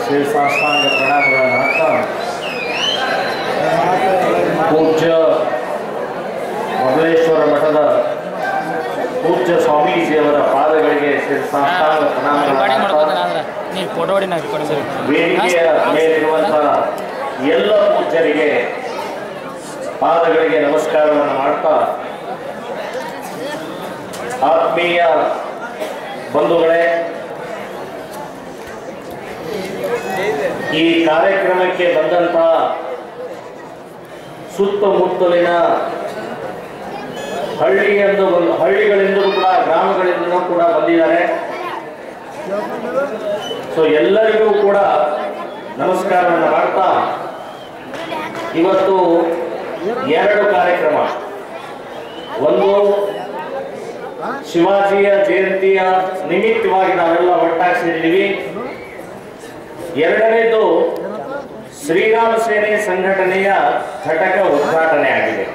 ಶಿರಸಾಷ್ಟಾಂಗ ಪ್ರಣಾಮಗಳನ್ನು ಹಾಕ್ತಾ ಪೂಜ್ಯ ಮಮಲೇಶ್ವರ ಮಠದ ಪೂಜ್ಯ ಸ್ವಾಮೀಜಿಯವರ ಪಾದಗಳಿಗೆ ಶಿರಸಾಷ್ಟಾಂಗ ಪ್ರಣಾಮಗಳನ್ನು ವೇದಿಕೆಯ ಮೇಲಿರುವಂತಹ ಎಲ್ಲ ಪೂಜ್ಯರಿಗೆ ಪಾದಗಳಿಗೆ ನಮಸ್ಕಾರವನ್ನು ಮಾಡ್ತಾ ಆತ್ಮೀಯ ಬಂಧುಗಳೇ, ಈ ಕಾರ್ಯಕ್ರಮಕ್ಕೆ ಬಂದಂತಹ ಸುತ್ತಮುತ್ತಲಿನ ಹಳ್ಳಿಗಳಿಂದಲೂ ಕೂಡ ಗ್ರಾಮಗಳಿಂದಲೂ ಕೂಡ ಬಂದಿದ್ದಾರೆ. ಸೊ ಎಲ್ಲರಿಗೂ ಕೂಡ ನಮಸ್ಕಾರವನ್ನು ಮಾಡ್ತಾ ಇವತ್ತು ಎರಡು ಕಾರ್ಯಕ್ರಮ, ಒಂದು ಶಿವಾಜಿಯ ಜಯಂತಿಯ ನಿಮಿತ್ತವಾಗಿ ನಾವೆಲ್ಲ ಒಟ್ಟಾಗಿ ಸೇರಿದ್ದೀವಿ. ಎರಡನೇದು ಶ್ರೀರಾಮ ಸೇನೆ ಸಂಘಟನೆಯ ಘಟಕ ಉದ್ಘಾಟನೆ ಆಗಿದೆ.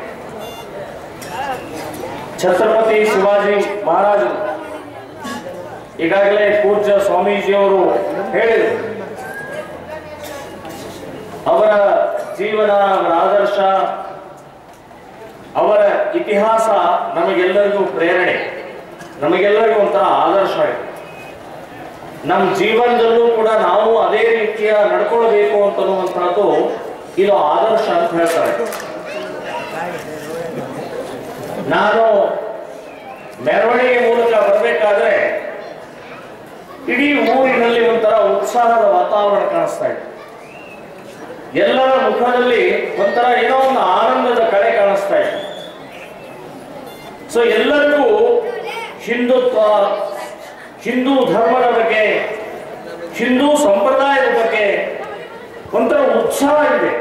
ಛತ್ರಪತಿ ಶಿವಾಜಿ ಮಹಾರಾಜರು ಈಗಾಗಲೇ ಪೂಜ್ಯ ಸ್ವಾಮೀಜಿಯವರು ಹೇಳಿದರು, ಅವರ ಜೀವನ, ಅವರ ಆದರ್ಶ, ಅವರ ಇತಿಹಾಸ ನಮಗೆಲ್ಲರಿಗೂ ಪ್ರೇರಣೆ, ನಮಗೆಲ್ಲರಿಗೂ ಒಂಥರ ಆದರ್ಶ ಇದೆ. ನಮ್ಮ ಜೀವನದಲ್ಲೂ ಕೂಡ ನಾವು ಅದೇ ರೀತಿಯ ನಡ್ಕೊಳ್ಬೇಕು ಅಂತನ್ನುವಂಥದ್ದು ಇದು ಆದರ್ಶ ಅಂತ ಹೇಳ್ತಾರೆ. ನಾನು ಮೆರವಣಿಗೆ ಮೂಲಕ ಬರಬೇಕಾದ್ರೆ ಇಡೀ ಊರಿನಲ್ಲಿ ಒಂಥರ ಉತ್ಸಾಹದ ವಾತಾವರಣ ಕಾಣಿಸ್ತಾ ಇದೆ. ಎಲ್ಲರ ಮುಖದಲ್ಲಿ ಒಂಥರ ಏನೋ ಒಂದು ಆನಂದದ ಕಳೆ ಕಾಣಿಸ್ತಾ ಇದೆ. ಸೊ ಎಲ್ಲರಿಗೂ ಹಿಂದುತ್ವ, ಹಿಂದೂ ಧರ್ಮದ ಬಗ್ಗೆ, ಹಿಂದೂ ಸಂಪ್ರದಾಯದ ಬಗ್ಗೆ ಒಂಥರ ಉತ್ಸಾಹ ಇದೆ,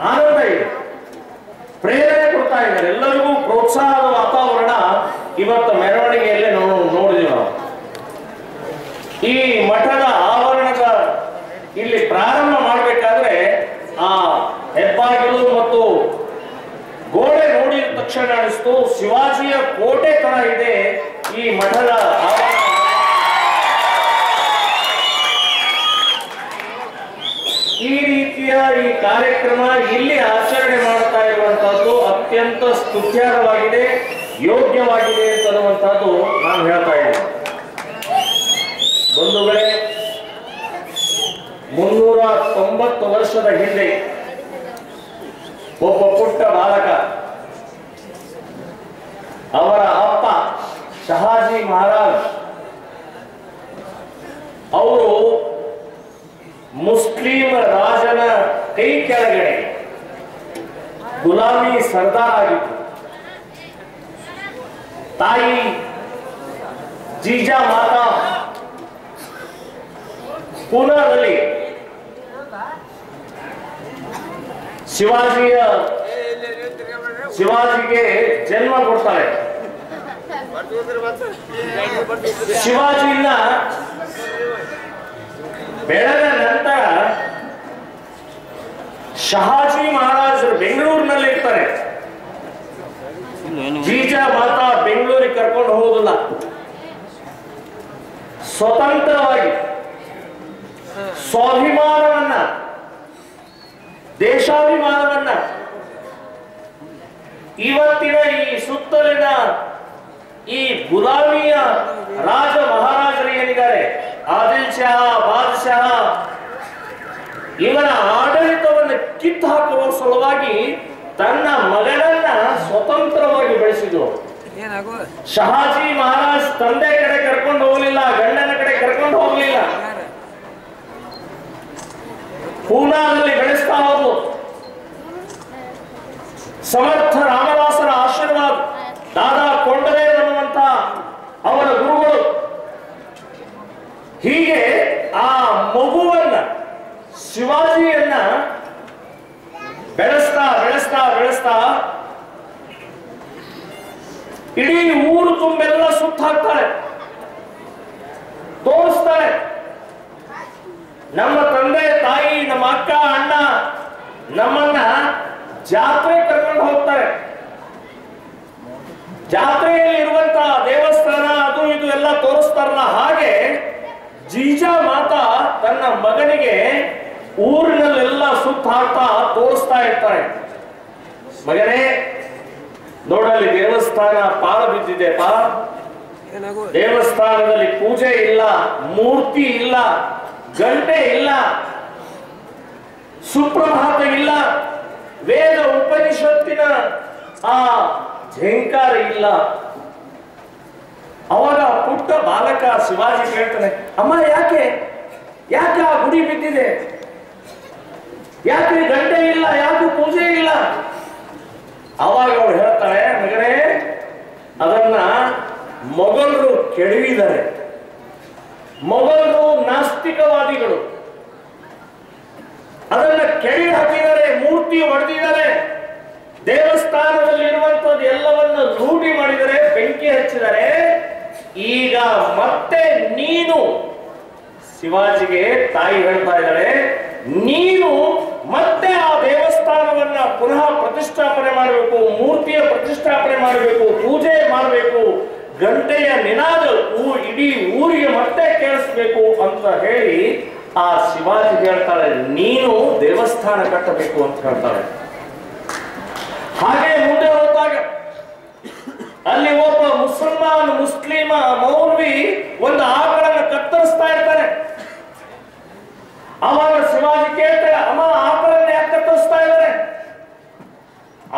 ಆನಂದ ಇದೆ, ಪ್ರೇರಣೆ ಕೊಡ್ತಾ ಇದ್ದಾರೆ. ಎಲ್ಲರಿಗೂ ಪ್ರೋತ್ಸಾಹದ ವಾತಾವರಣ ಇವತ್ತು ಮೆರವಣಿಗೆಯಲ್ಲೇ ನೋಡಿದೀವಿ ನಾವು. ಈ ಮಠದ ಆವರಣದ ಇಲ್ಲಿ ಪ್ರಾರಂಭ ಮಾಡಬೇಕಾದ್ರೆ ಆ ಹೆಬ್ಬಾಗಿಲು ಮತ್ತು ಗೋಡೆ ನೋಡಿದ ತಕ್ಷಣ ಅನಿಸ್ತು ಶಿವಾಜಿಯ ಕೋಟೆ ತರ ಇದೆ ಈ ಮಠದ ಆವರಣ. ಈ ರೀತಿಯ ಈ ಕಾರ್ಯಕ್ರಮ ಇಲ್ಲಿ ಆಚರಣೆ ಮಾಡ್ತಾ ಇರುವಂತಹದ್ದು ಅತ್ಯಂತ ಸ್ತುತ್ಯಾರ್ಹವಾಗಿದೆ, ಯೋಗ್ಯವಾಗಿದೆ ಅಂತನ್ನುವಂಥದ್ದು ನಾನು ಹೇಳ್ತಾ ಇದ್ದೇನೆ. ಬಂಧುಗಳೇ, 390 ವರ್ಷದ ಹಿಂದೆ ಒಬ್ಬ ಪುಟ್ಟ ಬಾಲಕ, ಅವರ ಅಪ್ಪ ಶಹಾಜಿ ಮಹಾರಾಜ್ ಅವರು ಮುಸ್ಲಿಂ ರಾಜನ ಕೈ ಕೆಳಗಡೆ ಗುಲಾಮಿ ಸರ್ದಾರ್ ಆಗಿತ್ತು. ತಾಯಿ ಜೀಜಾ ಮಾತಾ ಪೂನಾದಲ್ಲಿ ಶಿವಾಜಿಗೆ ಜನ್ಮ ಕೊಡ್ತಾರೆ. ಶಿವಾಜಿನ ಬೆಳೆದ ನಂತರ ಶಹಾಜಿ ಮಹಾರಾಜರು ಬೆಂಗಳೂರಿನಲ್ಲಿ ಇರ್ತಾರೆ. ಜೀಜಾ ಮಾತಾ ಬೆಂಗಳೂರಿಗೆ ಕರ್ಕೊಂಡು ಹೋಗುದಿಲ್ಲ, ಸ್ವತಂತ್ರವಾಗಿ ಸ್ವಾಭಿಮಾನವನ್ನ, ದೇಶಾಭಿಮಾನವನ್ನ ಇವತ್ತಿನ ಈ ಸುತ್ತಲಿನ ಈ ಗುಲಾಮಿಯ ರಾಜ ಮಹಾರಾಜರು ಏನಿದ್ದಾರೆ, ಆದಿಲ್ ಶಾ, ಬಾದಶಾಹ, ಇವರ ಆಡಳಿತವನ್ನು ಕಿತ್ತು ಹಾಕುವ ಸಲುವಾಗಿ ತನ್ನ ಮಗನನ್ನ ಸ್ವತಂತ್ರವಾಗಿ ಬೆಳೆಸಿದ್ರು. ಶಹಾಜಿ ಮಹಾರಾಜ್ ತಂದೆ ಕಡೆ ಕರ್ಕೊಂಡು ಹೋಗಲಿಲ್ಲ, ಗಂಡನ ಕಡೆ ಕರ್ಕೊಂಡು ಹೋಗಲಿಲ್ಲ, ಪೂನಾದಲ್ಲಿ ಬೆಳೆಸ್ತಾ ಹೋದ್ರು. ಸಮರ್ಥ ರಾಮದಾಸರ ಆಶೀರ್ವಾದ, ದಾದಾ ಕೊಂಡದೆ ಅನ್ನುವಂತ ಅವರ ಗುರುಗಳು, ಹೀಗೆ ಆ ಮಗುವನ್ನ, ಶಿವಾಜಿಯನ್ನ ಬೆಳೆಸ್ತಾ ಬೆಳೆಸ್ತಾ ಬೆಳೆಸ್ತಾ ಇಡೀ ಊರು ತುಂಬೆಲ್ಲ ಸುತ್ತ ಹಾಕ್ತಾರೆ, ತೋರಿಸ್ತಾರೆ. ನಮ್ಮ ತಂದೆ ತಾಯಿ, ನಮ್ಮ ಅಕ್ಕ ಅಣ್ಣ ನಮ್ಮನ್ನ ಜಾತ್ರೆ ಕರ್ಕೊಂಡು ಹೋಗ್ತಾರೆ. ಜಾತ್ರೆಯಲ್ಲಿ ಇರುವಂತಹ ದೇವಸ್ಥಾನ ಅದು ಇದು ಎಲ್ಲ ತೋರಿಸ್ತಾರಲ್ಲ, ಹಾಗೆ ಜೀಜಾ ಮಾತಾ ತನ್ನ ಮಗನಿಗೆ ಊರಿನಲ್ಲೆಲ್ಲ ಸುತ್ತ ಹಾಕ್ತಾ ತೋರಿಸ್ತಾ ಇರ್ತಾರೆ. ಮಗನೇ ನೋಡಲ್ಲಿ ದೇವಸ್ಥಾನ ಪಾಳು ಬಿದ್ದಿದೆಪ್ಪ, ದೇವಸ್ಥಾನದಲ್ಲಿ ಪೂಜೆ ಇಲ್ಲ, ಮೂರ್ತಿ ಇಲ್ಲ, ಗಂಟೆ ಇಲ್ಲ, ಸುಪ್ರಭಾತ ಇಲ್ಲ, ವೇದ ಉಪನಿಷತ್ತಿನ ಆ ಝೇಂಕಾರ ಇಲ್ಲ. ಅವಾಗ ಪುಟ್ಟ ಬಾಲಕ ಶಿವಾಜಿ ಕೇಳ್ತಾನೆ, ಅಮ್ಮ ಯಾಕೆ ಯಾಕೆ ಆ ಗುಡಿ ಬಿದ್ದಿದೆ, ಯಾಕೆ ಗಂಟೆ ಇಲ್ಲ, ಯಾಕೆ ಪೂಜೆ ಇಲ್ಲ? ಅವಾಗ ಅವ್ರು ಹೇಳ್ತಾರೆ, ಮಗನೇ ಅದನ್ನ ಮೊಘಲರು ಕೆಡವಿದ್ದಾರೆ. ಮೊಘಲರು ನಾಸ್ತಿಕವಾದಿಗಳು, ಅದನ್ನ ಕೆಡವಿ ಹಾಕಿದ್ದಾರೆ, ಮೂರ್ತಿ ಹೊಡೆದಿದ್ದಾರೆ, ದೇವಸ್ಥಾನದಲ್ಲಿ ಇರುವಂತದ್ದು ಎಲ್ಲವನ್ನ ಲೂಟಿ ಮಾಡಿದರೆ, ಬೆಂಕಿ ಹಚ್ಚಿದ್ದಾರೆ. ಈಗ ಮತ್ತೆ ನೀನು, ಶಿವಾಜಿಗೆ ತಾಯಿ ಹೇಳ್ತಾ ಇದ್ದಾರೆ, ನೀನು ಮತ್ತೆ ಆ ದೇವಸ್ಥಾನವನ್ನ ಪುನಃ ಪ್ರತಿಷ್ಠಾಪನೆ ಮಾಡಬೇಕು, ಮೂರ್ತಿಯ ಪ್ರತಿಷ್ಠಾಪನೆ ಮಾಡಬೇಕು, ಪೂಜೆ ಮಾಡಬೇಕು, ಗಂಟೆಯ ನಿನಾದ ಇಡೀ ಊರಿಗೆ ಮತ್ತೆ ಕೇಳಿಸ್ಬೇಕು ಅಂತ ಹೇಳಿ ಆ ಶಿವಾಜಿ ಹೇಳ್ತಾಳೆ, ನೀನು ದೇವಸ್ಥಾನ ಕಟ್ಟಬೇಕು ಅಂತ ಹೇಳ್ತಾಳೆ. ಹಾಗೆ ಮುಂದೆ ಹೋದಾಗ ಅಲ್ಲಿ ಒಬ್ಬ ಮುಸ್ಲಿಮ ಮೌಲ್ವಿ ಒಂದು ಆಕಳನ್ನು ಕತ್ತರಿಸ್ತಾ ಇರ್ತಾನೆ. ಅವಾಗ ಶಿವಾಜಿ ಕೇಳ್ತಾರೆ, ಅಮ್ಮ ಆಕಳನ್ನ ಯಾಕೆ ಕತ್ತರಿಸ್ತಾ ಇದ್ದಾರೆ?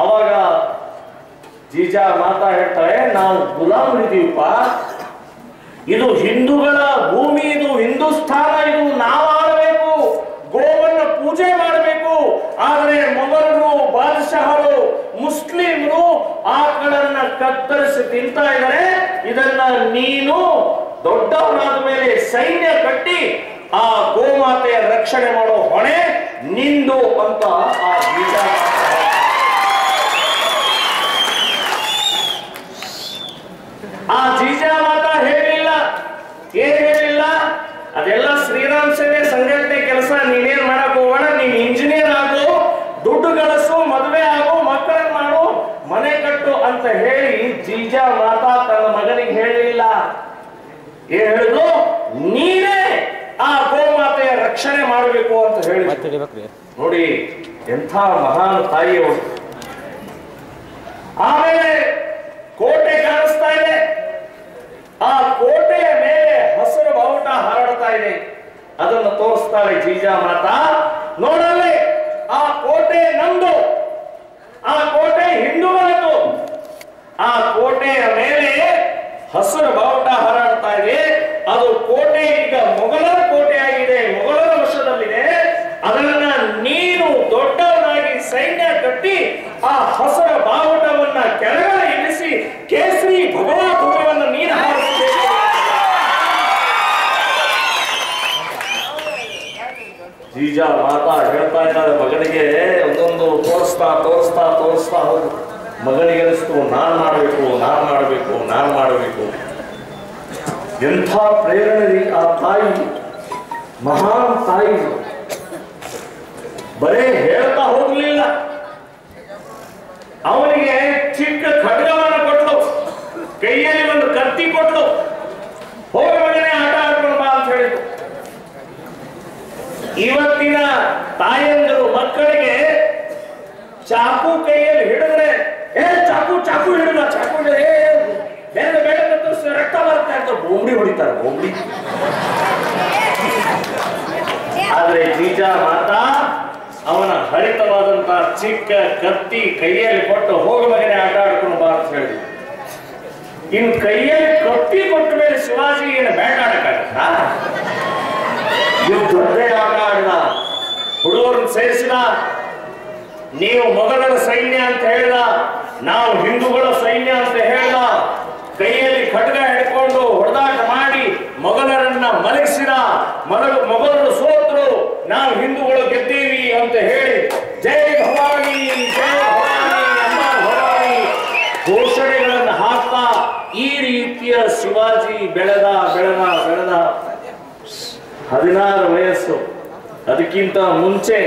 ಅವಾಗ ಜೀಜಾ ಮಾತಾ ಹೇಳ್ತಾಳೆ, ನಾವು ಗುಲಾಮರಿದೀವಪ್ಪ, ಇದು ಹಿಂದೂಗಳ ಭೂಮಿ, ಇದು ಹಿಂದೂಸ್ಥಾನ, ಇದು ನಾವು ಆಡಬೇಕು, ಗೋವನ್ನ ಪೂಜೆ ಮಾಡಬೇಕು. ಆದರೆ ಮೊಘಲರು, ಬಾದಶಾಹರು, ಮುಸ್ಲಿಮರು ಆಕಳನ್ನ ಕತ್ತರಿಸಿ ತಿಂತಾ ಇದ್ದಾರೆ. ಇದನ್ನ ನೀನು ದೊಡ್ಡವನಾದ ಮೇಲೆ ಸೈನ್ಯ ಕಟ್ಟಿ ಆ ಗೋಮಾತೆಯ ರಕ್ಷಣೆ ಮಾಡೋ ಹೊಣೆ ನಿಂದು ಅಂತ ಆ ಬೀಜ. ಆ ಜೀಜಾ ಮಾತಾ ಹೇಳಿಲ್ಲ, ಏನ್ ಹೇಳಿಲ್ಲ, ಅದೆಲ್ಲ ಶ್ರೀರಾಮ್ ಸೇನೆ ಸಂಘಟನೆ ಕೆಲಸ, ನೀನೇನ್ ಮಾಡಕ್ ಹೋಗೋಣ, ನೀನ್ ಇಂಜಿನಿಯರ್ ಆಗು, ದುಡ್ಡು ಗಳಿಸು, ಮದುವೆ ಆಗು, ಮಕ್ಕಳನ್ನ ಮಾಡು, ಮನೆ ಕಟ್ಟು ಅಂತ ಹೇಳಿ ಜೀಜಾ ಮಾತಾ ತನ್ನ ಮಗನಿಗೆ ಹೇಳಲಿಲ್ಲ. ಏನ್ ಹೇಳಿದ್ರು, ನೀನೇ ಆ ಗೋಮಾತೆಯ ರಕ್ಷಣೆ ಮಾಡಬೇಕು ಅಂತ ಹೇಳಿ. ನೋಡಿ ಎಂಥ ಮಹಾನ್ ತಾಯಿಯವರು. ಆಮೇಲೆ ಕೋಟೆ ಕಾಣಿಸ್ತಾ ಇದೆ, ಆ ಕೋಟೆಯ ಮೇಲೆ ಹಸಿರು ಬಾವುಟ ಹಾರಾಡ್ತಾ ಇದೆ. ಅದನ್ನು ತೋರಿಸ್ತಾಳೆ ಜೀಜಾ ಮಾತಾ, ನೋಡಲ್ಲಿ ಆ ಕೋಟೆ ನಮ್ದು, ಆ ಕೋಟೆ ಹಿಂದೂಗಳದ್ದು. ಆ ಕೋಟೆಯ ಮೇಲೆ ಹಸಿರು ಬಾವುಟ ಹಾರಾಡ್ತಾ ಇದೆ. ಅದು ಕೋಟೆ ಈಗ ಮೊಘಲರ ಕೋಟೆ ಆಗಿದೆ, ಮೊಘಲರ ವಶದಲ್ಲಿದೆ. ಅದನ್ನ ನೀನು ದೊಡ್ಡವನಾಗಿ ಸೈನ್ಯ ಕಟ್ಟಿ ಆ ಹಸಿರ ಬಾವುಟವನ್ನ ಕೆಳಗಡೆ ಇಳಿಸಿ ಕೇಸರಿ ಭಗವಾ ಧ್ವಜವನ್ನು ನೀನು ಹಾರಿಸಬೇಕು. ಜೀಜಾ ಮಾತಾ ಹೇಳ್ತಾ ಇದ್ದಾರೆ ಮಗನಿಗೆ, ಒಂದೊಂದು ತೋರಿಸ್ತಾ ತೋರಿಸ್ತಾ ತೋರಿಸ್ತಾ ಹೋಗು. ಮಗನಿಗೆ ಅನಿಸ್ತು, ನಾನ್ ಮಾಡಬೇಕು. ಎಂಥ ಪ್ರೇರಣೆ ಆ ತಾಯಿ, ಮಹಾನ್ ತಾಯಿ. ಬರೇ ಹೇಳ್ತಾ ಹೋಗ್ಲಿಲ್ಲ, ಅವನಿಗೆ ಚಿಕ್ಕ ಖಡ್ಗವನ್ನು ಕೊಟ್ಲು, ಕೈಯಲ್ಲಿ ಒಂದು ಕತ್ತಿ ಕೊಟ್ಲು, ಹೋಗಿ ಮಗನೇ ಆಟ ಆಡ್ಕೊಂಡು ಬಾ ಅಂತ ಹೇಳಿದ್ರು. ಇವತ್ತಿನ ತಾಯಂದಿರು ಮಕ್ಕಳಿಗೆ ಚಾಕು ಕೈಯಲ್ಲಿ ಹಿಡಿದ್ರೆ, ಚಾಕು ಹಿಡಿದ, ಚಾಕು ಬೇಡ ರಕ್ತ ಬರುತ್ತೆ ಅಂತ ಬೋಂಬಿ ಹೊಡಿತಾರೆ, ಬೋಂಬಿ. ಆದ್ರೆ ಜೀಜಾ ಮಾತಾ ಅವನ ಹರಿತವಾದಂತ ಚಿಕ್ಕ ಕತ್ತಿ ಕೈಯಲ್ಲಿ ಕೊಟ್ಟು, ಹೋಗಿ ಮಗನೇ ಆಟ ಆಡ್ಕೊಂಡು ಬಾ ಅಂತ ಹೇಳಿದ್ರು. ಇನ್ನು ಕೈಯಲ್ಲಿ ಕತ್ತಿ ಕೊಟ್ಟ ಮೇಲೆ ಶಿವಾಜಿ ಏನು ಬ್ಯಾಟ್ ಆಡಕ್ಕಾಗತ್ತ? ಯುದ್ಧದೇ ಆಟ ಆಡಿದ, ಹುಡುಗರನ್ನು ಸೇರಿಸಿದ. ನೀವು ಮೊಘಲರ ಸೈನ್ಯ ಅಂತ ಹೇಳ್ದ, ನಾವು ಹಿಂದೂಗಳ ಸೈನ್ಯ ಅಂತ ಹೇಳ್ದ. ಕೈಯಲ್ಲಿ ಖಡ್ಗ ಹಿಡ್ಕೊಂಡು ಹೊಡೆದಾಟ ಮಾಡಿ ಮೊಘಲರನ್ನ ಮಲಗಿಸಿದ. ಮೊಘಲರು ಸೋತ್ರು, ನಾವು ಹಿಂದೂಗಳು ಗೆದ್ದೀವಿ ಅಂತ ಹೇಳಿ ಜೈ ಭವಾನಿ ಜೈ ಭವಾನಿ ಅಮ್ಮ ಭವಾನಿ ಘೋಷಣೆಗಳನ್ನು ಹಾಕ್ತಾ ಈ ರೀತಿಯ ಶಿವಾಜಿ ಬೆಳೆದ 16 ವಯಸ್ಸು. ಅದಕ್ಕಿಂತ ಮುಂಚೆ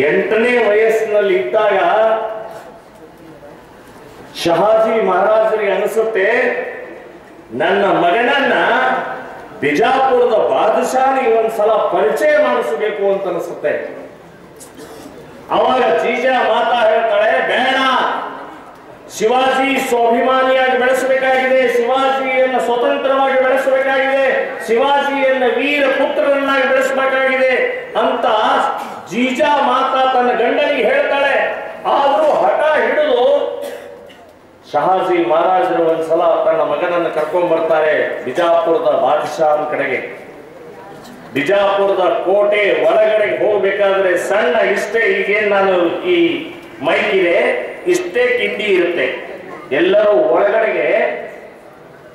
8ನೇ ವಯಸ್ಸಿನಲ್ಲಿ ಇದ್ದಾಗ ಶಹಾಜಿ ಮಹಾರಾಜರಿಗೆ ಅನಿಸುತ್ತೆ, ನನ್ನ ಮಗನನ್ನ ಬಿಜಾಪುರದ ಬಾದಶಾನಿಗೆ ಒಂದ್ಸಲ ಪರಿಚಯ ಮಾಡಿಸಬೇಕು ಅಂತ ಅನಿಸುತ್ತೆ. ಅವಾಗ ಜೀಜಾ ಮಾತಾ ಹೇಳ್ತಾಳೆ, ಬೇಡ, ಶಿವಾಜಿ ಸ್ವಾಭಿಮಾನಿಯಾಗಿ ಬೆಳೆಸಬೇಕಾಗಿದೆ, ಶಿವಾಜಿಯನ್ನ ಸ್ವತಂತ್ರವಾಗಿ ಬೆಳೆಸಬೇಕಾಗಿದೆ, ಶಿವಾಜಿಯನ್ನ ವೀರ ಪುತ್ರರನ್ನಾಗಿ ಬೆಳೆಸಬೇಕಾಗಿದೆ ಅಂತ ಜೀಜಾ ಮಾತಾ ತನ್ನ ಗಂಡನಿಗೆ ಹೇಳ್ತಾಳೆ. ಆದ್ರೂ ಹಠ ಹಿಡಿದು ಶಹಾಜಿ ಮಹಾರಾಜರು ಒಂದ್ಸಲ ತನ್ನ ಮಗನನ್ನು ಕರ್ಕೊಂಡ್ ಬರ್ತಾರೆ ಬಿಜಾಪುರದ ಬಾದಶಾಹನ ಕಡೆಗೆ. ಬಿಜಾಪುರದ ಕೋಟೆ ಒಳಗಡೆ ಹೋಗ್ಬೇಕಾದ್ರೆ ಸಣ್ಣ ಇಷ್ಟೇ, ಈಗೇನ್ ನಾನು ಈ ಮೈಕ್ ಇದೆ ಇಷ್ಟೇ ಕಿಂಡಿ ಇರುತ್ತೆ, ಎಲ್ಲರೂ ಒಳಗಡೆಗೆ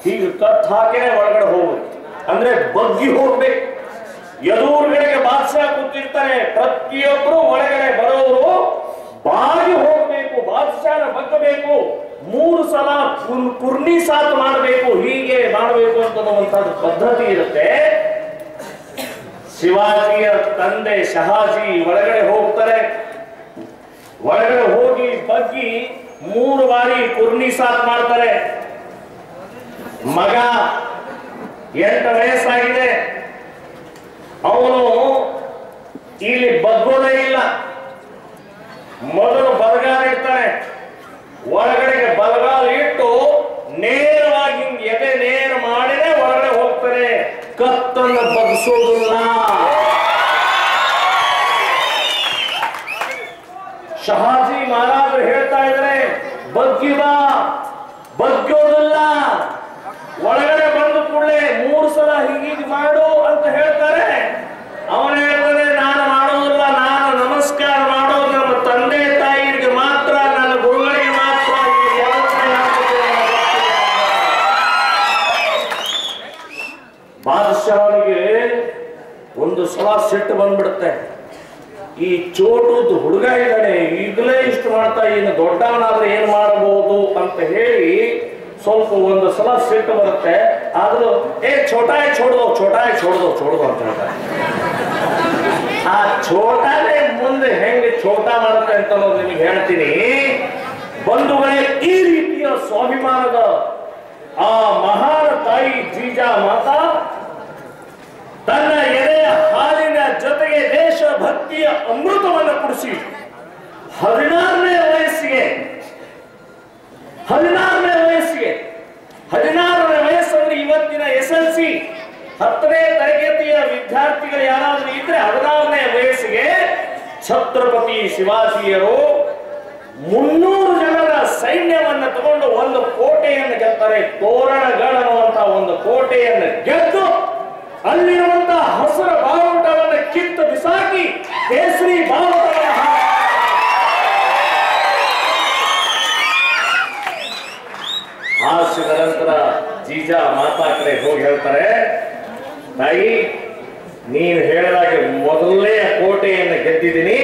ಹೀಗೆ ಕತ್ ಹಾಕಿನೇ ಒಳಗಡೆ ಹೋಗ್ಬೇಕು, ಅಂದ್ರೆ ಬಗ್ಗಿ ಹೋಗ್ಬೇಕು. ಎದುರುಗಡೆಗೆ ಬಾದಶಾಹ ಕೂತಿರ್ತಾರೆ, ಪ್ರತಿಯೊಬ್ರು ಒಳಗಡೆ ಬರೋರು ಬಾಗಿ ಹೋಗ್ಬೇಕು, ಬಾದಶಾಹನ ಬಗ್ಗಬೇಕು, 3 ಸಲ ಕುರ್ನಿ ಸಾತ್ ಮಾಡಬೇಕು, ಹೀಗೆ ಮಾಡಬೇಕು ಅಂತನ್ನುವಂತದ್ದು ಪದ್ಧತಿ ಇರುತ್ತೆ. ಶಿವಾಜಿಯ ತಂದೆ ಶಹಾಜಿ ಒಳಗಡೆ ಹೋಗ್ತಾರೆ. ಒಳಗಡೆ ಹೋಗಿ ಬಗ್ಗಿ 3 ಬಾರಿ ಕುರ್ನಿ ಸಾತ್ ಮಾಡ್ತಾರೆ. ಮಗ 8 ವಯಸ್ಸಾಗಿದೆ, ಅವನು ಇಲ್ಲಿ ಬಗ್ಗೋದೇ ಇಲ್ಲ. ಮೊದಲು ಬಲಗಾಲ ಇಡ್ತಾನೆ, ಒಳಗಡೆಗೆ ಬಲಗಾಲ ಇಟ್ಟು ನೇರವಾಗಿ ಎದೆ ನೇರ ಮಾಡಿನೇ ಒಳಗಡೆ ಹೋಗ್ತಾನೆ, ಕತ್ತನ್ನು ಬಗ್ಸೋದಿಲ್ಲ. ಶಹಾಜಿ ಮಹಾರಾಜರು ಹೇಳ್ತಾ ಇದ್ದಾರೆ, ಬಗ್ಗಿ ಬಾ, ಬಗ್ಗೋದಿಲ್ಲ. ಒಳಗಡೆ ಬಂದು ಕೂಡಲೇ 3 ಸಲ ಹೀಗೆ ಮಾಡು ಅಂತ ಹೇಳ್ತಾರೆ. ಅವನು ಹೇಳ್ತಾನೆ, ನಾನು ಮಾಡೋದಿಲ್ಲ, ನಾನು ನಮಸ್ಕಾರ ಮಾಡೋದು ನಮ್ಮ ತಂದೆ ತಾಯಿಗೆ ಮಾತ್ರ, ನನ್ನ ಗುರುಗಳಿಗೆ ಮಾತ್ರ. ಬಾದಶಾಹನಿಗೆ ಒಂದು ಸಲ ಸಿಟ್ಟು ಬಂದ್ಬಿಡುತ್ತೆ, ಈ ಚೋಟುದ್ ಹುಡುಗ ಇದ್ದಾನೆ, ಈಗಲೇ ಇಷ್ಟು ಮಾಡ್ತಾ, ಇನ್ನು ದೊಡ್ಡವನಾದ್ರೆ ಏನ್ ಮಾಡಬಹುದು ಅಂತ ಹೇಳಿ ಸ್ವಲ್ಪ ಒಂದು ಸಲ ಸಿಟ್ಟು ಬರುತ್ತೆ. ಆದ್ರೂ ಛೋಟಾಯ್ ಛೋಡ್ದೋ ಅಂತ ಹೇಳ್ತಾರೆ. ಆ ಛೋಟಾನೇ ಮುಂದೆ ಹೆಂಗೆ ಛೋಟಾ ಮಾಡುತ್ತೆ ಅಂತ ನಿಮಗೆ ಹೇಳ್ತೀನಿ. ಬಂಧುಗಳೇ, ಈ ರೀತಿಯ ಸ್ವಾಭಿಮಾನದ ಆ ಮಹಾನ್ ತಾಯಿ ಜೀಜಾ ಮಾತಾ ತನ್ನ ಎದೆಯ ಹಾಲಿನ ಜೊತೆಗೆ ದೇಶಭಕ್ತಿಯ ಅಮೃತವನ್ನು ಕುಡಿಸಿ 16ನೇ ವಯಸ್ಸಿಗೆ 16ನೇ ವಯಸ್ಸಲ್ಲಿ ಇವತ್ತಿನ SLC 10ನೇ ತರಗತಿಯ ವಿದ್ಯಾರ್ಥಿಗಳು ಯಾರಾದ್ರೂ ಇದ್ರೆ 16ನೇ ವಯಸ್ಸಿಗೆ ಛತ್ರಪತಿ ಶಿವಾಜಿಯರು 300 ಜನರ ಸೈನ್ಯವನ್ನು ತಗೊಂಡು ಒಂದು ಕೋಟೆಯನ್ನು ಗೆಲ್ತಾರೆ. ತೋರಣಗಢ ಅನ್ನುವಂತ ಒಂದು ಕೋಟೆಯನ್ನು ಗೆದ್ದು ಅಲ್ಲಿರುವಂತಹ ಹಸಿರ ಬಾವುಟವನ್ನು ಕಿತ್ತು ಬಿಸಾಕಿ ಕೇಸರಿ ಬಾವುಟವನ್ನು ಹಾಸಿದ ನಂತರ ಜೀಜಾ ಮಾತಾ ಕಡೆ ಹೋಗಿ ಹೇಳ್ತಾರೆ, ತಾಯಿ, ನೀನು ಹೇಳಿದಾಗೆ ಮೊದಲನೇ ಕೋಟೆಯನ್ನು ಗೆದ್ದಿದ್ದೀನಿ,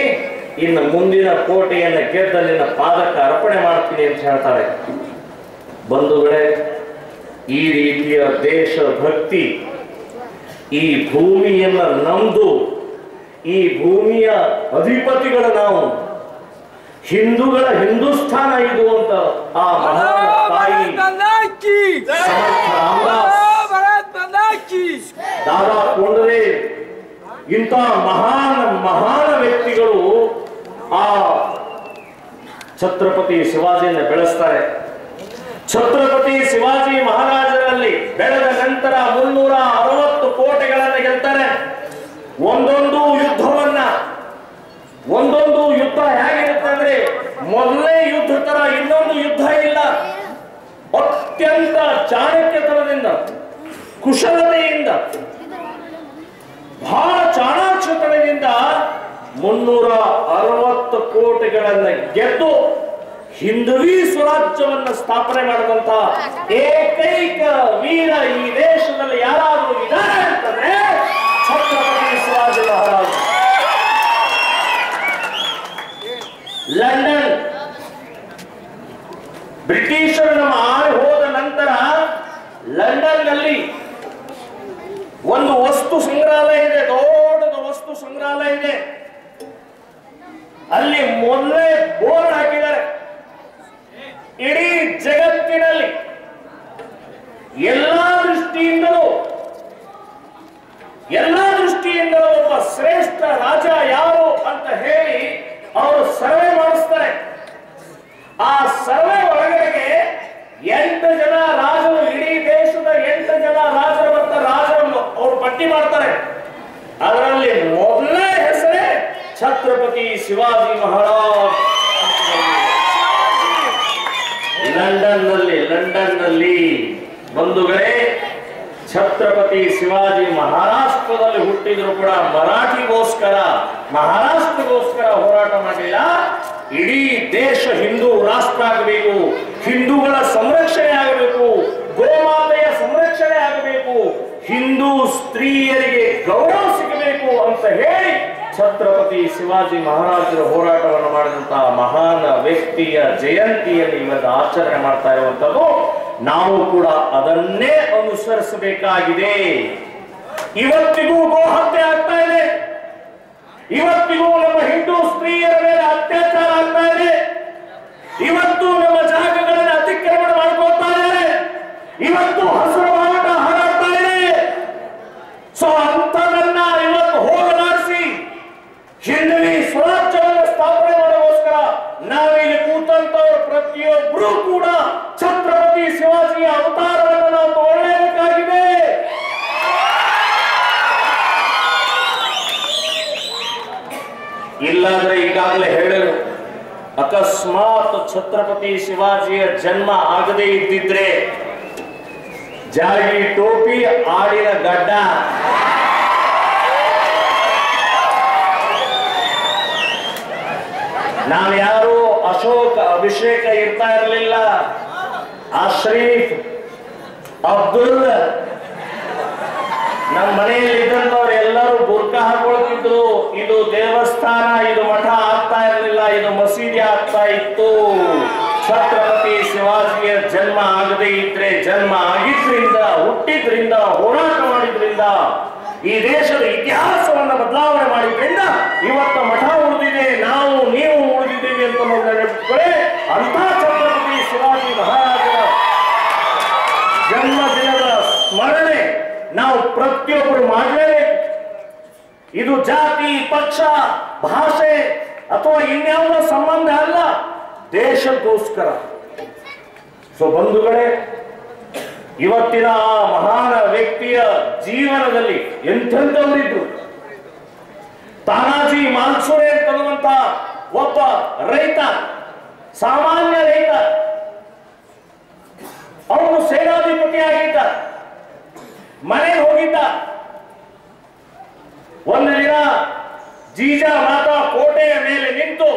ಇನ್ನು ಮುಂದಿನ ಕೋಟೆಯನ್ನು ಗೆದ್ದ ನಿನ್ನ ಪಾದಕ್ಕೆ ಅರ್ಪಣೆ ಮಾಡ್ತೀನಿ ಅಂತ ಹೇಳ್ತಾರೆ. ಬಂಧುಗಳೇ, ಈ ರೀತಿಯ ದೇಶಭಕ್ತಿ, ಈ ಭೂಮಿಯನ್ನ ನಮ್ದು, ಈ ಭೂಮಿಯ ಅಧಿಪತಿಗಳು ನಾವು, ಹಿಂದೂಗಳ ಹಿಂದೂಸ್ಥಾನ ಇದು ಅಂತ ಆ ಮಹಾನ್ ತಾಯಿ ದಾದಾ ಕೊಂಡರೆ ಇಂಥ ಮಹಾನ್ ವ್ಯಕ್ತಿಗಳು ಆ ಛತ್ರಪತಿ ಶಿವಾಜಿಯನ್ನು ಬೆಳೆಸ್ತಾರೆ. ಛತ್ರಪತಿ ಶಿವಾಜಿ ಮಹಾರಾಜರಲ್ಲಿ ಬೆಳೆದ ನಂತರ 360 ಕೋಟೆಗಳನ್ನು ಗೆಲ್ತಾರೆ. ಒಂದೊಂದು ಯುದ್ಧ ಹೇಗಿರುತ್ತೆ ಅಂದ್ರೆ, ಮೊದಲನೇ ಯುದ್ಧ ತರ ಇನ್ನೊಂದು ಯುದ್ಧ ಇಲ್ಲ. ಅತ್ಯಂತ ಚಾಣಕ್ಯತನದಿಂದ, ಕುಶಲತೆಯಿಂದ, ಬಹಳ ಚಾಣಾಕ್ಷತನದಿಂದ 360 ಕೋಟೆಗಳನ್ನು ಗೆದ್ದು ಹಿಂದವಿ ಸ್ವರಾಜ್ಯವನ್ನು ಸ್ಥಾಪನೆ ಮಾಡಿದಂತ ಏಕೈಕ ವೀರ ಈ ದೇಶದಲ್ಲಿ ಯಾರಾದರೂ ಇದ್ದಾರೆ ಅಂತಂದ್ರೆ ಛತ್ರಪತಿ ಶಿವಾಜಿ ಮಹಾರಾಜ. ಲಂಡನ್ ಬ್ರಿಟಿಷರು ನಮ್ಮ ಆಳಿ ಹೋದ ನಂತರ ಲಂಡನ್ ನಲ್ಲಿ ಒಂದು ವಸ್ತು ಸಂಗ್ರಹಾಲಯ ಇದೆ, ದೊಡ್ಡದ ವಸ್ತು ಸಂಗ್ರಹಾಲಯ ಇದೆ. ಅಲ್ಲಿ ಮೊದಲೇ ಬೋರ್ಡ್ ಹಾಕಿದ್ದಾರೆ, ಇಡೀ ಜಗತ್ತಿನಲ್ಲಿ ಎಲ್ಲಾ ದೃಷ್ಟಿಯಿಂದಲೂ ಎಲ್ಲಾ ದೃಷ್ಟಿಯಿಂದ ಒಬ್ಬ ಶ್ರೇಷ್ಠ ರಾಜ ಯಾರು ಅಂತ ಹೇಳಿ ಅವರು ಸರ್ವೆ ಮಾಡಿಸ್ತಾರೆ. ಆ ಸರ್ವೆ ಒಳಗಡೆಗೆ 8 ಜನ ರಾಜರು, ಇಡೀ ದೇಶದ 8 ಜನ ರಾಜರು ಮತ್ತು ರಾಜರನ್ನು ಅವರು ಪಟ್ಟಿ ಮಾಡ್ತಾರೆ. ಅದರಲ್ಲಿ ಮೊದಲನೇ ಹೆಸರೇ ಛತ್ರಪತಿ ಶಿವಾಜಿ ಮಹಾರಾಜ್. ಲಂಡನ್ನಲ್ಲಿ ಬಂಧುಗಳೇ, ಛತ್ರಪತಿ ಶಿವಾಜಿ ಮಹಾರಾಷ್ಟ್ರದಲ್ಲಿ ಹುಟ್ಟಿದ್ರು ಕೂಡ ಮರಾಠಿಗೋಸ್ಕರ, ಮಹಾರಾಷ್ಟ್ರಗೋಸ್ಕರ ಹೋರಾಟ ಮಾಡಲಿಲ್ಲ. ಇಡೀ ದೇಶ ಹಿಂದೂ ರಾಷ್ಟ್ರ ಆಗಬೇಕು, ಹಿಂದೂಗಳ ಸಂರಕ್ಷಣೆ ಆಗಬೇಕು, ಗೋಮಾತೆಯ ಸಂರಕ್ಷಣೆ ಆಗಬೇಕು, ಹಿಂದೂ ಸ್ತ್ರೀಯರಿಗೆ ಗೌರವ ಸಿಗಬೇಕು ಅಂತ ಹೇಳಿ ಛತ್ರಪತಿ ಶಿವಾಜಿ ಮಹಾರಾಜರ ಹೋರಾಟವನ್ನು ಮಾಡಿದಂತಹ ಮಹಾನ್ ವ್ಯಕ್ತಿಯ ಜಯಂತಿಯನ್ನು ಇವತ್ತು ಆಚರಣೆ ಮಾಡ್ತಾ ಇರುವಂತದ್ದು. ನಾವು ಕೂಡ ಅದನ್ನೇ ಅನುಸರಿಸಬೇಕಾಗಿದೆ. ಇವತ್ತಿಗೂ ಗೋ ಹತ್ಯೆ ಆಗ್ತಾ ಇದೆ, ಇವತ್ತಿಗೂ ನಮ್ಮ ಹಿಂದೂ ಸ್ತ್ರೀಯರ ಮೇಲೆ ಅತ್ಯಾಚಾರ ಆಗ್ತಾ ಇದೆ, ಇವತ್ತು ನಮ್ಮ ಜಾಗಗಳನ್ನು ಅತಿಕ್ರಮಣ ಮಾಡ್ಕೊಳ್ತಾ ಇದ್ದಾರೆ, ಇವತ್ತು ಹಸಿರು ಮಾರಾಟ ಹಾರಾಡ್ತಾ ಇದೆ. ಸೊ ಅಂತದನ್ನ ಇವತ್ತು ಹೋಗಲಾಡಿಸಿ ಹಿಂದವಿ ಸ್ವರಾಜ್ಯವನ್ನು ಸ್ಥಾಪನೆ ಮಾಡೋಸ್ಕರ ನಾವಿಲ್ಲಿ ಕೂತಂತವ್ರು ಪ್ರತಿಯೊಬ್ಬರು ಕೂಡ ಛತ್ರಪತಿ ಶಿವಾಜಿಯ ಅವತಾರವನ್ನು ನಾವು ತಗೊಳ್ಳಬೇಕಾಗಿದೆ. ಇಲ್ಲಾಂದ್ರೆ ಈಗಾಗಲೇ ಹೇಳಿದ್ರು, ಅಕಸ್ಮಾತ್ ಛತ್ರಪತಿ ಶಿವಾಜಿಯ ಜನ್ಮ ಆಗದೇ ಇದ್ದಿದ್ರೆ ಜಾಗಿ ಟೋಪಿ, ಆಡಿನ ಗಡ್ಡ, ನಾವು ಯಾರು ಅಶೋಕ್ ಅಭಿಷೇಕ ಇರ್ತಾ ಇರಲಿಲ್ಲ. ಅಶ್ರೀಫ್, ಅಬ್ದುಲ್, ನಮ್ಮ ಮನೆಯಲ್ಲಿ ಇದ್ದಂತವ್ರು ಎಲ್ಲರೂ ಬುರ್ಕಾ ಹಾಕೊಳ್ತಿದ್ರು. ಇದು ದೇವಸ್ಥಾನ, ಇದು ಮಠ ಆಗ್ತಾ ಇರಲಿಲ್ಲ, ಇದು ಮಸೀದಿ ಆಗ್ತಾ ಇತ್ತು. ಛತ್ರಪತಿ ಶಿವಾಜಿಯ ಜನ್ಮ ಆಗದೇ ಇದ್ರೆ, ಜನ್ಮ ಆಗಿದ್ರಿಂದ, ಹುಟ್ಟಿದ್ರಿಂದ, ಹೋರಾಟ ಮಾಡಿದ್ರಿಂದ, ಈ ದೇಶದ ಇತಿಹಾಸವನ್ನು ಬದಲಾವಣೆ ಮಾಡಿದ್ರಿಂದ ಇವತ್ತು ಮಠ ಉಳಿದಿದೆ, ನಾವು ನೀವು ಉಳಿದಿದ್ದೀವಿ ಅಂತ ನೆನಪಿಟ್ಕೊಳ್ಳಿ. ಅಂತ ಛತ್ರಪತಿ ಶಿವಾಜಿ ಮಹಾರಾಜರ ಜನ್ಮದಿನದ ಸ್ಮರಣೆ ನಾವು ಪ್ರತಿಯೊಬ್ಬರು ಮಾಡಲೇಬೇಕು. ಇದು ಜಾತಿ, ಪಕ್ಷ, ಭಾಷೆ ಅಥವಾ ಇನ್ಯಾವುದೋ ಸಂಬಂಧ ಅಲ್ಲ, ದೇಶಕ್ಕೋಸ್ಕರ. ಸೊ ಬಂಧುಗಳೇ, ಇವತ್ತಿನ ಆ ಮಹಾನ್ ವ್ಯಕ್ತಿಯ ಜೀವನದಲ್ಲಿ ಎಂಥೆಂಥವರಿದ್ರು. ತಾನಾಜಿ ಮಾಲ್ಸುರೆ ಅಂತನ್ನುವಂತ ಒಬ್ಬ ರೈತ, ಸಾಮಾನ್ಯ ರೈತ, ಅವನು ಸೇನಾಧಿಪತಿ ಆಗಿದ್ದ. ಮನೆಗೆ ಹೋಗಿದ್ದ. ಒಂದು ದಿನ ಜೀಜಾಮಾತಾ ಕೋಟೆಯ ಮೇಲೆ ನಿಂತು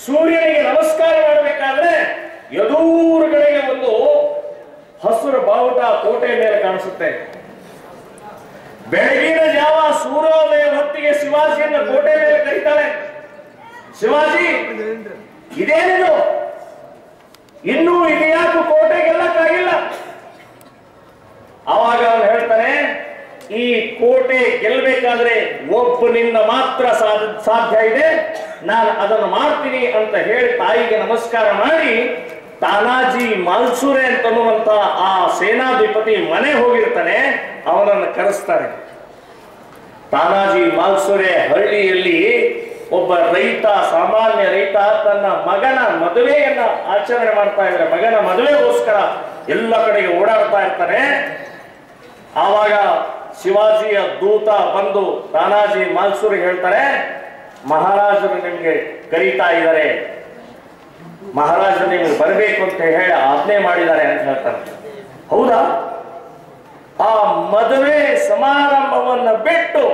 ಸೂರ್ಯನಿಗೆ ನಮಸ್ಕಾರ ಮಾಡಬೇಕಾದ್ರೆ ಎದುರುಗಳಿಗೆ ಒಂದು ಹಸಿರು ಬಾವುಟ ಕೋಟೆಯ ಮೇಲೆ ಕಾಣಿಸುತ್ತೆ. ಬೆಳಗಿನ ಜಾವ ಸೂರ್ಯೋದಯ ಹೊತ್ತಿಗೆ ಶಿವಾಜಿಯನ್ನು ಕೋಟೆ ಮೇಲೆ ಕರೀತಾಳೆ. ಶಿವಾಜಿ, ಇದೇನಿದು? ಇನ್ನೂ ಇದ್ಯಾಕು ಕೋಟೆ ಗೆಲ್ಲಕ್ಕಾಗಿಲ್ಲ? ಆವಾಗ ಅವನು ಹೇಳ್ತಾನೆ, ಈ ಕೋಟೆ ಗೆಲ್ಲಬೇಕಾದ್ರೆ ಒಬ್ಬನಿಂದ ಮಾತ್ರ ಸಾಧ್ಯ ಇದೆ, ನಾನು ಅದನ್ನು ಮಾಡ್ತೀನಿ ಅಂತ ಹೇಳಿ ತಾಯಿಗೆ ನಮಸ್ಕಾರ ಮಾಡಿ ತಾನಾಜಿ ಮಾಲ್ಸುರೆ ಅಂತನ್ನುವಂತ ಆ ಸೇನಾಧಿಪತಿ ಮನೆ ಹೋಗಿರ್ತಾನೆ, ಅವನನ್ನು ಕರೆಸ್ತಾರೆ. ತಾನಾಜಿ ಮಾಲ್ಸುರೆ ಹಳ್ಳಿಯಲ್ಲಿ ಒಬ್ಬ ರೈತ, ಸಾಮಾನ್ಯ ರೈತ, ತನ್ನ ಮಗನ ಮದುವೆಯನ್ನ ಆಚರಣೆ ಮಾಡ್ತಾ ಇದ್ದಾರೆ. ಮಗನ ಮದುವೆಗೋಸ್ಕರ ಎಲ್ಲ ಕಡೆಗೆ ಓಡಾಡ್ತಾ ಇರ್ತಾನೆ. ಆವಾಗ ಶಿವಾಜಿಯ ದೂತ ಬಂದು ತಾನಾಜಿ ಮಾಲ್ಸುರೆ ಹೇಳ್ತಾರೆ, ಮಹಾರಾಜರು ನಿಮ್ಗೆ ಕರೀತಾ ಇದ್ದಾರೆ, ಮಹಾರಾಜರು ನಿಮ್ಗೆ ಬರಬೇಕು ಅಂತ ಹೇಳಿ ಆಜ್ಞೆ ಮಾಡಿದ್ದಾರೆ ಅಂತ ಹೇಳ್ತಾರೆ. ಹೌದಾ? ಆ ಮದುವೆ ಸಮಾರಂಭವನ್ನ ಬಿಟ್ಟು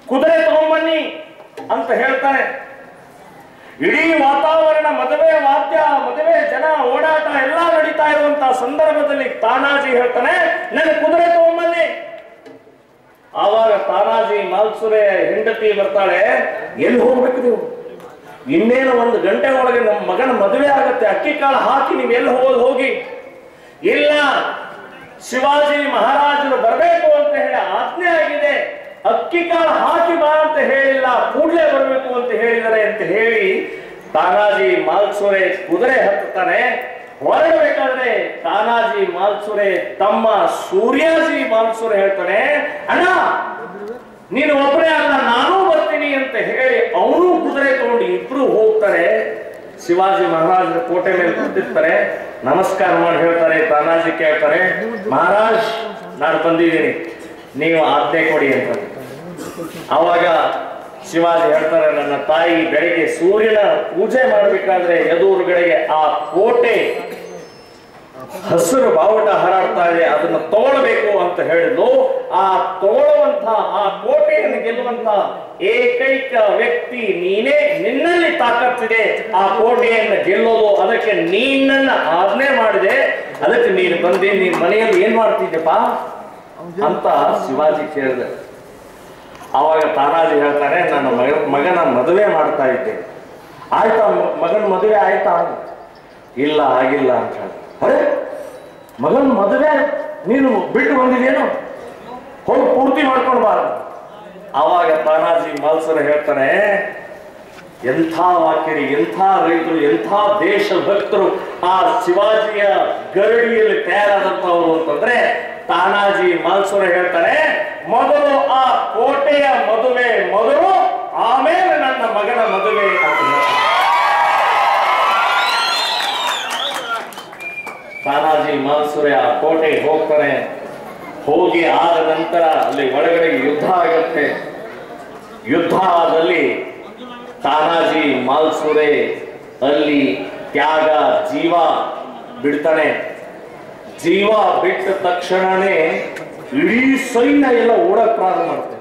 ಕುದುರೆ ತಗೊಂಬನ್ನಿ ಅಂತ ಹೇಳ್ತಾನೆ. ಇಡೀ ವಾತಾವರಣ, ಮದುವೆ ವಾದ್ಯ, ಮದುವೆ ಜನ ಓಡಾಟ ಎಲ್ಲ ನಡೀತಾ ಇರುವಂತಹ ಸಂದರ್ಭದಲ್ಲಿ ತಾನಾಜಿ ಹೇಳ್ತಾನೆ, ನನ್ನ ಕುದುರೆ ತಗೊಂಬನ್ನಿ. ಆವಾಗ ತಾನಾಜಿ ಮಾಲ್ಸುರೆ ಹೆಂಡತಿ ಬರ್ತಾಳೆ, ಎಲ್ಲಿ ಹೋಗ್ಬೇಕು ನೀವು? ಇನ್ನೇನು 1 ಗಂಟೆ ಒಳಗೆ ನಮ್ಮ ಮಗನ ಮದುವೆ ಆಗತ್ತೆ, ಅಕ್ಕಿ ಕಾಳು ಹಾಕಿ ನೀವು ಎಲ್ಲಿ ಹೋಗೋದು ಹೋಗಿ. ಇಲ್ಲ, ಶಿವಾಜಿ ಮಹಾರಾಜರು ಬರಬೇಕು ಅಂತ ಹೇಳಿ ಆಜ್ಞೆ ಆಗಿದೆ, ಅಕ್ಕಿ ಕಾಳು ಹಾಕಿ ಬಾ ಅಂತ ಹೇಳಿಲ್ಲ, ಕೂಡಲೇ ಬರಬೇಕು ಅಂತ ಹೇಳಿದ್ದಾರೆ ಅಂತ ಹೇಳಿ ತಾನಾಜಿ ಮಾಲ್ಸುರೆ ಕುದುರೆ ಹತ್ತಾನೆ. ಹೊರಡಬೇಕಾದ್ರೆ ತಾನಾಜಿ ಮಾಲ್ಸುರೆ ತಮ್ಮ ಸೂರ್ಯಾಜಿ ಮಾಲ್ಸುರೆ ಹೇಳ್ತಾನೆ, ಅಣ್ಣ ನೀನು ಒಬ್ಬರೇ ಅಲ್ಲ ನಾನೂ ಬರ್ತೀನಿ ಅಂತ ಹೇಳಿ ಅವನು ಕುದುರೆ ತಗೊಂಡು ಇಬ್ರು ಹೋಗ್ತಾರೆ. ಶಿವಾಜಿ ಮಹಾರಾಜರ ಕೋಟೆ ಮೇಲೆ ಕೂತಿರ್ತಾರೆ. ನಮಸ್ಕಾರ ಮಾಡಿ ಹೇಳ್ತಾರೆ. ತಾನಾಜಿ ಕೇಳ್ತಾರೆ, ಮಹಾರಾಜ್ ನಾನು ಬಂದಿದ್ದೀನಿ, ನೀವು ಆಜ್ಞೆ ಕೊಡಿ ಅಂತ. ಅವಾಗ ಶಿವಾಜಿ ಹೇಳ್ತಾರೆ, ನನ್ನ ತಾಯಿ ಬೆಳಗ್ಗೆ ಸೂರ್ಯನ ಪೂಜೆ ಮಾಡಬೇಕಾದ್ರೆ ಎದುರುಗಡೆಗೆ ಆ ಕೋಟೆ ಹಸಿರು ಬಾವುಟ ಹಾರಾಡ್ತಾ ಇದೆ, ಅದನ್ನು ತಗೊಳ್ಬೇಕು ಅಂತ ಹೇಳಿದ್ಲು. ಆ ತಗೊಳ್ಳುವಂತ ಆ ಕೋಟೆಯನ್ನು ಗೆಲ್ಲುವಂತ ಏಕೈಕ ವ್ಯಕ್ತಿ ನೀನೇ, ನಿನ್ನಲ್ಲಿ ತಾಕತ್ತಿದೆ ಆ ಕೋಟೆಯನ್ನು ಗೆಲ್ಲೋದು, ಅದಕ್ಕೆ ನೀನನ್ನ ಆಜ್ಞೆ ಮಾಡಿದೆ, ಅದಕ್ಕೆ ನೀನು ಬಂದೆ, ನೀನ್ ಮನೆಯಲ್ಲಿ ಏನ್ ಮಾಡ್ತಿದ್ದೆಪ್ಪ ಅಂತ ಶಿವಾಜಿ ಕೇಳಿದೆ. ಆವಾಗ ತಾನಾಜಿ ಹೇಳ್ತಾರೆ, ನನ್ನ ಮಗನ ಮದುವೆ ಮಾಡ್ತಾ ಇದ್ದೆ. ಆಯ್ತಾ ಮಗನ ಮದುವೆ ಆಯ್ತಾ? ಇಲ್ಲ ಆಗಿಲ್ಲ ಅಂತ ಹೇಳಿ. ಅರೆ ಮಗನ ಮದುವೆ ನೀನು ಬಿಟ್ಟು ಬಂದಿದೇನು, ಹೋಗಿ ಪೂರ್ತಿ ಮಾಡ್ಕೊಂಡು ಬಾರ. ಆವಾಗ ತಾನಾಜಿ ಮಾಲ್ಸರ ಹೇಳ್ತಾನೆ, ಎಂಥ ವಾಕ್ಯರಿ, ಎಂಥ ರೈತರು, ಎಂಥ ದೇಶಭಕ್ತರು ಆ ಶಿವಾಜಿಯ ಗರಡಿಯಲ್ಲಿ ತಯಾರಾದಂತವರು ಅಂತಂದ್ರೆ ತಾನಾಜಿ ಮಾಲ್ಸರ ಹೇಳ್ತಾರೆ, ಮೊದಲು ಆ ಕೋಟೆಯ ಮದುವೆ ಮೊದಲು, ಆಮೇಲೆ ನನ್ನ ಮಗನ ಮದುವೆ ಅಂತ. ತಾನಾಜಿ ಮಾಲ್ಸುರೆ ಆ ಕೋಟೆಗೆ ಹೋಗ್ತಾನೆ. ಹೋಗಿ ಆದ ನಂತರ ಅಲ್ಲಿ ಒಳಗಡೆ ಯುದ್ಧ ಆಗತ್ತೆ. ಯುದ್ಧದಲ್ಲಿ ತಾನಾಜಿ ಮಾಲ್ಸುರೆ ಅಲ್ಲಿ ತ್ಯಾಗ ಜೀವ ಬಿಡ್ತಾನೆ. ಜೀವ ಬಿಟ್ಟ ತಕ್ಷಣನೇ ಇಡೀ ಸೈನ್ಯ ಎಲ್ಲ ಓಡಕ್ ಪ್ರಾರಂಭ ಮಾಡುತ್ತೆ,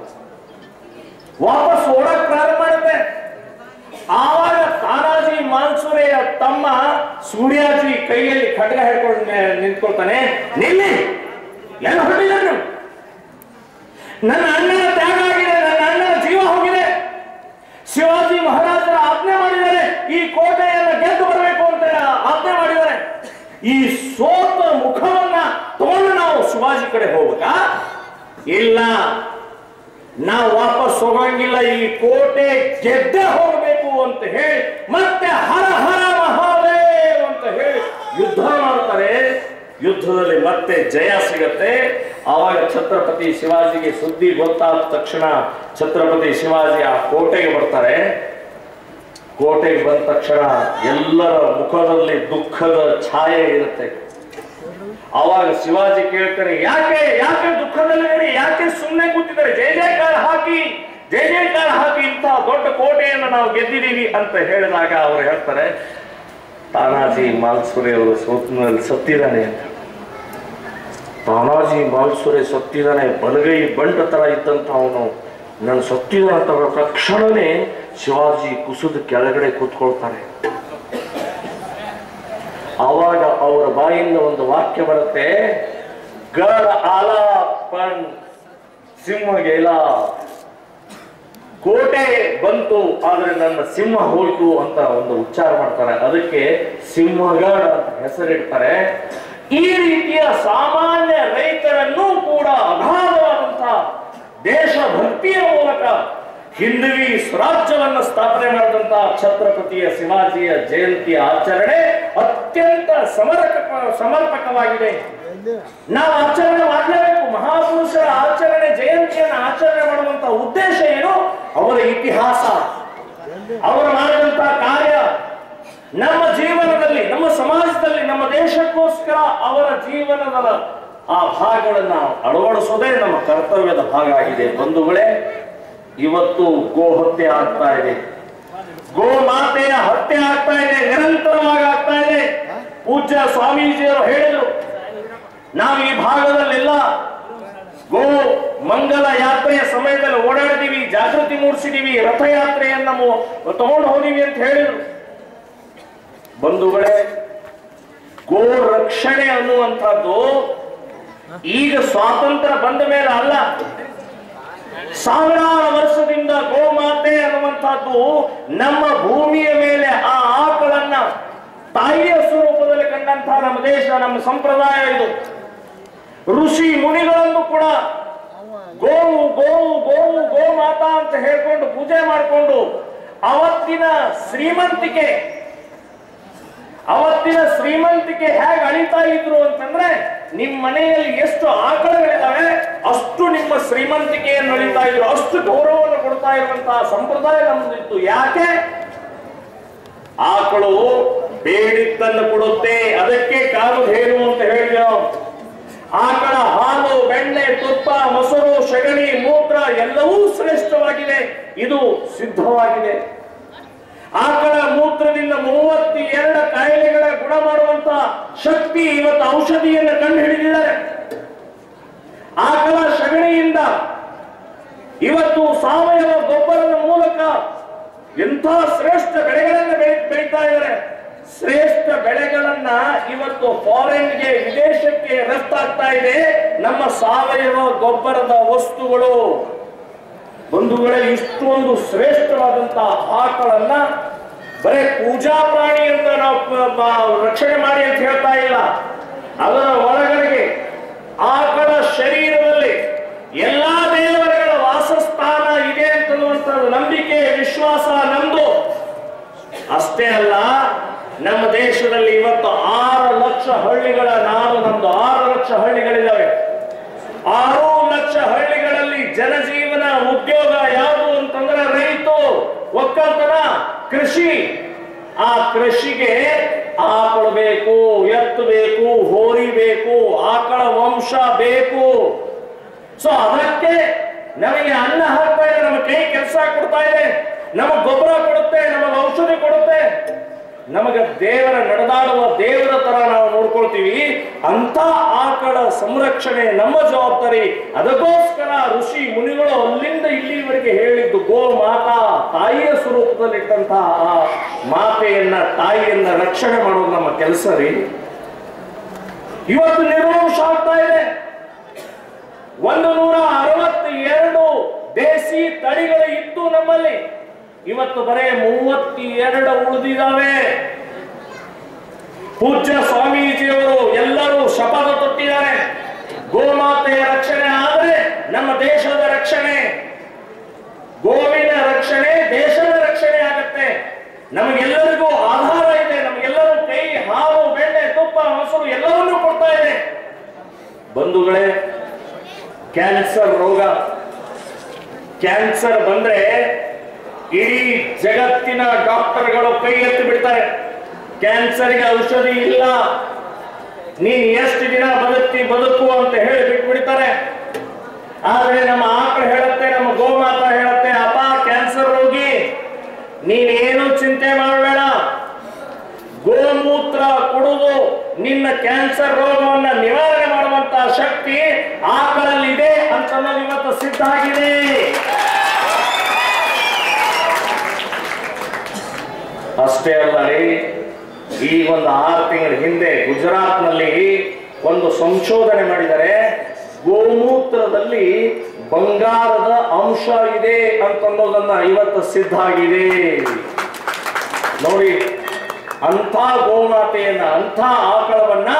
ವಾಪಸ್ ಓಡಕ್ ಪ್ರಾರಂಭ ಮಾಡುತ್ತೆ. ಆವಾಗ ತಾನಾಜಿ ಮಾಲ್ಸುರೆಯ ತಮ್ಮ ಸೂರ್ಯಾಜಿ ಕೈಯಲ್ಲಿ ಖಡ್ಗ ಹಿಡ್ಕೊಂಡು ನಿಂತ್ಕೊಳ್ತಾನೆ. ನಿಲ್ಲಿ, ಎಲ್ಲ ಹೊರಟಿದ್ದಾರೆ, ನನ್ನ ಅಣ್ಣನ ತ್ಯಾಗ ಆಗಿದೆ, ನನ್ನ ಅಣ್ಣನ ಜೀವ ಹೋಗಿದೆ, ಶಿವಾಜಿ ಮಹಾರಾಜರ ಆಜ್ಞೆ ಮಾಡಿದ್ದಾರೆ, ಈ ಕೋಟೆಯನ್ನು ಗೆದ್ದು ಬರಬೇಕು ಅಂತ ಆಜ್ಞೆ ಮಾಡಿದ್ದಾರೆ. ಈ ಸೋತ ಮುಖವನ್ನ ತಗೊಂಡು ನಾವು ಶಿವಾಜಿ ಕಡೆ ಹೋಗ್ಬೇಕಾ? ಇಲ್ಲ, ನಾವು ವಾಪಸ್ ಹೋಗಂಗಿಲ್ಲ, ಈ ಕೋಟೆ ಗೆದ್ದೆ ಹೋಗಬೇಕು ಅಂತ ಹೇಳಿ ಮತ್ತೆ ಹರ ಹರ ಮಹಾದೇವ್ ಅಂತ ಹೇಳಿ ಯುದ್ಧ ಮಾಡ್ತಾರೆ. ಯುದ್ಧದಲ್ಲಿ ಮತ್ತೆ ಜಯ ಸಿಗತ್ತೆ. ಆವಾಗ ಛತ್ರಪತಿ ಶಿವಾಜಿಗೆ ಸುದ್ದಿ ಗೊತ್ತಾದ ತಕ್ಷಣ ಛತ್ರಪತಿ ಶಿವಾಜಿ ಆ ಕೋಟೆಗೆ ಬರ್ತಾರೆ. ಕೋಟೆಗೆ ಬಂದ ತಕ್ಷಣ ಎಲ್ಲರ ಮುಖದಲ್ಲಿ ದುಃಖದ ಛಾಯೆ ಇರುತ್ತೆ. ಆವಾಗ ಶಿವಾಜಿ ಕೇಳ್ತಾರೆ, ಯಾಕೆ ಯಾಕೆ ದುಃಖದಲ್ಲಿ, ಯಾಕೆ ಸುಮ್ಮನೆ ಕೂತಿದ್ದಾರೆ? ಜಯ ಜಯಕಾರ ಹಾಕಿ, ಜಯ ಜಯಕಾರ ಹಾಕಿ, ಇಂತಹ ದೊಡ್ಡ ಕೋಟೆಯನ್ನು ನಾವು ಗೆದ್ದಿದ್ದೀವಿ ಅಂತ ಹೇಳಿದಾಗ ಅವರು ಹೇಳ್ತಾರೆ, ತಾನಾಜಿ ಮಾಲ್ಸುರೆ ಅವರು ಸತ್ತಿದ್ದಾನೆ ಅಂತ. ತಾನಾಜಿ ಮಾಲ್ಸುರೆ ಸತ್ತಿದ್ದಾನೆ, ಬಲಗೈ ಬಂಟ ತರ ಇದ್ದಂತ ಅವನು ನಾನು ಸತ್ತಿದ್ದಾನೆ ಅಂತ ತಕ್ಷಣನೇ ಶಿವಾಜಿ ಕುಸಿದ ಕೆಳಗಡೆ ಕೂತ್ಕೊಳ್ತಾರೆ. ಆವಾಗ ಅವರ ಬಾಯಿಂದ ಒಂದು ವಾಕ್ಯ ಬರುತ್ತೆ, ಗಡ ಆಲ ಪಣ್ ಸಿಂಹಗೆಲ. ಕೋಟೆ ಬಂತು ಆದ್ರೆ ನನ್ನ ಸಿಂಹ ಹೋಯ್ತು ಅಂತ ಒಂದು ಉಚ್ಚಾರ ಮಾಡ್ತಾರೆ. ಅದಕ್ಕೆ ಸಿಂಹಗಡ ಅಂತ ಹೆಸರಿಡ್ತಾರೆ. ಈ ರೀತಿಯ ಸಾಮಾನ್ಯ ರೈತರನ್ನೂ ಕೂಡ ಅಗಾಧವಾದಂತಹ ದೇಶಭಕ್ತಿಯ ಮೂಲಕ ಹಿಂದವಿ ಸ್ವರಾಜ್ಯವನ್ನು ಸ್ಥಾಪನೆ ಮಾಡಿದಂತಹ ಛತ್ರಪತಿಯ ಶಿವಾಜಿಯ ಜಯಂತಿಯ ಆಚರಣೆ ಅತ್ಯಂತ ಸಮರ್ಪಕವಾಗಿದೆ. ನಾವು ಆಚರಣೆ ಮಾಡಲೇಬೇಕು. ಮಹಾಪುರುಷರ ಆಚರಣೆ, ಜಯಂತಿಯನ್ನು ಆಚರಣೆ ಮಾಡುವಂತಹ ಉದ್ದೇಶ ಏನು? ಅವರ ಇತಿಹಾಸ, ಅವರು ಮಾಡಿದಂತಹ ಕಾರ್ಯ ನಮ್ಮ ಜೀವನದಲ್ಲಿ, ನಮ್ಮ ಸಮಾಜದಲ್ಲಿ, ನಮ್ಮ ದೇಶಕ್ಕೋಸ್ಕರ ಅವರ ಜೀವನದ ಆ ಭಾಗಗಳನ್ನು ಅಳವಡಿಸೋದೇ ನಮ್ಮ ಕರ್ತವ್ಯದ ಭಾಗ ಆಗಿದೆ. ಬಂಧುಗಳೇ, ಇವತ್ತು ಗೋ ಹತ್ಯೆ ಆಗ್ತಾ ಇದೆ, ಗೋ ಮಾತೆಯ ಹತ್ಯೆ ಆಗ್ತಾ ಇದೆ, ನಿರಂತರವಾಗಿ ಆಗ್ತಾ ಇದೆ. ಪೂಜ್ಯ ಸ್ವಾಮೀಜಿಯವರು ಹೇಳಿದರು, ನಾವು ಈ ಭಾಗದಲ್ಲೆಲ್ಲ ಗೋ ಮಂಗಲ ಯಾತ್ರೆಯ ಸಮಯದಲ್ಲಿ ಓಡಾಡಿದೀವಿ, ಜಾಗೃತಿ ಮೂಡಿಸಿದೀವಿ, ರಥಯಾತ್ರೆಯನ್ನ ತಗೊಂಡು ಹೋದೀವಿ ಅಂತ ಹೇಳಿದ್ರು. ಬಂಧುಗಳೇ, ಗೋ ರಕ್ಷಣೆ ಅನ್ನುವಂಥದ್ದು ಈಗ ಸ್ವಾತಂತ್ರ್ಯ ಬಂದ ಮೇಲೆ ಅಲ್ಲ, ಸಾವಿರಾರು ವರ್ಷದಿಂದ ಗೋಮಾತೆ ಅನ್ನುವಂಥದ್ದು ನಮ್ಮ ಭೂಮಿಯ ಮೇಲೆ ಆ ಆಕಳನ್ನ ತಾಯಿಯ ಸ್ವರೂಪದಲ್ಲಿ ಕಂಡಂತಹ ನಮ್ಮ ದೇಶ, ನಮ್ಮ ಸಂಪ್ರದಾಯ ಇದು. ಋಷಿ ಮುನಿಗಳನ್ನು ಕೂಡ ಗೋವು ಗೋವು ಗೋವು ಗೋಮಾತಾ ಅಂತ ಹೇಳ್ಕೊಂಡು ಪೂಜೆ ಮಾಡಿಕೊಂಡು ಅವತ್ತಿನ ಶ್ರೀಮಂತಿಕೆ, ಅವತ್ತಿನ ಶ್ರೀಮಂತಿಕೆ ಹೇಗೆ ಅಳಿತಾ ಇದ್ರು ಅಂತಂದ್ರೆ ನಿಮ್ಮ ಮನೆಯಲ್ಲಿ ಎಷ್ಟು ಆಕಳಗಳಿದಾವೆ ಅಷ್ಟು ನಿಮ್ಮ ಶ್ರೀಮಂತಿಕೆಯನ್ನು ಅಳಿತಾ ಇದ್ರು, ಅಷ್ಟು ಗೌರವವನ್ನು ಕೊಡ್ತಾ ಇರುವಂತಹ ಸಂಪ್ರದಾಯ ನಮ್ದಿತ್ತು. ಯಾಕೆ? ಆಕಳು ಬೇಡಿದ್ದನ್ನು ಕೊಡುತ್ತೆ, ಅದಕ್ಕೆ ಕಾಮಧೇನು ಅಂತ ಹೇಳಿದೆವು. ಆಕಳ ಹಾಲು, ಬೆಣ್ಣೆ, ತುಪ್ಪ, ಮೊಸರು, ಸಗಣಿ, ಮೂತ್ರ ಎಲ್ಲವೂ ಶ್ರೇಷ್ಠವಾಗಿದೆ, ಇದು ಸಿದ್ಧವಾಗಿದೆ. ಆಕಳ ಮೂತ್ರದಿಂದ 32 ಕಾಯಿಲೆಗಳ ಗುಣ ಮಾಡುವಂತ ಶಕ್ತಿ ಇವತ್ತು ಔಷಧಿಯನ್ನು ಕಂಡು ಹಿಡಿದಿದ್ದಾರೆ. ಆಕಳ ಸಗಣಿಯಿಂದ ಇವತ್ತು ಸಾವಯವ ಗೊಬ್ಬರದ ಮೂಲಕ ಎಂಥ ಶ್ರೇಷ್ಠ ಬೆಳೆಗಳನ್ನು ಬೆಳೀತಾ ಇದ್ದಾರೆ. ಶ್ರೇಷ್ಠ ಬೆಳೆಗಳನ್ನ ಇವತ್ತು ಫಾರಿನ್ಗೆ, ವಿದೇಶಕ್ಕೆ ರಫ್ತಾಗ್ತಾ ಇದೆ ನಮ್ಮ ಸಾವಯವ ಗೊಬ್ಬರದ ವಸ್ತುಗಳು. ಬಂಧುಗಳೇ, ಇಷ್ಟೊಂದು ಶ್ರೇಷ್ಠವಾದಂತಹ ಆಕಳನ್ನ ಬರೇ ಪೂಜಾ ಪ್ರಾಣಿ ಅಂತ ನಾವು ರಕ್ಷಣೆ ಮಾಡಿ ಅಂತ ಹೇಳ್ತಾ ಇಲ್ಲ. ಅದರ ಒಳಗಡೆಗೆ ಆಕಳ ಶರೀರದಲ್ಲಿ ಎಲ್ಲಾ ದೇವರುಗಳ ವಾಸಸ್ಥಾನ ಇದೆ ಅಂತನ್ನುವಂತ ನಂಬಿಕೆ, ವಿಶ್ವಾಸ ನಮ್ದು. ಅಷ್ಟೇ ಅಲ್ಲ, ನಮ್ಮ ದೇಶದಲ್ಲಿ ಇವತ್ತು 6 ಲಕ್ಷ ಹಳ್ಳಿಗಳ ನಾಡು ನಮ್ದು. 6 ಲಕ್ಷ ಹಳ್ಳಿಗಳಿದ್ದಾವೆ. 6 ಲಕ್ಷ ಹಳ್ಳಿಗಳಲ್ಲಿ ಜನಜೀವನ, ಉದ್ಯೋಗ ಯಾವುದು ಅಂತಂದ್ರೆ ರೈತು, ಒಕ್ಕಲ್ತನ, ಕೃಷಿ. ಆ ಕೃಷಿಗೆ ಆಕಳು ಬೇಕು, ಎತ್ತು ಬೇಕು, ಹೋರಿ ಬೇಕು, ಆಕಳ ವಂಶ ಬೇಕು. ಸೊ ಅದಕ್ಕೆ ನಮಗೆ ಅನ್ನ ಹಾಕ್ತಾ ಇದೆ, ನಮ್ಮ ಕೈ ಕೆಲಸ ಕೊಡ್ತಾ ಇದೆ, ನಮಗೆ ಗೊಬ್ಬರ ಕೊಡುತ್ತೆ, ನಮಗೆ ಔಷಧಿ ಕೊಡುತ್ತೆ, ನಮಗೆ ದೇವರ ನಡೆದಾಡುವ ದೇವರ ತರ ನಾವು ನೋಡ್ಕೊಳ್ತೀವಿ. ಅಂತ ಆಕಳ ಸಂರಕ್ಷಣೆ ನಮ್ಮ ಜವಾಬ್ದಾರಿ. ಅದಕ್ಕೋಸ್ಕರ ಋಷಿ ಮುನಿಗಳು ಅಲ್ಲಿಂದ ಇಲ್ಲಿವರೆಗೆ ಹೇಳಿದ್ದು ಗೋ ಮಾತಾ, ತಾಯಿಯ ಸ್ವರೂಪದಲ್ಲಿಟ್ಟಂತಹ ಆ ಮಾತೆಯನ್ನ, ತಾಯಿಯನ್ನ ರಕ್ಷಣೆ ಮಾಡೋದು ನಮ್ಮ ಕೆಲಸ ರೀ. ಇವತ್ತು ನಿರ್ವಂಶ ಆಗ್ತಾ ಇದೆ. 162 ದೇಸಿ ತಳಿಗಳು ಇದ್ದು ನಮ್ಮಲ್ಲಿ, ಇವತ್ತು ಬರೇ 32 ಉಳಿದಿದ್ದಾವೆ. ಪೂಜ್ಯ ಸ್ವಾಮೀಜಿಯವರು ಎಲ್ಲರೂ ಶಪಥ ತೊಟ್ಟಿದ್ದಾರೆ, ಗೋಮಾತೆಯ ರಕ್ಷಣೆ ಆದರೆ ನಮ್ಮ ದೇಶದ ರಕ್ಷಣೆ, ಗೋವಿನ ರಕ್ಷಣೆ ದೇಶದ ರಕ್ಷಣೆ ಆಗುತ್ತೆ. ನಮಗೆಲ್ಲರಿಗೂ ಆಧಾರ ಇದೆ, ನಮಗೆಲ್ಲರೂ ಕೈ, ಹಾಲು, ಬೆಣ್ಣೆ, ತುಪ್ಪ, ಮೊಸರು ಎಲ್ಲವನ್ನೂ ಕೊಡ್ತಾ ಇದೆ. ಬಂಧುಗಳೇ, ಕ್ಯಾನ್ಸರ್ ರೋಗ, ಕ್ಯಾನ್ಸರ್ ಬಂದ್ರೆ ಇಡೀ ಜಗತ್ತಿನ ಡಾಕ್ಟರ್ಗಳು ಕೈ ಎತ್ತಿ ಬಿಡ್ತಾರೆ. ಕ್ಯಾನ್ಸರ್ಗೆ ಔಷಧಿ ಇಲ್ಲ, ನೀನ್ ಎಷ್ಟು ದಿನ ಬದುಕು ಅಂತ ಹೇಳಿ ಬಿಟ್ಬಿಡ್ತಾರೆ. ಆದ್ರೆ ನಮ್ಮ ಆಕಳು ಹೇಳುತ್ತೆ, ನಮ್ಮ ಗೋಮಾತಾ ಹೇಳುತ್ತೆ, ಅಪ್ಪ ಕ್ಯಾನ್ಸರ್ ರೋಗಿ ನೀನೇನು ಚಿಂತೆ ಮಾಡಬೇಡ, ಗೋಮೂತ್ರ ಕುಡಿದು ನಿನ್ನ ಕ್ಯಾನ್ಸರ್ ರೋಗವನ್ನ ನಿವಾರಣೆ ಮಾಡುವಂತಹ ಶಕ್ತಿ ಆಕಳಲ್ಲಿದೆ ಅಂತ ಇವತ್ತು ಸಿದ್ಧ ಆಗಿದೆ. ಅಷ್ಟೇ ಅಲ್ಲ ರೀ, ಈ ಒಂದು 6 ತಿಂಗಳ ಹಿಂದೆ ಗುಜರಾತ್ನಲ್ಲಿ ಒಂದು ಸಂಶೋಧನೆ ಮಾಡಿದರೆ ಗೋಮೂತ್ರದಲ್ಲಿ ಬಂಗಾರದ ಅಂಶ ಇದೆ ಅಂತನ್ನೋದನ್ನ ಇವತ್ತು ಸಿದ್ಧ ಆಗಿದೆ. ನೋಡಿ, ಅಂಥ ಗೋಮಾತೆಯನ್ನ, ಅಂಥ ಆಕಳವನ್ನ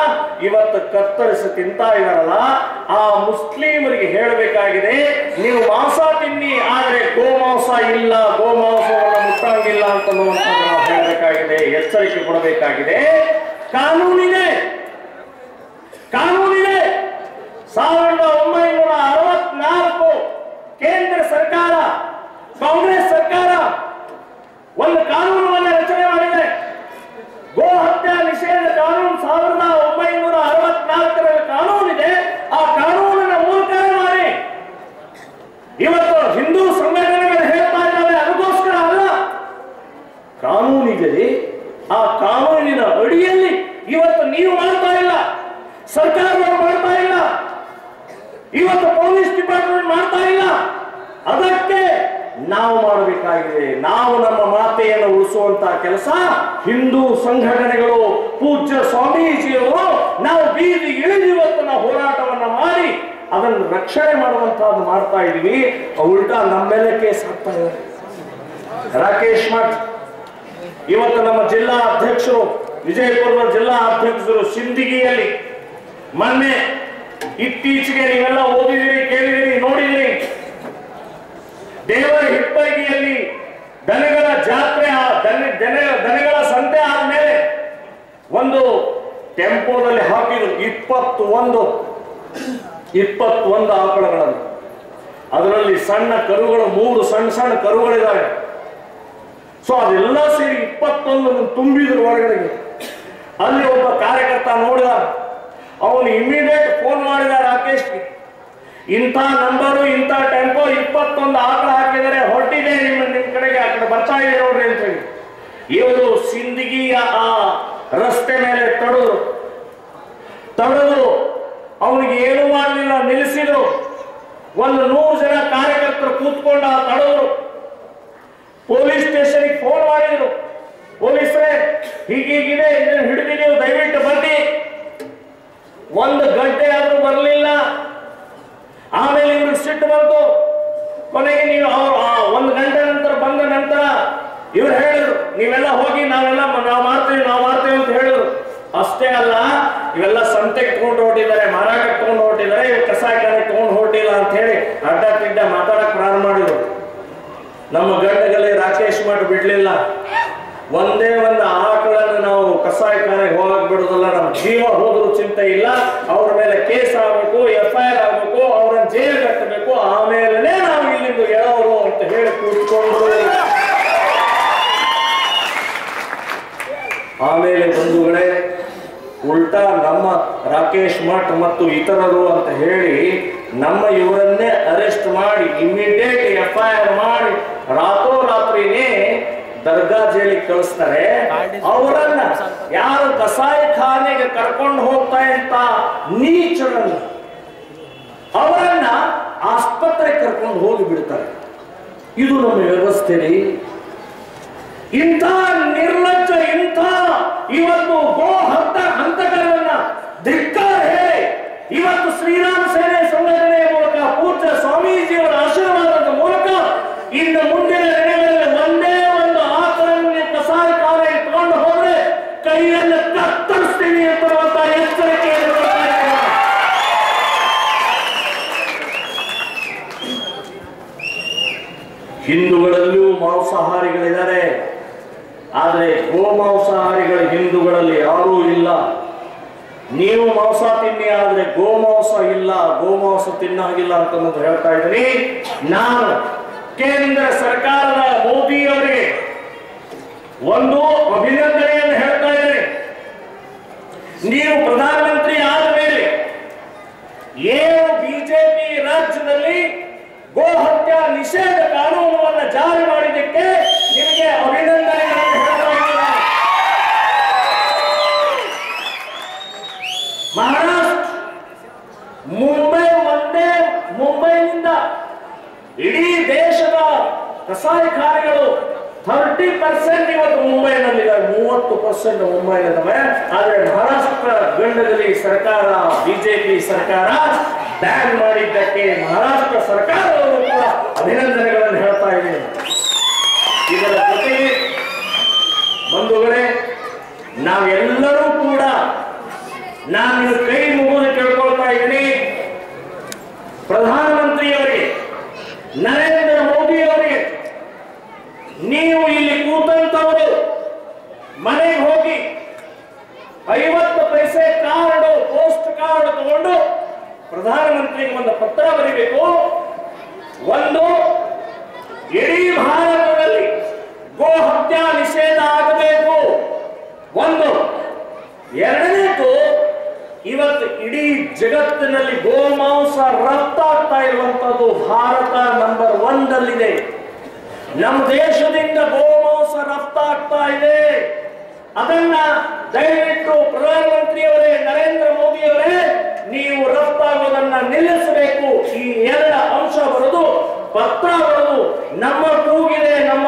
ಇವತ್ತು ಕತ್ತರಿಸಿ ತಿಂತಾ ಇದಾರಲ್ಲ, ಆ ಮುಸ್ಲಿಮರಿಗೆ ಹೇಳಬೇಕಾಗಿದೆ, ನೀವು ಮಾಂಸ ತಿನ್ನಿ, ಆದ್ರೆ ಗೋಮಾಂಸ ಇಲ್ಲ, ಗೋಮಾಂಸವನ್ನು ಮುಟ್ಟಂಗಿಲ್ಲ ಅಂತನ್ನುವಂಥದ್ದು ನಾವು ಹೇಳಬೇಕಾಗಿದೆ, ಎಚ್ಚರಿಕೆ ಕೊಡಬೇಕಾಗಿದೆ. ಕಾನೂನಿದೆ, ಕಾನೂನಿದೆ. 1964 ಕೇಂದ್ರ ಸರ್ಕಾರ, ಕಾಂಗ್ರೆಸ್ ಸರ್ಕಾರ ಒಂದು ಕಾನೂನನ್ನು ರಚನೆ ಮಾಡಿದೆ. ಗೋ ಹತ್ಯೆ ನಿಷೇಧ ಕಾನೂನು 1964 ಕಾನೂನಿದೆ. ಆ ಕಾನೂನಿನ ಮೂಲಕ ಮಾಡಿ ಇವತ್ತು ಹಿಂದೂ ಸಂಘಟನೆಗಳು ಹೇಳ್ತಾ ಇದ್ದಾವೆ, ಅದಕ್ಕೋಸ್ಕರ ಅಲ್ಲ, ಕಾನೂನಿದೆ. ಆ ಕಾನೂನಿನ ಅಡಿಯಲ್ಲಿ ಇವತ್ತು ನೀವು ಮಾಡ್ತಾ ಇಲ್ಲ, ಸರ್ಕಾರಗಳು ಮಾಡ್ತಾ ಇಲ್ಲ, ಇವತ್ತು ಪೊಲೀಸ್ ಡಿಪಾರ್ಟ್ಮೆಂಟ್ ಮಾಡ್ತಾ ಇಲ್ಲ. ಅದಕ್ಕೆ ನಾವು ಮಾಡಬೇಕಾಗಿದೆ. ನಾವು ನಮ್ಮ ಮಾತೆಯನ್ನು ಉಳಿಸುವಂತಹ ಕೆಲಸ ಹಿಂದೂ ಸಂಘಟನೆಗಳು, ಪೂಜ್ಯ ಸ್ವಾಮೀಜಿಯವರು ನಾವು ಬೀದಿ ಇಳಿದು ಇವತ್ತು ನಾವು ಹೋರಾಟವನ್ನ ಮಾಡಿ ಅದನ್ನು ರಕ್ಷಣೆ ಮಾಡುವಂತಹದ್ದು ಮಾಡ್ತಾ ಇದೀವಿ. ಉಲ್ಟಾ ನಮ್ಮ ಮೇಲೆ ಕೇಸ್ ಹಾಕ್ತಾ ಇದ್ದಾರೆ. ರಾಕೇಶ್ ಮಠ್ ಇವತ್ತು ನಮ್ಮ ಜಿಲ್ಲಾ ಅಧ್ಯಕ್ಷರು, ವಿಜಯಪುರದ ಜಿಲ್ಲಾ ಅಧ್ಯಕ್ಷರು ಸಿಂದಗಿಯಲ್ಲಿ ಮೊನ್ನೆ ಇತ್ತೀಚೆಗೆ ನೀವೆಲ್ಲ ಓದಿದಿರಿ, ಕೇಳಿದಿರಿ, ನೋಡಿದಿರಿ, ದೇವರ ಹಿಪ್ಪರಿಗೆಯಲ್ಲಿ ದನಗಳ ಜಾತ್ರೆ, ದನಗಳ ಸಂತೆ ಆದ್ಮೇಲೆ ಒಂದು ಟೆಂಪೋದಲ್ಲಿ ಹಾಕಿದ್ರು 21 ಆಕಳಗಳನ್ನು. ಅದರಲ್ಲಿ ಸಣ್ಣ ಕರುಗಳು 3 ಸಣ್ಣ ಕರುಗಳಿದ್ದಾವೆ. ಸೊ ಅದೆಲ್ಲ ಸೇರಿ 21 ತುಂಬಿದ್ರು ಹೊರಗಡೆಗೆ. ಅಲ್ಲಿ ಒಬ್ಬ ಕಾರ್ಯಕರ್ತ ನೋಡಿದ, ಅವನು ಇಮಿಡಿಯೇಟ್ ಫೋನ್ ಮಾಡಿದ ರಾಕೇಶ್ಗೆ, ಇಂಥ ನಂಬರು ಇಂಥ ಟೆಂಪೋ 21 ಆಕಳ ಹಾಕಿದರೆ ಹೊರಟಿದೆ ನಿಮ್ಮ ಕಡೆಗೆ, ಆ ಕಡೆ ಬರ್ತಾ ಇದೆ ನೋಡ್ರಿ ಅಂತ ಹೇಳಿ. ಇವರು ಸಿಂದಗಿಯ ಆ ರಸ್ತೆ ಮೇಲೆ ತಡೆದು ಅವನಿಗೆ ಏನು ಮಾಡಲಿಲ್ಲ, ನಿಲ್ಲಿಸಿದ್ರು. ಒಂದು 100 ಜನ ಕಾರ್ಯಕರ್ತರು ಕೂತ್ಕೊಂಡು ತಡೆದ್ರು. ಪೊಲೀಸ್ ಸ್ಟೇಷನ್ಗೆ ಫೋನ್ ಮಾಡಿದ್ರು, ಪೊಲೀಸರೇ ಹೀಗೀಗಿದೆ, ಇದನ್ನು ಹಿಡಿದಿದ್ದೀವಿ, ದಯವಿಟ್ಟು ಬನ್ನಿ. 1 ಗಂಟೆ ಆದ್ರೂ ಬರಲಿಲ್ಲ. ಆಮೇಲೆ ಇವ್ರಿಗೆ ಸಿಟ್ಟು ಬಂತು. ಕೊನೆಗೆ ನೀವು 1 ಗಂಟೆ ನಂತರ ಬಂದ ನಂತರ ಇವ್ರು ಹೇಳಿದ್ರು, ನೀವೆಲ್ಲ ಹೋಗಿ ನಾವು ಮಾಡ್ತೀವಿ ಅಂತ ಹೇಳಿದ್ರು. ಅಷ್ಟೇ ಅಲ್ಲ, ಇವೆಲ್ಲ ಸಂತೆಗೆ ತಗೊಂಡು ಹೊರಟಿದ್ದಾರೆ, ಮಾರಾಟಕ್ಕೆ ತಗೊಂಡು ಹೊರಟಿದ್ದಾರೆ, ಇವ್ ಕಸಾಯಿಖಾನೆ ತಗೊಂಡು ಹೊರಟಿಲ್ಲ ಅಂತ ಹೇಳಿ ಅಡ್ಡ ತಿಡ್ಡ ಮಾತಾಡಕ್ ಪ್ರಾರಂಭ ಮಾಡಿದ್ರು. ನಮ್ಮ ಗಂಡಗಲ್ಲಿ ರಾಕೇಶ್ ಮಾಡಿ ಬಿಡ್ಲಿಲ್ಲ. ಒಂದೇ ಒಂದು ಆಕಳನ್ನು ನಾವು ಕಸಾಯಿಖಾನೆಗೆ ಹೋಗಕ್ ಬಿಡುದಿಲ್ಲ, ನಮ್ಮ ಜೀವ ಹೋದ್ರೂ ಚಿಂತೆ ಇಲ್ಲ, ಅವ್ರ ಮೇಲೆ ಕೇಸ್ ಆಗ್ಬೇಕು, FIR ಆಗ್ಬೇಕು, ಅವ್ರನ್ನ ಜೈಲು ಕಟ್ಟಬೇಕು, ಆಮೇಲೆ ನಾವು ಇಲ್ಲಿಂದ ಹೇಳೋರು ಅಂತ ಹೇಳಿ ಕೂತ್ಕೊಂಡ್ರು. ಆಮೇಲೆ ಬಂಧುಗಳೇ, ಉಲ್ಟಾ ನಮ್ಮ ರಾಕೇಶ್ ಮಠ್ ಮತ್ತು ಇತರರು ಅಂತ ಹೇಳಿ ನಮ್ಮ ಇವರನ್ನೇ ಅರೆಸ್ಟ್ ಮಾಡಿ ಇಮಿಡಿಯೇಟ್ FIR ಮಾಡಿ ರಾತ್ರೋರಾತ್ರಿನೇ ದರ್ಗಾ ಜೈಲಿಗೆ ಕಳಿಸ್ತಾರೆ. ಅವರನ್ನ ಯಾರು ಕಸಾಯಿಖಾನೆಗೆ ಕರ್ಕೊಂಡು ಹೋಗ್ತಾ ಅಂತ ನೀಚರನ್ನ ಅವರನ್ನ ಆಸ್ಪತ್ರೆಗೆ ಕರ್ಕೊಂಡು ಹೋಗಿ ಬಿಡ್ತಾರೆ. ಇದು ನಮ್ಮ ವ್ಯವಸ್ಥೆ. ಇಂಥ ನಿರ್ಲಜ್ಜ, ಇಂಥ ಇವತ್ತು ಗೋ ಹಂತಕರನ್ನ ಧಿಕ್ಕಾರ ಹೇಳಿ ಇವತ್ತು ಶ್ರೀರಾಮ ಸೇನೆ ಸಂಘಟನೆಯ ಮೂಲಕ ಪೂಜ್ಯ ಸ್ವಾಮೀಜಿಯವರ ಆಶೀರ್ವಾದದ ಮೂಲಕ ಇನ್ನು ಮುಂದಿನ ದಿನಗಳಲ್ಲಿ ಒಂದೇ ಒಂದು ಆಕಳನ್ನು ಕಸಾಯಿಖಾನೆ ಇಟ್ಕೊಂಡು ಹೋದ್ರೆ ಕೈಯನ್ನು ಕತ್ತರಿಸ್ತೀವಿ ಅಂತನ್ನುವಂತ ಎಚ್ಚರಿಕೆಯನ್ನು ಕೊಡ್ತಾ ಇದ್ದೇನೆ. ಹಿಂದೂಗಳಲ್ಲೂ ಮಾಂಸಾಹಾರಿಗಳಿದ್ದಾರೆ, ಆದರೆ ಗೋಮಾಂಸಾಹಾರಿಗಳು ಹಿಂದೂಗಳಲ್ಲಿ ಯಾರೂ ಇಲ್ಲ. ನೀವು ಮಾಂಸ ತಿನ್ನಿ, ಆದ್ರೆ ಗೋಮಾಂಸ ಇಲ್ಲ, ಗೋಮಾಂಸ ತಿನ್ನಾಗಿಲ್ಲ ಅಂತ ಹೇಳ್ತಾ ಇದ್ದೀನಿ. ನಾನು ಕೇಂದ್ರ ಸರ್ಕಾರದ ಮೋದಿ ಅವರಿಗೆ ಒಂದು ಅಭಿನಂದನೆಯನ್ನು ಹೇಳ್ತಾ ಇದ್ದೀನಿ. ನೀವು ಪ್ರಧಾನಮಂತ್ರಿ ಆದ ಮೇಲೆ ಏನು ಬಿಜೆಪಿ ರಾಜ್ಯದಲ್ಲಿ ಗೋ ಹತ್ಯಾ ನಿಷೇಧ ಕಾನೂನನ್ನು ಜಾರಿ ಮಾಡಿದ್ದಕ್ಕೆ ನಿಮಗೆ ಅಭಿನಂದನೆಗಳನ್ನು ಹೇಳ್ತಾ ಇದ್ದೀನಿ. ಮಹಾರಾಷ್ಟ್ರ, ಮುಂಬೈನಿಂದ ಇಡೀ ದೇಶದ ಕಸಾಯಿಖಾನೆಗಳು 30% ಇವತ್ತು ಮುಂಬೈನಲ್ಲಿದ್ದಾರೆ, 30% ಮುಂಬೈನಲ್ಲಿದ್ದಾವೆ. ಆದರೆ ಮಹಾರಾಷ್ಟ್ರ ಗಂಡದಲ್ಲಿ ಸರ್ಕಾರ, ಬಿಜೆಪಿ ಸರ್ಕಾರ ಬ್ಯಾನ್ ಮಾಡಿದ್ದಕ್ಕೆ ಮಹಾರಾಷ್ಟ್ರ ಸರ್ಕಾರವರು ಕೂಡ ಅಭಿನಂದನೆಗಳನ್ನು ಹೇಳ್ತಾ ಇದ್ದೀನಿ. ಇದರ ಜೊತೆಗೆ ಬಂಧುಗಳೇ, ನಾವೆಲ್ಲರೂ ಕೂಡ ನಾನು ಕೈ ಮುಗಿದು ಕೇಳ್ಕೊಳ್ತಾ ಇದ್ದೀನಿ, ಪ್ರಧಾನಮಂತ್ರಿಯವರಿಗೆ, ನರೇಂದ್ರ ಮೋದಿ ಅವರಿಗೆ, ನೀವು ಇಲ್ಲಿ ಕೂತಂತವರು ಮನೆಗೆ ಹೋಗಿ 50 ಪೈಸೆ ಕಾರ್ಡ್, ಪೋಸ್ಟ್ ಕಾರ್ಡ್ ತಗೊಂಡು ಪ್ರಧಾನಮಂತ್ರಿಗೆ ಒಂದು ಪತ್ರ ಬರೀಬೇಕು. ಒಂದು, ಇಡೀ ಭಾರತದಲ್ಲಿ ಗೋ ಹತ್ಯಾ ನಿಷೇಧ ಆಗಬೇಕು. ಒಂದು. ಎರಡನೇದು, ಇವತ್ತು ಇಡೀ ಜಗತ್ತಿನಲ್ಲಿ ಗೋಮಾಂಸ ರಫ್ತಾಗ್ತಾ ಇರುವಂತದ್ದು ಭಾರತ ನಂಬರ್ 1 ನಮ್ಮ ದೇಶದಿಂದ ಗೋಮಾಂಸ ರಫ್ತಾಗ್ತಾ ಇದೆ. ಅದನ್ನ ದಯವಿಟ್ಟು ಪ್ರಧಾನಮಂತ್ರಿಯವರೇ, ನರೇಂದ್ರ ಮೋದಿ ಅವರೇ, ನೀವು ರಫ್ತಾಗೋದನ್ನ ನಿಲ್ಲಿಸಬೇಕು. ಈ 2 ಅಂಶ ಬರೋದು, ಪತ್ರ ಬರೋದು, ನಮ್ಮ ಕೂಗಿದೆ, ನಮ್ಮ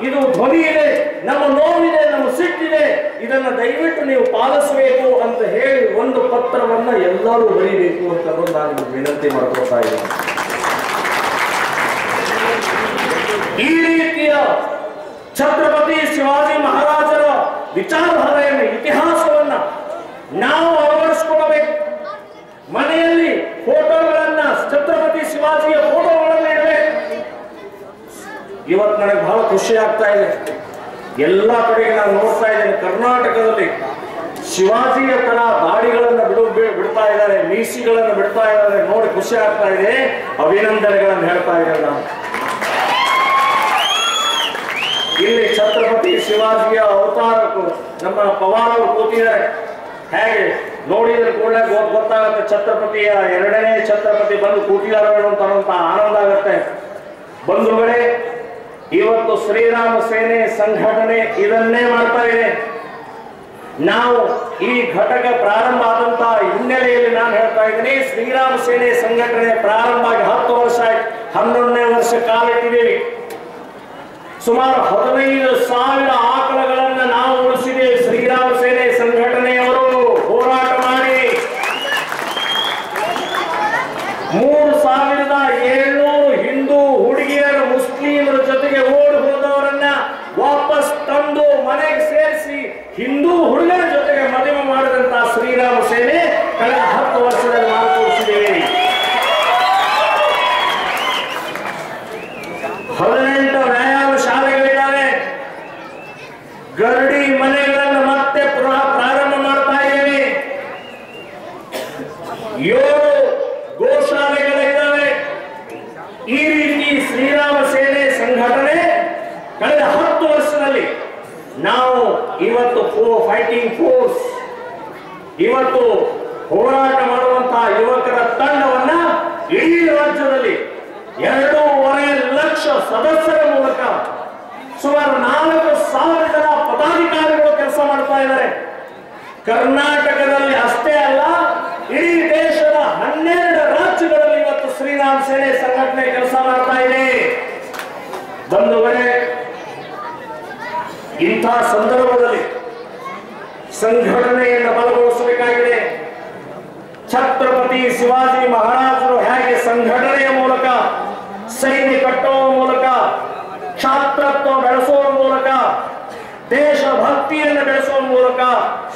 ಇದು ಧ್ವನಿ ಇದೆ, ನಮ್ಮ ನೋವಿದೆ, ನಮ್ಮ ಸಿಟ್ಟಿದೆ, ಇದನ್ನ ದಯವಿಟ್ಟು ನೀವು ಪಾಲಿಸಬೇಕು ಅಂತ ಹೇಳಿ ಒಂದು ಪತ್ರವನ್ನ ಎಲ್ಲರೂ ಬರೀಬೇಕು ಅಂತ ನಾನು ವಿನಂತಿ ಮಾಡ್ಕೊಳ್ತಾ ಇದ್ದೀನಿ. ಈ ರೀತಿಯ ಛತ್ರಪತಿ ಶಿವಾಜಿ ಮಹಾರಾಜರ ವಿಚಾರಧಾರೆಯನ್ನು, ಇತಿಹಾಸವನ್ನ ನಾವು ಅಳವಡಿಸಿಕೊಳ್ಳಬೇಕು. ಮನೆಯಲ್ಲಿ ಫೋಟೋಗಳನ್ನ, ಛತ್ರಪತಿ ಶಿವಾಜಿಯ ಫೋಟೋಗಳನ್ನ ಇಡಬೇಕು. ಇವತ್ತು ನನಗೆ ಬಹಳ ಖುಷಿ ಆಗ್ತಾ ಇದೆ. ಎಲ್ಲ ಕಡೆಗೆ ನಾನು ನೋಡ್ತಾ ಇದ್ದೇನೆ, ಕರ್ನಾಟಕದಲ್ಲಿ ಶಿವಾಜಿಯ ತರ ದಾಡಿಗಳನ್ನು ಬಿಡ್ತಾ ಇದ್ದಾರೆ, ಮೀಸಿಗಳನ್ನು ಬಿಡ್ತಾ ಇದ್ದಾರೆ. ನೋಡಿ ಖುಷಿ ಆಗ್ತಾ ಇದೆ, ಅಭಿನಂದನೆಗಳನ್ನು ಹೇಳ್ತಾ ಇದ್ದಾರೆ. ನಾವು ಇಲ್ಲಿ ಛತ್ರಪತಿ ಶಿವಾಜಿಯ ಅವತಾರಕ್ಕೂ ನಮ್ಮ ಪವಾರ್ ಅವರು ಕೂತಿದ್ದಾರೆ. ಹೇಗೆ ನೋಡಿದ್ರೆ ಕೂಡ ಗೊತ್ತಾಗುತ್ತೆ, ಛತ್ರಪತಿಯ ಎರಡನೇ ಛತ್ರಪತಿ ಬಂದು ಕೂತಿದ್ದಾರೆ ಅಂತ ಆನಂದ ಆಗುತ್ತೆ. ಬಂಧುಗಳೇ, ಇವತ್ತು ಶ್ರೀರಾಮ ಸೇನೆ ಸಂಘಟನೆ ಇದನ್ನೇ ಮಾಡ್ತಾ ಇದೆ. ನಾವು ಈ ಘಟಕ ಪ್ರಾರಂಭ ಆದಂತಹ ಹಿನ್ನೆಲೆಯಲ್ಲಿ ನಾನು ಹೇಳ್ತಾ ಇದ್ದೀನಿ, ಶ್ರೀರಾಮ ಸೇನೆ ಸಂಘಟನೆ ಪ್ರಾರಂಭ ಆಗಿ 10 ವರ್ಷ ಆಯ್ತು, 11ನೇ ವರ್ಷ ಕಾಲಿಟ್ಟಿದ್ದೀವಿ. ಸುಮಾರು 15,000 ಆಕಳಗಳನ್ನು ನಾವು ಉಳಿಸಿದ್ದೇವೆ. ಶ್ರೀರಾಮ ಸೇನೆ ಸಂಘಟನೆಯವರು ಹೋರಾಟ ಮಾಡಿ 3,700 ಹಿಂದೂ ಹುಡುಗಿಯರು ಮುಸ್ಲಿಮರ ಜೊತೆಗೆ ಓಡಿ ಹೋದವರನ್ನ ವಾಪಸ್ ತಂದು ಮನೆಗೆ ಸೇರಿಸಿ ಹಿಂದೂ ಹುಡುಗರ ಜೊತೆಗೆ ಮದುವೆ ಮಾಡಿದಂತಹ ಶ್ರೀರಾಮ ಸೇನೆ ಕಳೆದ 10 ವರ್ಷದಲ್ಲಿ ನಾವು ತೋರಿಸಿದ್ದೇವೆ. 18 ವ್ಯಾಯಾಮ ಶಾಲೆಗಳಿದ್ದಾವೆ. ಗರಡಿ ಮನೆಗಳನ್ನು ಮತ್ತೆ ಪುನಃ ಪ್ರಾರಂಭ ಮಾಡ್ತಾ ಇದ್ದೇವೆ. 7 ಗೋಶಾಲೆಗಳಿದ್ದಾವೆ. ಈ ರೀತಿ ಶ್ರೀರಾಮ ಸೇನೆ ಸಂಘಟನೆ ಕಳೆದ 10 ವರ್ಷದಲ್ಲಿ ನಾವು ಇವತ್ತು ಫೈಟಿಂಗ್ ಫೋರ್ಸ್, ಇವತ್ತು ಹೋರಾಟ ಮಾಡುವಂತಹ ಯುವಕರ ತಂಡವನ್ನ ಇಡೀ ರಾಜ್ಯದಲ್ಲಿ 2.5 ಲಕ್ಷ ಸದಸ್ಯರ ಮೂಲಕ ಸುಮಾರು 4,000 ಜನ ಪದಾಧಿಕಾರಿಗಳು ಕೆಲಸ ಮಾಡ್ತಾ ಇದ್ದಾರೆ. ಕರ್ನಾಟಕದಲ್ಲಿ ಅಷ್ಟೇ ಅಲ್ಲ, ಇಡೀ ದೇಶದ 12 ರಾಜ್ಯಗಳಲ್ಲಿ ಇವತ್ತು ಶ್ರೀರಾಮ ಸೇನೆ ಸಂಘಟನೆ ಕೆಲಸ ಮಾಡ್ತಾ ಇದೆ. ಬಂಧುಗಳೇ, ಇಂಥ ಸಂದರ್ಭದಲ್ಲಿ ಸಂಘಟನೆಯನ್ನು ಬಲಗೊಳಿಸಬೇಕಾಗಿದೆ. ಛತ್ರಪತಿ ಶಿವಾಜಿ ಮಹಾರಾಜರು ಹೇಗೆ ಸಂಘಟನೆಯ ಮೂಲಕ, ಸೈನ್ಯ ಕಟ್ಟುವ ಮೂಲಕ, ಛಾತ್ರತ್ವ ಬೆಳೆಸುವ ಮೂಲಕ, ದೇಶಭಕ್ತಿಯನ್ನು ಬೆಳೆಸುವ ಮೂಲಕ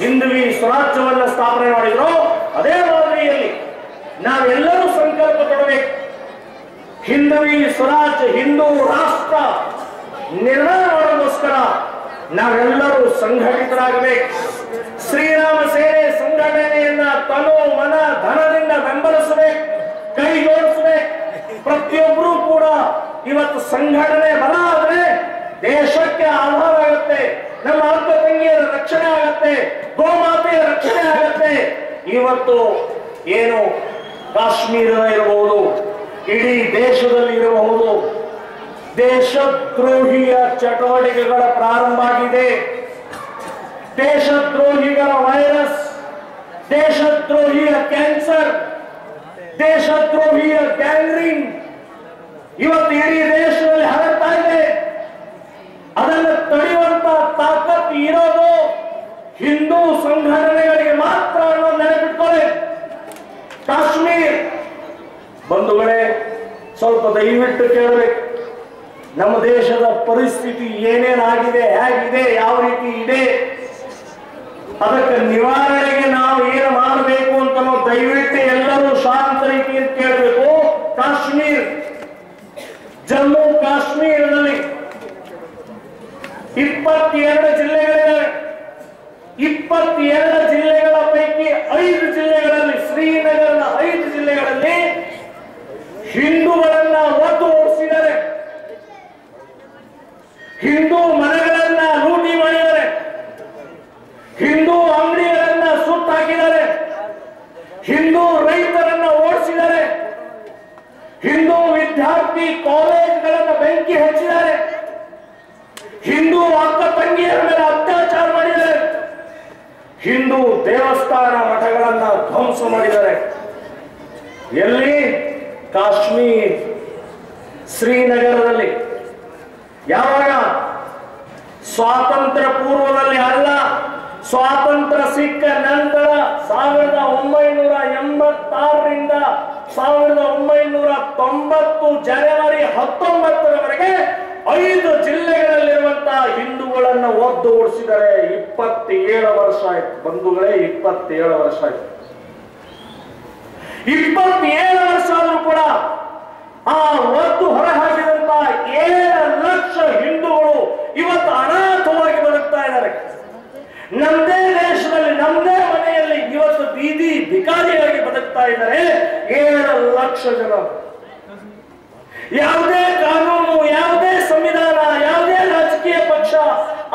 ಹಿಂದುವಿ ಸ್ವರಾಜ್ಯವನ್ನು ಸ್ಥಾಪನೆ ಮಾಡಿದ್ರು, ಅದೇ ಮಾದರಿಯಲ್ಲಿ ನಾವೆಲ್ಲರೂ ಸಂಕಲ್ಪ ಕೊಡಬೇಕು. ಹಿಂದುವಿ ಸ್ವರಾಜ್ಯ, ಹಿಂದೂ ರಾಷ್ಟ್ರ ನಿರ್ಮಾಣ ಮಾಡೋದಕ್ಕೋಸ್ಕರ ನಾವೆಲ್ಲರೂ ಸಂಘಟಿತರಾಗಬೇಕು. ಶ್ರೀರಾಮ ಸೇನೆ ಸಂಘಟನೆಯನ್ನ ತನು ಮನ ಧನದಿಂದ ಬೆಂಬಲಿಸಬೇಕು, ಕೈ ಜೋಡಿಸಬೇಕು. ಪ್ರತಿಯೊಬ್ಬರೂ ಕೂಡ ಇವತ್ತು ಸಂಘಟನೆ ಬಲ ಆದ್ರೆ ದೇಶಕ್ಕೆ ಆಧಾರ ಆಗುತ್ತೆ, ನಮ್ಮ ಅಕ್ಕ ತಂಗಿಯರ ರಕ್ಷಣೆ ಆಗುತ್ತೆ, ಗೋಮಾತೆಯ ರಕ್ಷಣೆ ಆಗುತ್ತೆ. ಇವತ್ತು ಏನು ಕಾಶ್ಮೀರ ಇರಬಹುದು, ಇಡೀ ದೇಶದಲ್ಲಿ ಇರಬಹುದು, ದೇಶದ್ರೋಹಿಯ ಚಟುವಟಿಕೆಗಳ ಪ್ರಾರಂಭ ಆಗಿದೆ. ದೇಶದ್ರೋಹಿಗಳ ವೈರಸ್, ದೇಶದ್ರೋಹಿಯ ಕ್ಯಾನ್ಸರ್, ದೇಶದ್ರೋಹಿಯ ಗ್ಯಾಂಗ್ರೀನ್ ಇವತ್ತು ಇಡೀ ದೇಶದಲ್ಲಿ ಹರಡ್ತಾ ಇದೆ. ಅದನ್ನು ತಡೆಯುವಂತ ತಾಕತ್ತು ಇರೋದು ಹಿಂದೂ ಸಂಘಟನೆಗಳಿಗೆ ಮಾತ್ರ ಅನ್ನೋದು ನೆನಪಿಟ್ಕೊಳ್ಳಿ. ಕಾಶ್ಮೀರ್ ಬಂಧುಗಳೇ, ಸ್ವಲ್ಪ ದಯವಿಟ್ಟು ಕೇಳಬೇಕು. ನಮ್ಮ ದೇಶದ ಪರಿಸ್ಥಿತಿ ಏನೇನಾಗಿದೆ, ಹೇಗಿದೆ, ಯಾವ ರೀತಿ ಇದೆ, ಅದಕ್ಕೆ ನಿವಾರಣೆಗೆ ನಾವು ಏನು ಮಾಡಬೇಕು ಅಂತ ದಯವಿಟ್ಟು ಎಲ್ಲರೂ ಶಾಂತ ರೀತಿಯಲ್ಲಿ ಕೇಳಬೇಕು. ಕಾಶ್ಮೀರ್, ಜಮ್ಮು ಕಾಶ್ಮೀರದಲ್ಲಿ 22 ಜಿಲ್ಲೆಗಳಿವೆ. 22 ಜಿಲ್ಲೆಗಳ ಪೈಕಿ 5 ಜಿಲ್ಲೆಗಳಲ್ಲಿ, ಶ್ರೀನಗರದ 5 ಜಿಲ್ಲೆಗಳಲ್ಲಿ ಹಿಂದೂಗಳನ್ನ ಒದ್ದು ಓಡಿಸಿದ್ದಾರೆ. ಹಿಂದೂ ಮನೆಗಳನ್ನ ಲೂಟಿ ಮಾಡಿದ್ದಾರೆ, ಹಿಂದೂ ಅಂಗಡಿಗಳನ್ನ ಸುಟ್ಟಾಕಿದ್ದಾರೆ, ಹಿಂದೂ ರೈತರನ್ನ ಓಡಿಸಿದ್ದಾರೆ, ಹಿಂದೂ ವಿದ್ಯಾರ್ಥಿ ಕಾಲೇಜ್ಗಳನ್ನು ಬೆಂಕಿ ಹಚ್ಚಿದ್ದಾರೆ, ಹಿಂದೂ ಅಕ್ಕ ತಂಗಿಯರ ಮೇಲೆ ಅತ್ಯಾಚಾರ ಮಾಡಿದ್ದಾರೆ, ಹಿಂದೂ ದೇವಸ್ಥಾನ ಮಠಗಳನ್ನ ಧ್ವಂಸ ಮಾಡಿದ್ದಾರೆ. ಎಲ್ಲಿ? ಕಾಶ್ಮೀರ್, ಶ್ರೀನಗರದಲ್ಲಿ. ಯಾವಾಗ? ಸ್ವಾತಂತ್ರ್ಯ ಪೂರ್ವದಲ್ಲಿ ಅಲ್ಲ, ಸ್ವಾತಂತ್ರ್ಯ ಸಿಕ್ಕ ನಂತರ 1986ರಿಂದ 1990 ಜನವರಿ 19ರವರೆಗೆ 5 ಜಿಲ್ಲೆಗಳಲ್ಲಿರುವಂತಹ ಹಿಂದೂಗಳನ್ನು ಒದ್ದು ಓಡಿಸಿದರೆ 27 ವರ್ಷ ಆಯ್ತು. ಬಂಧುಗಳೇ, 27 ವರ್ಷ ಆಯ್ತು. 27 ವರ್ಷ ಆದ್ರೂ ಕೂಡ ಆ ಒದ್ದು ಹೊರಹಾಕಿದಂತಹ 7 ಲಕ್ಷ ಹಿಂದೂಗಳು ಇವತ್ತು ಅನಾಥವಾಗಿ ಬದುಕ್ತಾ ಇದ್ದಾರೆ. ನಮ್ಮದೇ ದೇಶದಲ್ಲಿ, ನಮ್ಮದೇ ಮಾಡಿದ್ದಾರೆ 7 ಲಕ್ಷ ಜನ. ಯಾವುದೇ ಕಾನೂನು, ಯಾವುದೇ ಸಂವಿಧಾನ, ಯಾವುದೇ ರಾಜಕೀಯ ಪಕ್ಷ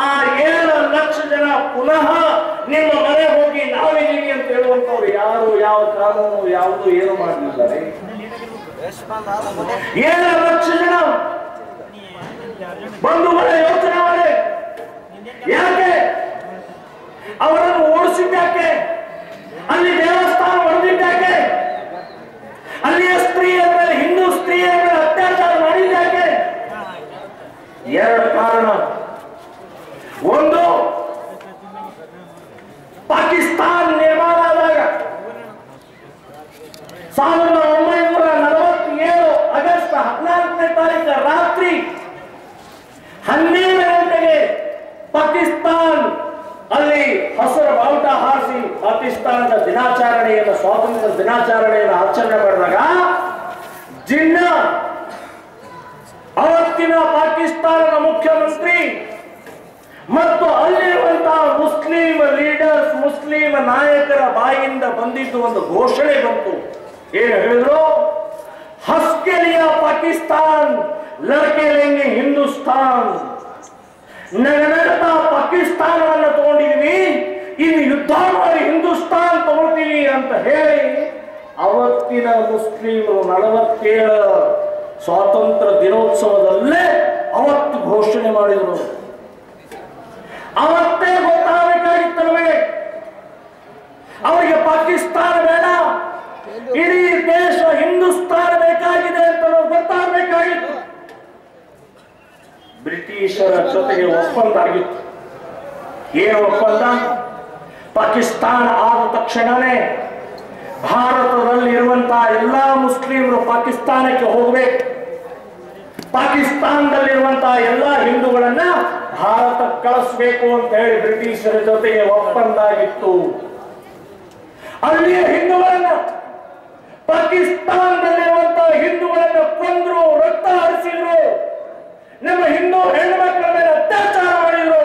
ಆ 7 ಲಕ್ಷ ಜನ ಪುನಃ ನಿಮ್ಮ ಮನೆ ಹೋಗಿ ನಾವಿದ್ದೀವಿ ಅಂತ ಹೇಳುವಂತವ್ರು ಯಾರು, ಯಾವ ಕಾನೂನು, ಯಾವುದು ಏನು ಮಾಡಲಿದ್ದಾರೆ. 7 ಲಕ್ಷ ಜನ ಬಂಧುಗಳ ಯೋಚನೆ ಮಾಡಿ, ಯಾಕೆ ಅವರನ್ನು ಓಡಿಸಿದ್ದಾಕೆ, ಅಲ್ಲಿ ದೇವಸ್ಥಾನ ಹೊಡೆದಿದ್ದಾಕೆ, ಅಲ್ಲಿಯ ಸ್ತ್ರೀಯರ ಮೇಲೆ, ಹಿಂದೂ ಸ್ತ್ರೀಯರ ಮೇಲೆ ಅತ್ಯಾಚಾರ ಮಾಡಿದ್ದಾಕೆ? 2 ಕಾರಣ. ಒಂದು, ಪಾಕಿಸ್ತಾನ ನಿರ್ಮಾಣ ಆದಾಗ 1947 ಆಗಸ್ಟ್ 14ನೇ ತಾರೀಕು ರಾತ್ರಿ 12 ಗಂಟೆಗೆ ಪಾಕಿಸ್ತಾನ ಅಲ್ಲಿ ಹಸಿರು ಬಾವುಟ ಹಾರಿಸಿ ಪಾಕಿಸ್ತಾನದ ದಿನಾಚರಣೆಯನ್ನು, ಸ್ವಾತಂತ್ರ್ಯ ದಿನಾಚರಣೆಯನ್ನು ಆಚರಣೆ ಮಾಡಿದಾಗ ಜಿನ್ನಾ ಅವತ್ತಿನ ಪಾಕಿಸ್ತಾನದ ಮುಖ್ಯಮಂತ್ರಿ ಮತ್ತು ಅಲ್ಲಿರುವಂತಹ ಮುಸ್ಲಿಂ ಲೀಡರ್ಸ್, ಮುಸ್ಲಿಂ ನಾಯಕರ ಬಾಯಿಂದ ಬಂದಿದ್ದು ಒಂದು ಘೋಷಣೆ ಬಂತು. ಏನು ಹೇಳಿದ್ರು? ಹಸ್ಕೆ ಲಿಯಾ ಪಾಕಿಸ್ತಾನ್, ಲಡ್ಕೆ ಲೇಂಗೆ ಹಿಂದೂಸ್ತಾನ್. ನಗನಗತಾ ಪಾಕಿಸ್ತಾನವನ್ನು ತಗೊಂಡಿದ್ವಿ, ಇನ್ನು ಯುದ್ಧ ಮಾಡಿ ಹಿಂದೂಸ್ತಾನ್ ತಗೊಳ್ತೀವಿ ಅಂತ ಹೇಳಿ ಅವತ್ತಿನ ಮುಸ್ಲಿಮರು 47 ಸ್ವಾತಂತ್ರ್ಯ ದಿನೋತ್ಸವದಲ್ಲೇ ಅವತ್ತು ಘೋಷಣೆ ಮಾಡಿದರು. ಅವತ್ತೇ ಗೊತ್ತಾಗಬೇಕಾಗಿತ್ತು ನಮಗೆ, ಅವರಿಗೆ ಪಾಕಿಸ್ತಾನ ಬೇಡ, ಇಡೀ ದೇಶ ಹಿಂದೂಸ್ತಾನ ಬೇಕಾಗಿದೆ ಅಂತ ಗೊತ್ತಾಗಬೇಕಾಗಿತ್ತು. ಬ್ರಿಟಿಷರ ಜೊತೆಗೆ ಒಪ್ಪಂದ ಆಗಿತ್ತು. ಏನು ಒಪ್ಪಂದ? ಪಾಕಿಸ್ತಾನ ಆದ ತಕ್ಷಣನೇ ಭಾರತದಲ್ಲಿ ಇರುವಂತಹ ಎಲ್ಲಾ ಮುಸ್ಲಿಮರು ಪಾಕಿಸ್ತಾನಕ್ಕೆ ಹೋಗಬೇಕು, ಪಾಕಿಸ್ತಾನದಲ್ಲಿರುವಂತಹ ಎಲ್ಲಾ ಹಿಂದೂಗಳನ್ನ ಭಾರತಕ್ಕೆ ಕಳಿಸಬೇಕು ಅಂತ ಹೇಳಿ ಬ್ರಿಟಿಷರ ಜೊತೆಗೆ ಒಪ್ಪಂದ ಆಗಿತ್ತು. ಅಲ್ಲಿಯ ಹಿಂದೂಗಳನ್ನ, ಪಾಕಿಸ್ತಾನದಲ್ಲಿರುವಂತಹ ಹಿಂದೂಗಳನ್ನ ಕೊಂದ್ರು, ರಕ್ತ ಹರಿಸಿದ್ರು, ನಮ್ಮ ಹಿಂದೂ ಹೆಣ್ಣು ಮಕ್ಕಳ ಮೇಲೆ ಅತ್ಯಾಚಾರ ಮಾಡಿದ್ರು.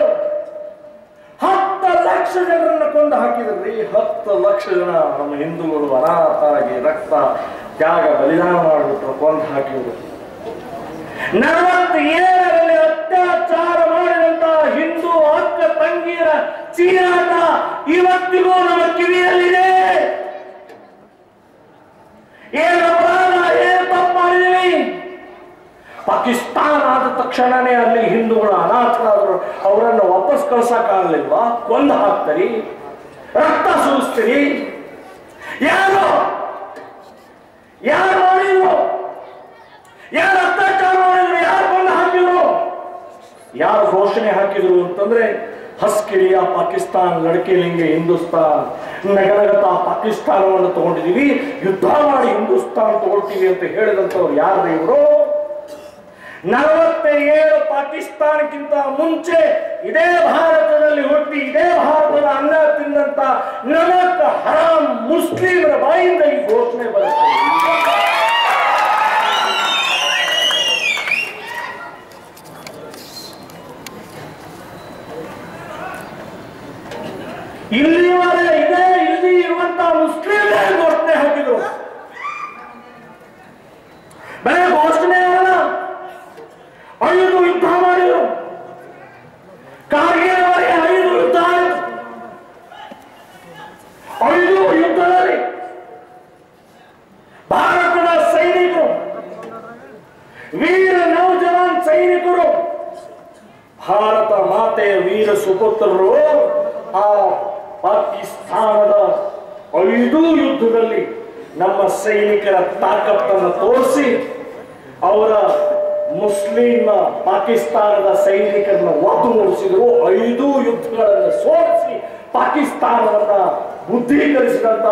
10 ಲಕ್ಷ ಜನರನ್ನು ಕೊಂದು ಹಾಕಿದ್ರಿ. 10 ಲಕ್ಷ ಜನ ನಮ್ಮ ಹಿಂದೂಗಳು ಅನಾಥರಾಗಿ ರಕ್ತ ತ್ಯಾಗ ಬಲಿದಾನ ಮಾಡಿಬಿಟ್ರು, ಕೊಂದು ಹಾಕಿದ್ರು. 47ರಲ್ಲಿ ಅತ್ಯಾಚಾರ ಮಾಡಿದಂತಹ ಹಿಂದೂ ಅಕ್ಕ ತಂಗಿಯರ ಚೀರಾಟ ಇವತ್ತಿಗೂ ನಮ್ಮ ಕಿವಿಯಲ್ಲಿದೆ. ಏನು ಅಪರಾಧ, ಏನು ತಪ್ಪು ಮಾಡಿದ್ವಿ? ಪಾಕಿಸ್ತಾನ ಆದ ತಕ್ಷಣನೇ ಅಲ್ಲಿ ಹಿಂದೂಗಳು ಅನಾಥರಾದರು. ಅವರನ್ನು ವಾಪಸ್ ಕಳ್ಸಕ್ಕಾಗಲಿಲ್ವಾ? ಕೊಂದು ಹಾಕ್ತೀರಿ, ರಕ್ತ ಸುರಿಸ್ತೀರಿ. ಯಾರು ಮಾಡಿದ್ರು? ಯಾರು ಅತ್ಯಾಚಾರ ಮಾಡಿದ್ರು? ಯಾರು ಕೊಂದು ಹಾಕಿದ್ರು? ಯಾರು ಘೋಷಣೆ ಹಾಕಿದ್ರು ಅಂತಂದ್ರೆ ಹಸ್ಕೆ ಲಿಯಾ ಪಾಕಿಸ್ತಾನ್, ಲಡ್ಕೆ ಲೇಂಗೆ ಹಿಂದೂಸ್ತಾನ್. ನಗನಗತ ಪಾಕಿಸ್ತಾನವನ್ನು ತಗೊಂಡಿದೀವಿ, ಯುದ್ಧ ಮಾಡಿ ಹಿಂದೂಸ್ತಾನ್ ತಗೊಳ್ತೀವಿ ಅಂತ ಹೇಳಿದಂತವ್ರು ಯಾರು ಇವರು? 47 ಪಾಕಿಸ್ತಾನಕ್ಕಿಂತ ಮುಂಚೆ ಇದೇ ಭಾರತದಲ್ಲಿ ಹುಟ್ಟಿ ಇದೇ ಭಾರತದ ಅನ್ನ ತಿಂದಂತ ನಮಕ್ ಹರಾಮ್ ಮುಸ್ಲಿಮರ ಬಾಯಿಂದ ಈ ಘೋಷಣೆ ಬರುತ್ತೆ. ಇಲ್ಲಿವರೆಗೆ ಇಲ್ಲಿ ಇರುವಂತಹ ಮುಸ್ಲಿಮರೇ ಘೋಷಣೆ ಹಾಕಿದ್ರು. ಬರೀ ಘೋಷಣೆ ಅಲ್ಲ, 5 ಯುದ್ಧ ಮಾಡಿದ್ರು. ಕಾರ್ಗಿಲ್ವರೆಗೆ 5 ಯುದ್ಧ ಆಯಿತು. 5 ಯುದ್ಧದಲ್ಲಿ ಭಾರತದ ಸೈನಿಕರು, ವೀರ ನೌಜವಾನ್ ಸೈನಿಕರು, ಭಾರತ ಮಾತೆಯ ವೀರ ಸುಪುತ್ರರು ಆ ಪಾಕಿಸ್ತಾನದ 5 ಯುದ್ಧದಲ್ಲಿ ನಮ್ಮ ಸೈನಿಕರ ತಾಕತ್ತನ್ನು ತೋರಿಸಿ ಅವರ ಮುಸ್ಲಿಂ ಪಾಕಿಸ್ತಾನದ ಸೈನಿಕರನ್ನ ಒದ್ದು ಓಡಿಸಿದ್ರು. 5 ಯುದ್ಧಗಳನ್ನು ಸೋಲಿಸಿ ಪಾಕಿಸ್ತಾನವನ್ನ ಬುದ್ಧೀಕರಿಸಿದಂತ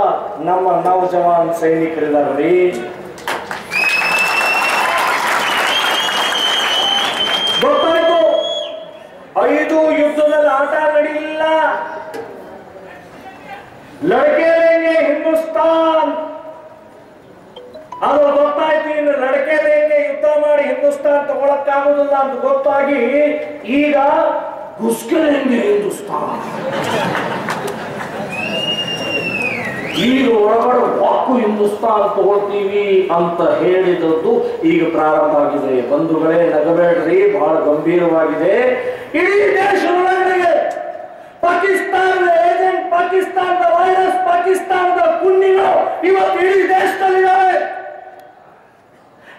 ನಮ್ಮ ನೌಜವಾನ್ ಸೈನಿಕರಿದ್ದಾರೆ. ಗೊತ್ತಾಯ್ತು, 5 ಯುದ್ಧದಲ್ಲಿ ಆಟ ನಡೆಯಲಿಲ್ಲ. ಲಡ್ಕೆ ಲೇಂಗೆ ಹಿಂದೂಸ್ತಾನ್ ಅದು ಗೊತ್ತಾಯ್ತು. ಇನ್ನು ಲಡ್ಕೆ ಲೇಂಗೆ ಯುದ್ಧ ಮಾಡಿ ಹಿಂದೂಸ್ತಾನ್ ತಗೊಳಕ್ಕಾಗುದಿಲ್ಲ ಅಂತ ಗೊತ್ತಾಗಿ ಈಗ ಘುಸ್ಕೆ ಲೇಂಗೆ ಹಿಂದೂಸ್ತಾನ್. ಈಗ ಒಳಗಡೆ ವಾಕು ಹಿಂದೂಸ್ತಾನ್ ತಗೊಳ್ತೀವಿ ಅಂತ ಹೇಳಿದದ್ದು ಈಗ ಪ್ರಾರಂಭ ಆಗಿದೆ. ಬಂಧುಗಳೇ, ನಗಬೇಡ್ರಿ, ಬಹಳ ಗಂಭೀರವಾಗಿದೆ. ಇಡೀ ದೇಶದೊಳಗಡೆ ಪಾಕಿಸ್ತಾನದ ಏಜೆಂಟ್, ಪಾಕಿಸ್ತಾನದ ವೈರಸ್, ಪಾಕಿಸ್ತಾನದ ಕುಂಡಿಗಳು ಇವತ್ತು ಇಡೀ ದೇಶದಲ್ಲಿದ್ದಾರೆ.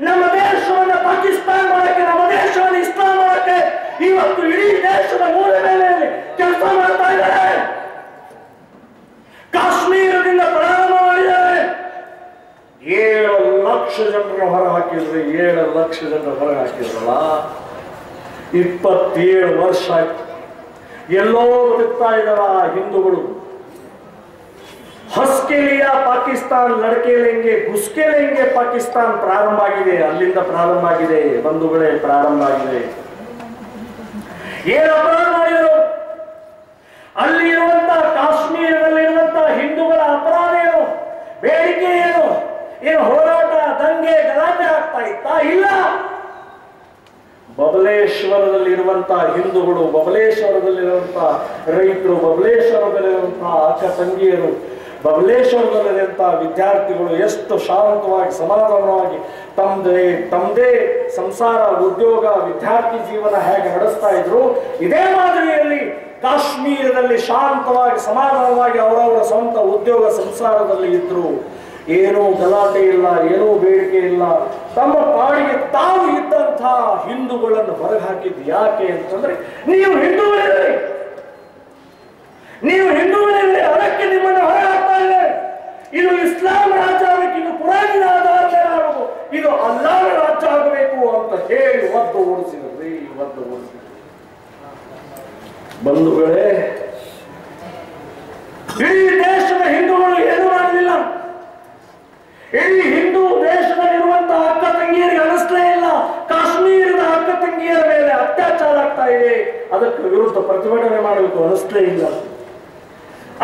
ನಮ್ಮ ದೇಶವನ್ನು ಪಾಕಿಸ್ತಾನ ಮಾಡಕ್ಕೆ, ನಮ್ಮ ದೇಶವನ್ನು ಇಸ್ಲಾಂ ಮಾಡಕ್ಕೆ ಇವತ್ತು ಇಡೀ ದೇಶದ ಮೂಲೆ ಮೇಲೆ ಕೆಲಸ ಮಾಡ್ತಾ ಇದ್ದಾರೆ. ಕಾಶ್ಮೀರದಿಂದ ಪ್ರಾರಂಭ ಮಾಡಿದ್ದಾರೆ. 7 ಲಕ್ಷ ಜನರನ್ನು ಹೊರ ಹಾಕಿದ್ರು. 7 ಲಕ್ಷ ಜನರ ಹೊರ ಹಾಕಿದ್ರಲ್ಲ, 27 ವರ್ಷ ಆಯ್ತು. ಎಲ್ಲೋ ಬದುಕ್ತಾ ಇದ್ದಾರ ಹಿಂದೂಗಳು. ಹಸ್ಕೆ ಲಿಯಾ ಪಾಕಿಸ್ತಾನ್, ಲಡ್ಕೆ ಲೆಂಗೆ ಗುಸ್ಕೆ ಲೆಂಗೆ ಪಾಕಿಸ್ತಾನ್ ಪ್ರಾರಂಭ ಆಗಿದೆ. ಅಲ್ಲಿಂದ ಪ್ರಾರಂಭ ಆಗಿದೆ ಬಂಧುಗಳೇ, ಪ್ರಾರಂಭ ಆಗಿದೆ. ಏನು ಅಪರಾಧ ಮಾಡಿದರು? ಅಲ್ಲಿ ಇರುವಂತಹ ಕಾಶ್ಮೀರದಲ್ಲಿರುವಂತಹ ಹಿಂದೂಗಳ ಅಪರಾಧ ಏನು? ಬೇಡಿಕೆ ಏನು? ಏನು ಹೋರಾಟ, ದಂಗೆ, ಗಲಾಟೆ ಆಗ್ತಾ ಇತ್ತಾ? ಇಲ್ಲ. ಬಬಲೇಶ್ವರದಲ್ಲಿರುವಂತಹ ಹಿಂದೂಗಳು, ಬಬಲೇಶ್ವರದಲ್ಲಿರುವಂತಹ ರೈತರು, ಬಬಲೇಶ್ವರದಲ್ಲಿರುವಂತಹ ಅಕ್ಕ ತಂಗಿಯರು, ಬಬಲೇಶ್ವರದಲ್ಲಿರುವಂತಹ ವಿದ್ಯಾರ್ಥಿಗಳು ಎಷ್ಟು ಶಾಂತವಾಗಿ ಸಮಾಧಾನವಾಗಿ ತಮ್ಮದೇ ಸಂಸಾರ, ಉದ್ಯೋಗ, ವಿದ್ಯಾರ್ಥಿ ಜೀವನ ಹೇಗೆ ನಡೆಸ್ತಾ ಇದ್ರು, ಇದೇ ಮಾದರಿಯಲ್ಲಿ ಕಾಶ್ಮೀರದಲ್ಲಿ ಶಾಂತವಾಗಿ ಸಮಾಧಾನವಾಗಿ ಅವರವರ ಸ್ವಂತ ಉದ್ಯೋಗ ಸಂಸಾರದಲ್ಲಿ ಇದ್ರು. ಏನೂ ಗಲಾಟೆ ಇಲ್ಲ, ಏನೂ ಬೇಡಿಕೆ ಇಲ್ಲ. ತಮ್ಮ ಪಾಡಿಗೆ ತಾವು ಇದ್ದಂತಹ ಹಿಂದೂಗಳನ್ನು ಹೊರಗೆ ಹಾಕಿದ್ದು ಯಾಕೆ ಅಂತಂದ್ರೆ, ನೀವು ಹಿಂದೂಗಳಿದ್ರಿ, ನೀವು ಹಿಂದೂಗಳಿದ್ರಿ, ಅದಕ್ಕೆ ನಿಮ್ಮನ್ನು ಹೊರಗೆ ಹಾಕ್ತಾ ಇದೆ. ಇದು ಇಸ್ಲಾಂ ರಾಜ್ಯ ಆಗಬೇಕು, ಇದು ಪುರಾಣಿನ ಆಧಾರದ ಆಗಬೇಕು, ಇದು ಅಲ್ಲಾಹನ ರಾಜ್ಯ ಆಗಬೇಕು ಅಂತ ಹೇಳಿ ಒದ್ದು ಓಡಿಸಿದ್ರಿ, ಒದ್ದು ಓಡಿಸಿದ್ರಿ. ಬಂಧುಗಳೇ, ಇಡೀ ದೇಶದ ಹಿಂದೂಗಳು ಏನು ಮಾಡಲಿಲ್ಲ. ಇಡೀ ಹಿಂದೂ ದೇಶದಲ್ಲಿರುವಂತಹ ಅಕ್ಕ ತಂಗಿಯರಿಗೆ ಅನಿಸ್ಲೇ ಇಲ್ಲ ಕಾಶ್ಮೀರದ ಅಕ್ಕ ತಂಗಿಯರ ಮೇಲೆ ಅತ್ಯಾಚಾರ ಆಗ್ತಾ ಇದೆ, ಅದಕ್ಕೆ ವಿರುದ್ಧ ಪ್ರತಿಭಟನೆ ಮಾಡಬೇಕು ಅನಿಸ್ಲೇ ಇಲ್ಲ.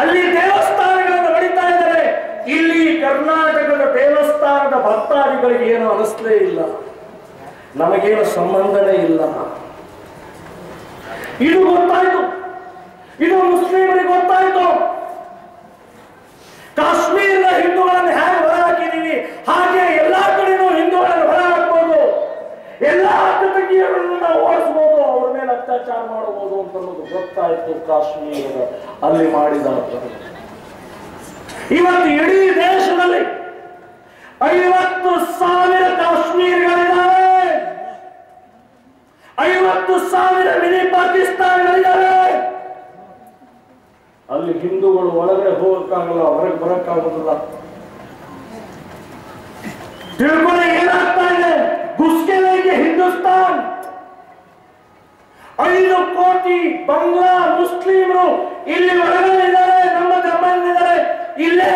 ಅಲ್ಲಿ ದೇವಸ್ಥಾನಗಳನ್ನು ನಡೀತಾ ಇದ್ದಾರೆ, ಇಲ್ಲಿ ಕರ್ನಾಟಕದ ದೇವಸ್ಥಾನದ ಭಕ್ತಾದಿಗಳಿಗೆ ಏನು ಅನಿಸ್ಲೇ ಇಲ್ಲ, ನಮಗೇನು ಸಂಬಂಧನೇ ಇಲ್ಲ. ಇದು ಗೊತ್ತಾಯ್ತು, ಇದು ಮುಸ್ಲಿಮರಿಗೆ ಗೊತ್ತಾಯ್ತು. ಕಾಶ್ಮೀರದ ಹಿಂದೂಗಳನ್ನು ಹೇಗೆ ಹೊರ ಹಾಕಿದೀವಿ, ಹಾಗೆ ಎಲ್ಲಾ ಕಡೆನೂ ಹಿಂದೂಗಳನ್ನು ಹೊರ ಹಾಕ್ಬೋದು, ಎಲ್ಲಾ ಅಕ್ಕ ತಂಗಿಯರನ್ನು ನಾವು ಓಡಿಸಬಹುದು, ಅವ್ರ ಮೇಲೆ ಅತ್ಯಾಚಾರ ಮಾಡಬಹುದು ಅಂತ ಅನ್ನೋದು ಗೊತ್ತಾಯ್ತು. ಕಾಶ್ಮೀರದ ಅಲ್ಲಿ ಮಾಡಿದ ಇವತ್ತು ಇಡೀ ದೇಶದಲ್ಲಿ 50,000 ಕಾಶ್ಮೀರಿಗಳಿದ್ದಾರೆ, 50,000 ಮಿನಿ ಪಾಕಿಸ್ತಾನಗಳಿದ್ದಾರೆ. ಅಲ್ಲಿ ಹಿಂದೂಗಳು ಒಳಗಡೆ ಹೋಗಕ್ಕಾಗಲ್ಲ, ಹೊರಗೆ ಬರಕ್ಕಾಗೋದಿಲ್ಲ. ತಿಳ್ಕೊಳ್ಳಿ ಏನಾಗ್ತಾ ಇದೆ. ಗುಸ್ಕೆಲೆಗೆ ಹಿಂದೂಸ್ತಾನ್, 5 ಕೋಟಿ ಬಂಗ್ಲಾ ಮುಸ್ಲಿಮರು ಇಲ್ಲಿ ಒಳಗಡೆ ಇದ್ದಾರೆ, ನಮ್ಮ ಗಮನದಲ್ಲಿದ್ದಾರೆ. ಇಲ್ಲೇ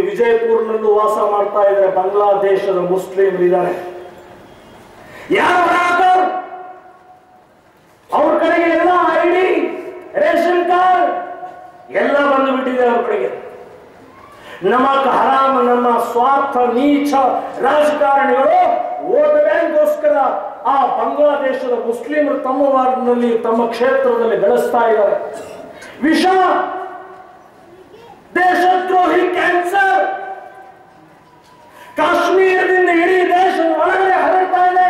ವಿಜಯಪುರ್ನಲ್ಲೂ ವಾಸ ಮಾಡ್ತಾ ಇದ್ದಾರೆ ಬಾಂಗ್ಲಾದೇಶದ ಮುಸ್ಲಿಮರು ಇದ್ದಾರೆ. ಯಾರು ಅವ್ರ ಕಡೆಗೆ ಎಲ್ಲ ID, ರೇಷನ್ ಕಾರ್ಡ್ ಎಲ್ಲ ಬಂದು ಬಿಟ್ಟಿದೆ ಅವ್ರ ಕಡೆಗೆ. ನಮಕ್ ಹರಾಮ್, ನಮ್ಮ ಸ್ವಾರ್ಥ ನೀಚ ರಾಜಕಾರಣಿಗಳು ವೋಟ್ ಬ್ಯಾಂಕ್ಗೋಸ್ಕರ ಆ ಬಾಂಗ್ಲಾದೇಶದ ಮುಸ್ಲಿಮರು ತಮ್ಮ ವಾರ್ಡ್ನಲ್ಲಿ, ತಮ್ಮ ಕ್ಷೇತ್ರದಲ್ಲಿ ಬೆಳೆಸ್ತಾ ಇದ್ದಾರೆ. ವಿಷ, ದೇಶದ್ರೋಹಿ ಕ್ಯಾನ್ಸರ್ ಕಾಶ್ಮೀರದಿಂದ ಇಡೀ ದೇಶದ ಒಳಗಡೆ ಹರಡ್ತಾ ಇದೆ.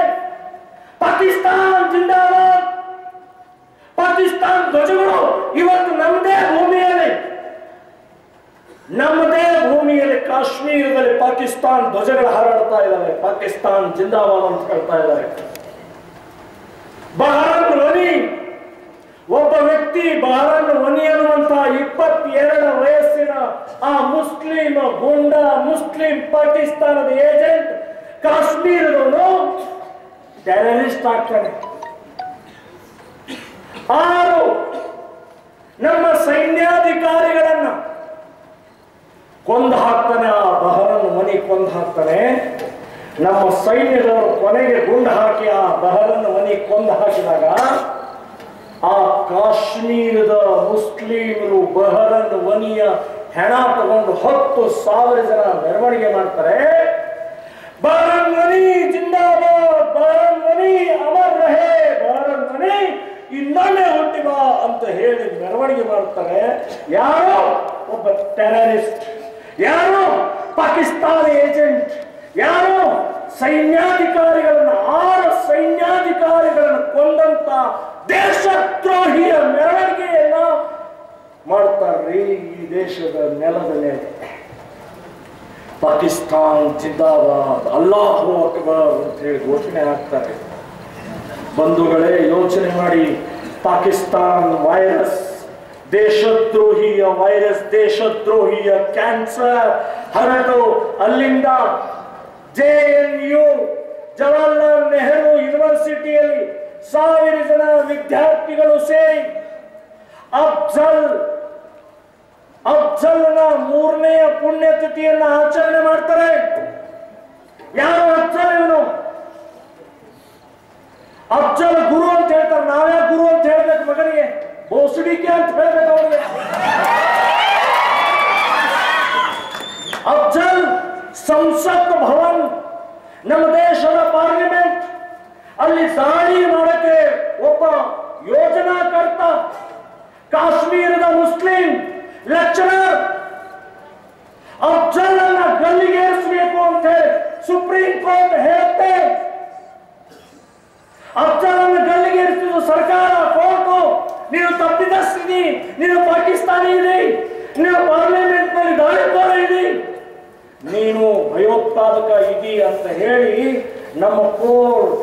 ಪಾಕಿಸ್ತಾನ್ ಜಿಂದಾಬಾದ್, ಪಾಕಿಸ್ತಾನ್ ಧ್ವಜಗಳು ಇವತ್ತು ನಮ್ಮದೇ ಭೂಮಿಯಲ್ಲಿ ಕಾಶ್ಮೀರದಲ್ಲಿ ಪಾಕಿಸ್ತಾನ್ ಧ್ವಜಗಳು ಹಾರಾಡ್ತಾ ಇದ್ದಾರೆ. ಪಾಕಿಸ್ತಾನ್ ಜಿಂದಾಬಾದ್ ಅಂತ ಹೇಳ್ತಾ ಇದ್ದಾರೆ. ಬಹರನ್ ವನಿ, ಒಬ್ಬ ವ್ಯಕ್ತಿ ಬಹರನ್ ವನಿ ಅನ್ನುವಂತಹ 22 ವಯಸ್ಸಿನ ಆ ಮುಸ್ಲಿಂ ಗುಂಡ, ಮುಸ್ಲಿಂ ಪಾಕಿಸ್ತಾನದ ಏಜೆಂಟ್ ಕಾಶ್ಮೀರದವನು ಟೆರರಿಸ್ಟ್ ಆಗ್ತಾನೆ. 6 ನಮ್ಮ ಸೈನ್ಯಾಧಿಕಾರಿಗಳನ್ನ ಕೊಂದು ಹಾಕ್ತಾನೆ. ಆ ಬಹರನ್ ಮನಿ ಕೊಂದು ಹಾಕ್ತಾನೆ. ನಮ್ಮ ಸೈನ್ಯದವರು ಕೊನೆಗೆ ಗುಂಡು ಹಾಕಿ ಆ ಬಹರನ್ ಮನಿ ಕೊಂದು ಹಾಕಿದಾಗ ಆ ಕಾಶ್ಮೀರದ ಮುಸ್ಲಿಮರು ಬಹರನ್ ವನಿಯ ಹೆಣ ತಗೊಂಡು 10,000 ಜನ ಮೆರವಣಿಗೆ ಮಾಡ್ತಾರೆ. ಬಹರನ್ ವನಿ ಜಿಂದಾಬಾದ್, ಬಹರನ್ ವನಿ ಅಮರ್ ರಹೇ, ಬಹರನ್ ವನಿ ಇನ್ನೊಮ್ಮೆ ಹುಟ್ಟಿವ ಅಂತ ಹೇಳಿ ಮೆರವಣಿಗೆ ಮಾಡ್ತಾರೆ. ಯಾರೋ ಒಬ್ಬ ಟೆರರಿಸ್ಟ್, ಯಾರು ಪಾಕಿಸ್ತಾನ ಏಜೆಂಟ್, ಯಾರು ಸೈನ್ಯಾಧಿಕಾರಿಗಳನ್ನು 6 ಸೈನ್ಯಾಧಿಕಾರಿಗಳನ್ನು ಕೊಂದಂತ ದೇಶದ್ರೋಹಿಯ ಮೆರವಣಿಗೆಯನ್ನ ಮಾಡ್ತಾರ್ರಿ ಈ ದೇಶದ ನೆಲದ ಮೇಲೆ. ಪಾಕಿಸ್ತಾನ್ ಜಿಂದಾಬಾದ್, ಅಲ್ಲಾಹು ಅಕ್ಬರ್ ಅಂತ ಹೇಳಿ ಘೋಷಣೆ ಹಾಕ್ತಾರೆ. ಬಂಧುಗಳೇ, ಯೋಚನೆ ಮಾಡಿ, ಪಾಕಿಸ್ತಾನ್ ವೈರಸ್, ದೇಶದ್ರೋಹಿಯ ವೈರಸ್, ದೇಶದ್ರೋಹಿಯ ಕ್ಯಾನ್ಸರ್ ಹರಡು ಅಲ್ಲಿಂದ JNU ಜವಾಹರ್ಲಾಲ್ ನೆಹರು ಯೂನಿವರ್ಸಿಟಿಯಲ್ಲಿ 1000 ಜನ ವಿದ್ಯಾರ್ಥಿಗಳು ಸೇರಿ ಅಫ್ಜಲ್ನ 3ನೇ ಪುಣ್ಯತಿಥಿಯನ್ನ ಆಚರಣೆ ಮಾಡ್ತಾರೆ. ಯಾರು ಅಫ್ಜಲ್? ಇವನು ಅಫ್ಜಲ್ ಗುರು ಅಂತ ಹೇಳ್ತಾರೆ. ನಾವ್ಯಾ ಗುರು ಅಂತ ಹೇಳ್ಬೇಕು ಮಗನಿಗೆ? ಬೋಸಡಿಕೆ ಅಂತ ಹೇಳ್ಬೇಕು ಅವನಿಗೆ. ಅಫ್ಜಲ್ ಸಂಸತ್ ಭವನ್, ನಮ್ಮ ದೇಶದ ಪಾರ್ಲಿಮೆಂಟ್, ಅಲ್ಲಿ ದಾಳಿ ಮಾಡಕ್ಕೆ ಒಬ್ಬ ಯೋಜನಾಕರ್ತ, ಕಾಶ್ಮೀರದ ಮುಸ್ಲಿಂ ಲೆಕ್ಚರರ್ ಅಫ್ಜಲ್ ಅನ್ನ ಗಲ್ಲಿಗೇರಿಸಬೇಕು ಅಂತ ಹೇಳಿ ಸುಪ್ರೀಂ ಕೋರ್ಟ್ ಹೇಳುತ್ತೆ. ಅಫ್ಜಲ್ ಅನ್ನು ಗಲ್ಲಿಗೇರಿಸಿದ ಸರ್ಕಾರ, ಕೋರ್ಟು, ನೀನು ತಪ್ಪಿತಸ್ಥಿತಿ, ನೀನು ಪಾಕಿಸ್ತಾನಿ ಇದಿ, ನೀನು ಪಾರ್ಲಿಮೆಂಟ್ ನಲ್ಲಿ ದಾಳಿಕೋರ ಇದಿ, ನೀನು ಭಯೋತ್ಪಾದಕ ಇದಿ ಅಂತ ಹೇಳಿ ನಮ್ಮ ಕೋರ್ಟ್,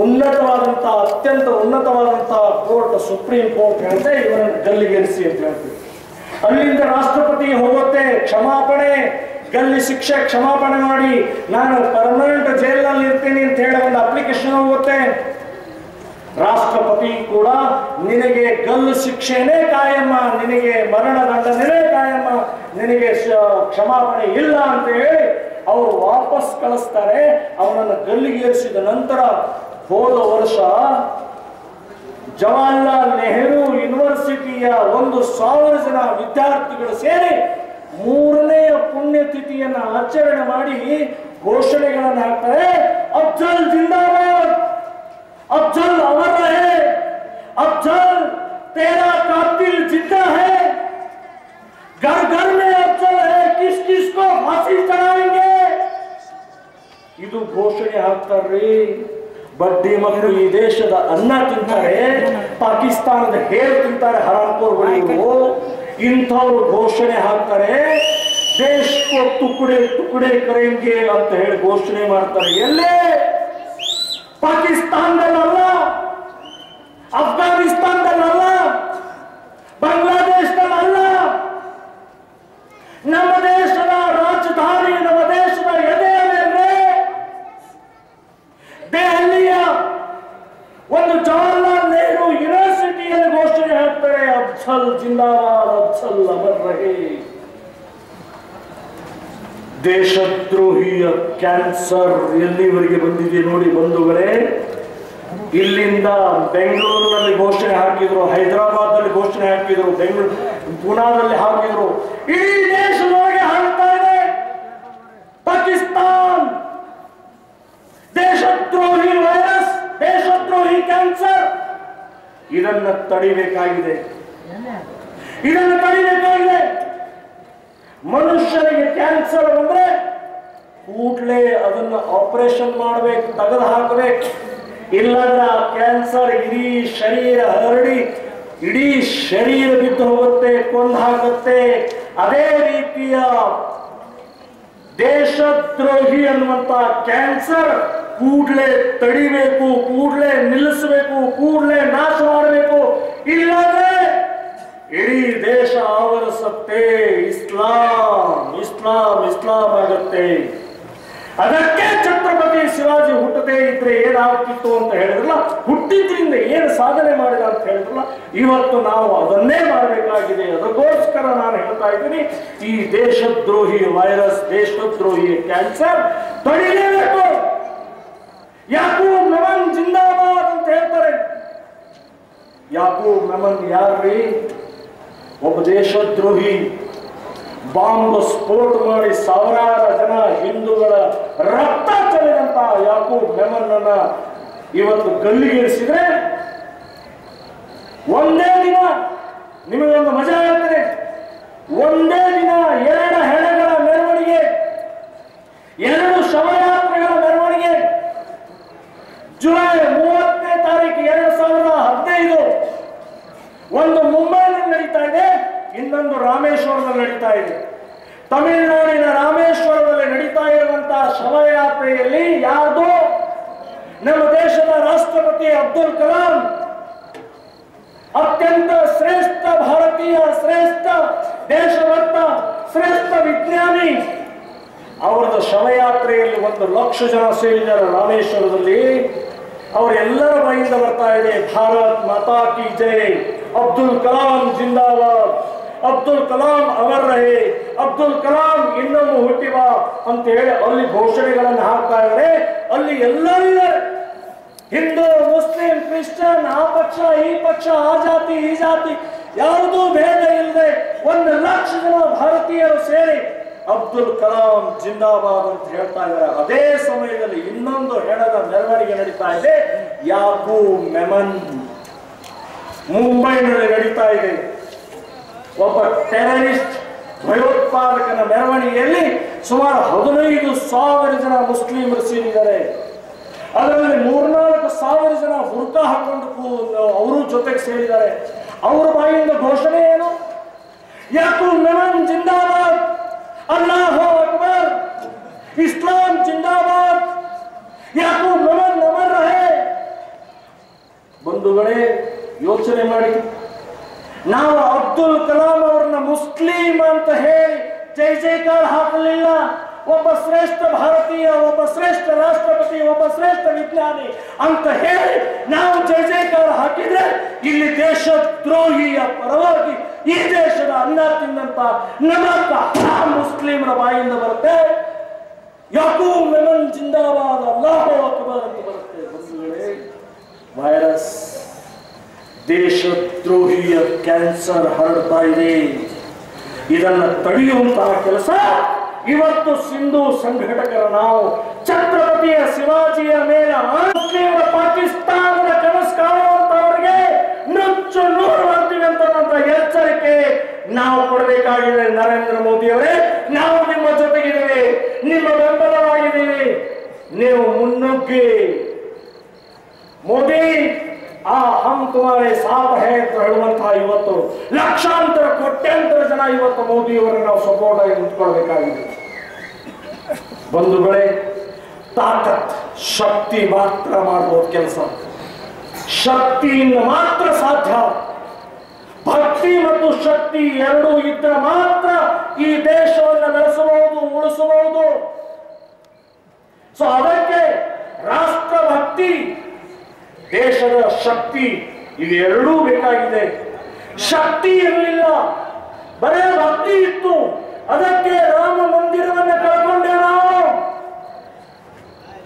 ಉನ್ನತವಾದಂತಹ ಅತ್ಯಂತ ಉನ್ನತವಾದಂತಹ ಕೋರ್ಟ್, ಸುಪ್ರೀಂ ಕೋರ್ಟ್ ಹೇಳುತ್ತೆ ಇವರನ್ನು ಗಲ್ಲಿಗೇರಿಸಿ ಅಂತ ಹೇಳ್ತೀವಿ. ಅಲ್ಲಿಂದ ರಾಷ್ಟ್ರಪತಿ ಹೋಗುತ್ತೆ, ಕ್ಷಮಾಪಣೆ, ಗಲ್ಲಿ ಶಿಕ್ಷೆ ಕ್ಷಮಾಪಣೆ ಮಾಡಿ ನಾನು ಪರ್ಮನೆಂಟ್ ಜೈಲ್ನಲ್ಲಿ ಇರ್ತೀನಿ ಅಂತ ಹೇಳಿ ಒಂದು ಅಪ್ಲಿಕೇಶನ್ ಹೋಗುತ್ತೆ. ರಾಷ್ಟ್ರಪತಿ ಕೂಡ ನಿನಗೆ ಗಲ್ಲು ಶಿಕ್ಷೆನೇ ಕಾಯಮ್ಮ, ನಿನಗೆ ಮರಣದಂಡನೆ ಕಾಯಮ್ಮ, ನಿನಗೆ ಕ್ಷಮಾಪಣೆ ಇಲ್ಲ ಅಂತ ಹೇಳಿ ಅವರು ವಾಪಸ್ ಕಳಿಸ್ತಾರೆ. ಅವನನ್ನು ಗಲ್ಲಿಗೇರಿಸಿದ ನಂತರ ಹೋದ ವರ್ಷ ಜವಾಹರ್ಲಾಲ್ ನೆಹರು ಯೂನಿವರ್ಸಿಟಿಯ 1,000 ಜನ ವಿದ್ಯಾರ್ಥಿಗಳು ಸೇರಿ 3ನೇ ಪುಣ್ಯತಿಥಿಯನ್ನು ಆಚರಣೆ ಮಾಡಿ ಘೋಷಣೆಗಳನ್ನು ಹಾಕ್ತಾರೆ. ಅಫ್ಜಲ್ ಜಿಂದಾಬಾದ್, ಅಫ್ಜಲ್ अमर रहे, अफजल तेरा कातिल जिंदा है, घर घर में अफजल है, किस किस को फांसी चढ़ाएंगे. ಇದು ಘೋಷಣೆ ಹಾಕ್ತಾರ್ರಿ. ಬಡ್ಡಿ ಮಕ್ಕಳು ಈ ದೇಶದ ಅನ್ನ ತಿಂತಾರೆ, ಪಾಕಿಸ್ತಾನದ ಹೇರ್ ತಿಂತಾರೆ ಹರಾಮ್ಖೋರ್ಗಳು. ಇಂಥವ್ರು ಘೋಷಣೆ ಹಾಕ್ತಾರೆ, ದೇಶ ಕೋ ಟುಕಡೆ ಟುಕಡೆ ಕರೆಂಗೆ ಅಂತ ಹೇಳಿ ಘೋಷಣೆ ಮಾಡ್ತಾರೆ. ಎಲ್ಲೇ? ಪಾಕಿಸ್ತಾನದಲ್ಲ, ಅಫ್ಘಾನಿಸ್ತಾನದಲ್ಲ, ಬಾಂಗ್ಲಾದೇಶದಲ್ಲ, ನಮ್ಮ ದೇಶದ ರಾಜಧಾನಿ, ನಮ್ಮ ದೇಶದ ಎದೆಯ ಮೇಲೆ ದೆಹಲಿಯ ಒಂದು ಜವಾಹರ್ಲಾಲ್ ನೆಹರು ಯೂನಿವರ್ಸಿಟಿಯಲ್ಲಿ ಘೋಷಣೆ ಹಾಕ್ತಾರೆ, ಅಫ್ಜಲ್ ಜಿಂದಾಬಾದ್, ಅಫ್ಜಲ್ ಅಮರ್ ರಹೇ. ದೇಶದ್ರೋಹಿಯ ಕ್ಯಾನ್ಸರ್ ಎಲ್ಲಿವರೆಗೆ ಬಂದಿದೆ ನೋಡಿ ಬಂಧುಗಳೇ. ಇಲ್ಲಿಂದ ಬೆಂಗಳೂರಿನಲ್ಲಿ ಘೋಷಣೆ ಹಾಕಿದ್ರು, ಹೈದರಾಬಾದ್ನಲ್ಲಿ ಘೋಷಣೆ ಹಾಕಿದ್ರು, ಪುನಾದಲ್ಲಿ ಹಾಕಿದ್ರು, ಇಡೀ ದೇಶದೊಳಗೆ ಹಾಕ್ತಾ ಇದೆ. ಪಾಕಿಸ್ತಾನ್ ದೇಶದ್ರೋಹಿ ವೈರಸ್, ದೇಶದ್ರೋಹಿ ಕ್ಯಾನ್ಸರ್, ಇದನ್ನು ತಡಿಬೇಕಾಗಿದೆ, ಇದನ್ನು ತಡಿಬೇಕಾಗಿದೆ. ಮನುಷ್ಯನಿಗೆ ಕ್ಯಾನ್ಸರ್ ಬಂದ್ರೆ ಕೂಡಲೇ ಅದನ್ನು ಆಪರೇಷನ್ ಮಾಡಬೇಕು, ತೆಗೆದು ಹಾಕಬೇಕು. ಇಲ್ಲಂದ್ರೆ ಆ ಕ್ಯಾನ್ಸರ್ ಇಡೀ ಶರೀರ ಹರಡಿ ಇಡೀ ಶರೀರ ಬಿದ್ದು ಹೋಗುತ್ತೆ, ಕೊಂದು ಹಾಕುತ್ತೆ. ಅದೇ ರೀತಿಯ ದೇಶದ್ರೋಹಿ ಅನ್ನುವಂತ ಕ್ಯಾನ್ಸರ್ ಕೂಡಲೇ ತಡಿಬೇಕು, ಕೂಡಲೇ ನಿಲ್ಲಿಸಬೇಕು, ಕೂಡಲೇ ನಾಶ ಮಾಡಬೇಕು. ಇಲ್ಲಾಂದ್ರೆ ಇಡೀ ದೇಶ ಆವರಿಸುತ್ತೆ, ಇಸ್ಲಾಂ ಇಸ್ಲಾಂ ಇಸ್ಲಾಂ ಆಗುತ್ತೆ. ಅದಕ್ಕೆ ಛತ್ರಪತಿ ಶಿವಾಜಿ ಹುಟ್ಟದೇ ಇದ್ರೆ ಏನಾಗ್ತಿತ್ತು ಅಂತ ಹೇಳಿದ್ರಲ್ಲ, ಹುಟ್ಟಿದ್ರಿಂದ ಏನು ಸಾಧನೆ ಮಾಡಿದ ಅಂತ ಹೇಳಿದ್ರಲ್ಲ, ಇವತ್ತು ನಾವು ಅದನ್ನೇ ಮಾಡಬೇಕಾಗಿದೆ. ಅದಕ್ಕೋಸ್ಕರ ನಾನು ಹೇಳ್ತಾ ಇದ್ದೀನಿ, ಈ ದೇಶದ್ರೋಹಿ ವೈರಸ್, ದೇಶದ್ರೋಹಿ ಕ್ಯಾನ್ಸರ್ ತಡಿಲೇಬೇಕು. ಯಾಕೂಬ್ ಮೆಮನ್ ಜಿಂದಾಬಾದ್ ಅಂತ ಹೇಳ್ತಾರೆ. ಯಾಕೂಬ್ ಮೆಮನ್ ಯಾರ್ರೀ? ಒಬ್ಬ ದೇಶದ್ರೋಹಿ. ಬಾಂಬ್ ಸ್ಫೋಟ ಮಾಡಿ ಸಾವಿರಾರು ಜನ ಹಿಂದೂಗಳ ರಕ್ತ ಚೆಲ್ಲಿದಂತ ಯಾಕೂಬ್ ಮೆಮನ್ ಅನ್ನ ಇವತ್ತು ಗಲ್ಲಿಗೇರಿಸಿದ್ರೆ ಒಂದೇ ದಿನ ನಿಮಗೊಂದು ಮಜಾ ಹೇಳ್ತೇನೆ. ಒಂದೇ ದಿನ 2 ಹೆಣಗಳ ಮೆರವಣಿಗೆ, 2 ಶವಯಾತ್ರೆಗಳ ಮೆರವಣಿಗೆ. ಜುಲೈ 30ನೇ ತಾರೀಕು 2015 ಒಂದು ಮುಂಬೈನಲ್ಲಿ ನಡೀತಾ ಇದೆ, ಇನ್ನೊಂದು ರಾಮೇಶ್ವರದಲ್ಲಿ ನಡೀತಾ ಇದೆ. ತಮಿಳುನಾಡಿನ ರಾಮೇಶ್ವರದಲ್ಲಿ ನಡೀತಾ ಇರುವಂತಹ ಶವಯಾತ್ರೆಯಲ್ಲಿ ಯಾರ್ದು? ನಮ್ಮ ದೇಶದ ರಾಷ್ಟ್ರಪತಿ ಅಬ್ದುಲ್ ಕಲಾಂ, ಅತ್ಯಂತ ಶ್ರೇಷ್ಠ ಭಾರತೀಯ, ಶ್ರೇಷ್ಠ ದೇಶಭಕ್ತ, ಶ್ರೇಷ್ಠ ವಿಜ್ಞಾನಿ. ಅವರದ್ದು ಶವಯಾತ್ರೆಯಲ್ಲಿ 1 ಲಕ್ಷ ಜನ ಸೇರಿದ್ದಾರೆ ರಾಮೇಶ್ವರದಲ್ಲಿ. ಅವರೆಲ್ಲರ ಬಾಯಿಂದ ಬರ್ತಾ ಇದೆ, ಭಾರತ್ ಮಾತಾ ಕಿ ಜೈ, ಅಬ್ದುಲ್ ಕಲಾಂ ಜಿಂದಾಬಾದ್, ಅಬ್ದುಲ್ ಕಲಾಂ ಅಮರ್ ರಹೆ, ಅಬ್ದುಲ್ ಕಲಾಂ ಇನ್ನೊಮ್ಮೆ ಹುಟ್ಟಿವ ಅಂತ ಹೇಳಿ ಅಲ್ಲಿ ಘೋಷಣೆಗಳನ್ನು ಹಾಕ್ತಾ ಇದ್ದಾರೆ. ಅಲ್ಲಿ ಎಲ್ಲರೂ ಹಿಂದೂ, ಮುಸ್ಲಿಂ, ಕ್ರಿಶ್ಚಿಯನ್, ಆ ಪಕ್ಷ ಈ ಪಕ್ಷ, ಆ ಜಾತಿ ಈ ಜಾತಿ ಯಾವುದೂ ಭೇದ ಇಲ್ಲದೆ 1 ಲಕ್ಷ ಜನ ಭಾರತೀಯರು ಸೇರಿ ಅಬ್ದುಲ್ ಕಲಾಂ ಜಿಂದಾಬಾದ್ ಅಂತ ಹೇಳ್ತಾ ಇದ್ದಾರೆ. ಅದೇ ಸಮಯದಲ್ಲಿ ಇನ್ನೊಂದು ಹೆಣದ ಮೆರವಣಿಗೆ ನಡೀತಾ ಇದೆ, ಯಾಕೂಬ್ ಮೆಮನ್, ಮುಂಬೈನಲ್ಲಿ ನಡೀತಾ ಇದೆ. ಒಬ್ಬ ಟೆರರಿಸ್ಟ್ ಭಯೋತ್ಪಾದಕನ ಮೆರವಣಿಗೆಯಲ್ಲಿ ಸುಮಾರು 15,000 ಜನ ಮುಸ್ಲಿಮರು ಸೇರಿದ್ದಾರೆ. ಅದರಲ್ಲಿ 3-4,000 ಜನ ಬುರ್ಕಾ ಹಾಕೊಂಡು ಅವರು ಜೊತೆಗೆ ಸೇರಿದ್ದಾರೆ. ಅವರ ಬಾಯಿಂದ ಘೋಷಣೆ ಏನು? ಯಾಕೂಬ್ ಮೆಮನ್ ಜಿಂದಾಬಾದ್, ಅಲ್ಲಾಹು ಅಕ್ಬರ್, ಇಸ್ಲಾಂ ಜಿಂದಾಬಾದ್, ಯಾಕೂಬ್ ಮೆಮನ್ ಅಮರ್ ರಹೆ. ಬಂಧುಗಳೇ, ಯೋಚನೆ ಮಾಡಿ, ನಾವು ಅಬ್ದುಲ್ ಕಲಾಂ ಅವರನ್ನ ಮುಸ್ಲಿಂ ಅಂತ ಹೇಳಿ ಜೈ ಜೈಕಾರ ಹಾಕಲಿಲ್ಲ. ಒಬ್ಬ ಶ್ರೇಷ್ಠ ಭಾರತೀಯ, ಒಬ್ಬ ಶ್ರೇಷ್ಠ ರಾಷ್ಟ್ರಪತಿ, ಒಬ್ಬ ಶ್ರೇಷ್ಠ ವಿಜ್ಞಾನಿ ಅಂತ ಹೇಳಿ ನಾವು ಜೈ ಜೈಕಾರ ಹಾಕಿದ್ರೆ ಇಲ್ಲಿ ದೇಶದ್ರೋಹಿಯ ಪರವಾಗಿ ಈ ದೇಶದ ಅನ್ನ ತಿನ್ನಂತ ನಮಕ ಮುಸ್ಲಿಮರ ಬಾಯಿಂದ ಬರುತ್ತೆ, ಯಾಕೂಬ್ ಮೆಮನ್ ಜಿಂದಾಬಾದ್, ಅಲ್ಲಾಹು ಅಕ್ಬರ್ ಅಂತ ಬರುತ್ತೆ. ಬಂಧುಗಳೇ, ವೈರಸ್ ದೇಶದ್ರೋಹಿಯ ಕ್ಯಾನ್ಸರ್ ಹರಡ್ತಾ ಇದೆ. ಇದನ್ನು ತಡೆಯುವಂತಹ ಕೆಲಸ ಇವತ್ತು ಸಿಂಧು ಸಂಘಟಕರ ನಾವು ಛತ್ರಪತಿಯ ಶಿವಾಜಿಯ ಮೇಲೆ ಮುಸ್ಲಿಮರ ಪಾಕಿಸ್ತಾನದ ಕನಸು ಕಾಣುವಂತವರಿಗೆ ನುಚ್ಚು ನೂರು ಮಾಡ್ತೀವಿ ಅಂತ ಎಚ್ಚರಿಕೆ ನಾವು ಕೊಡಬೇಕಾಗಿದೆ. ನರೇಂದ್ರ ಮೋದಿ ಅವರೇ, ನಾವು ನಿಮ್ಮ ಜೊತೆಗಿದ್ದೀವಿ, ನಿಮ್ಮ ಬೆಂಬಲವಾಗಿದ್ದೀವಿ, ನೀವು ಮುನ್ನುಗ್ಗಿ. ಮೋದಿ ಹಮ್ ತುಮಾರೆ ಸಾಥ್ ಹೈ ಅಂತ ಹೇಳುವಂತಹ ಇವತ್ತು ಲಕ್ಷಾಂತರ ಕೋಟ್ಯಾಂತರ ಜನ ಇವತ್ತು ಮೋದಿಯವರನ್ನು ನಾವು ಸಪೋರ್ಟ್ ಆಗಿ ನಿಂತ್ಕೊಳ್ಬೇಕಾಗಿದೆ. ಬಂಧುಗಳೇ, ತಾಕತ್ ಶಕ್ತಿ ಮಾತ್ರ ಮಾಡಬಹುದು ಕೆಲಸ, ಶಕ್ತಿಯಿಂದ ಮಾತ್ರ ಸಾಧ್ಯ. ಭಕ್ತಿ ಮತ್ತು ಶಕ್ತಿ ಎರಡೂ ಇದ್ದರೆ ಮಾತ್ರ ಈ ದೇಶವನ್ನು ನಡೆಸಬಹುದು, ಉಳಿಸಬಹುದು. ಸೊ ಅದಕ್ಕೆ ರಾಷ್ಟ್ರಭಕ್ತಿ, ದೇಶದ ಶಕ್ತಿ, ಇವೆರಡೂ ಬೇಕಾಗಿದೆ. ಶಕ್ತಿ ಇರಲಿಲ್ಲ, ಬರೇ ಭಕ್ತಿ ಇತ್ತು. ಅದಕ್ಕೆ ರಾಮ ಮಂದಿರವನ್ನು ಕಳ್ಕೊಂಡೆ ನಾವು.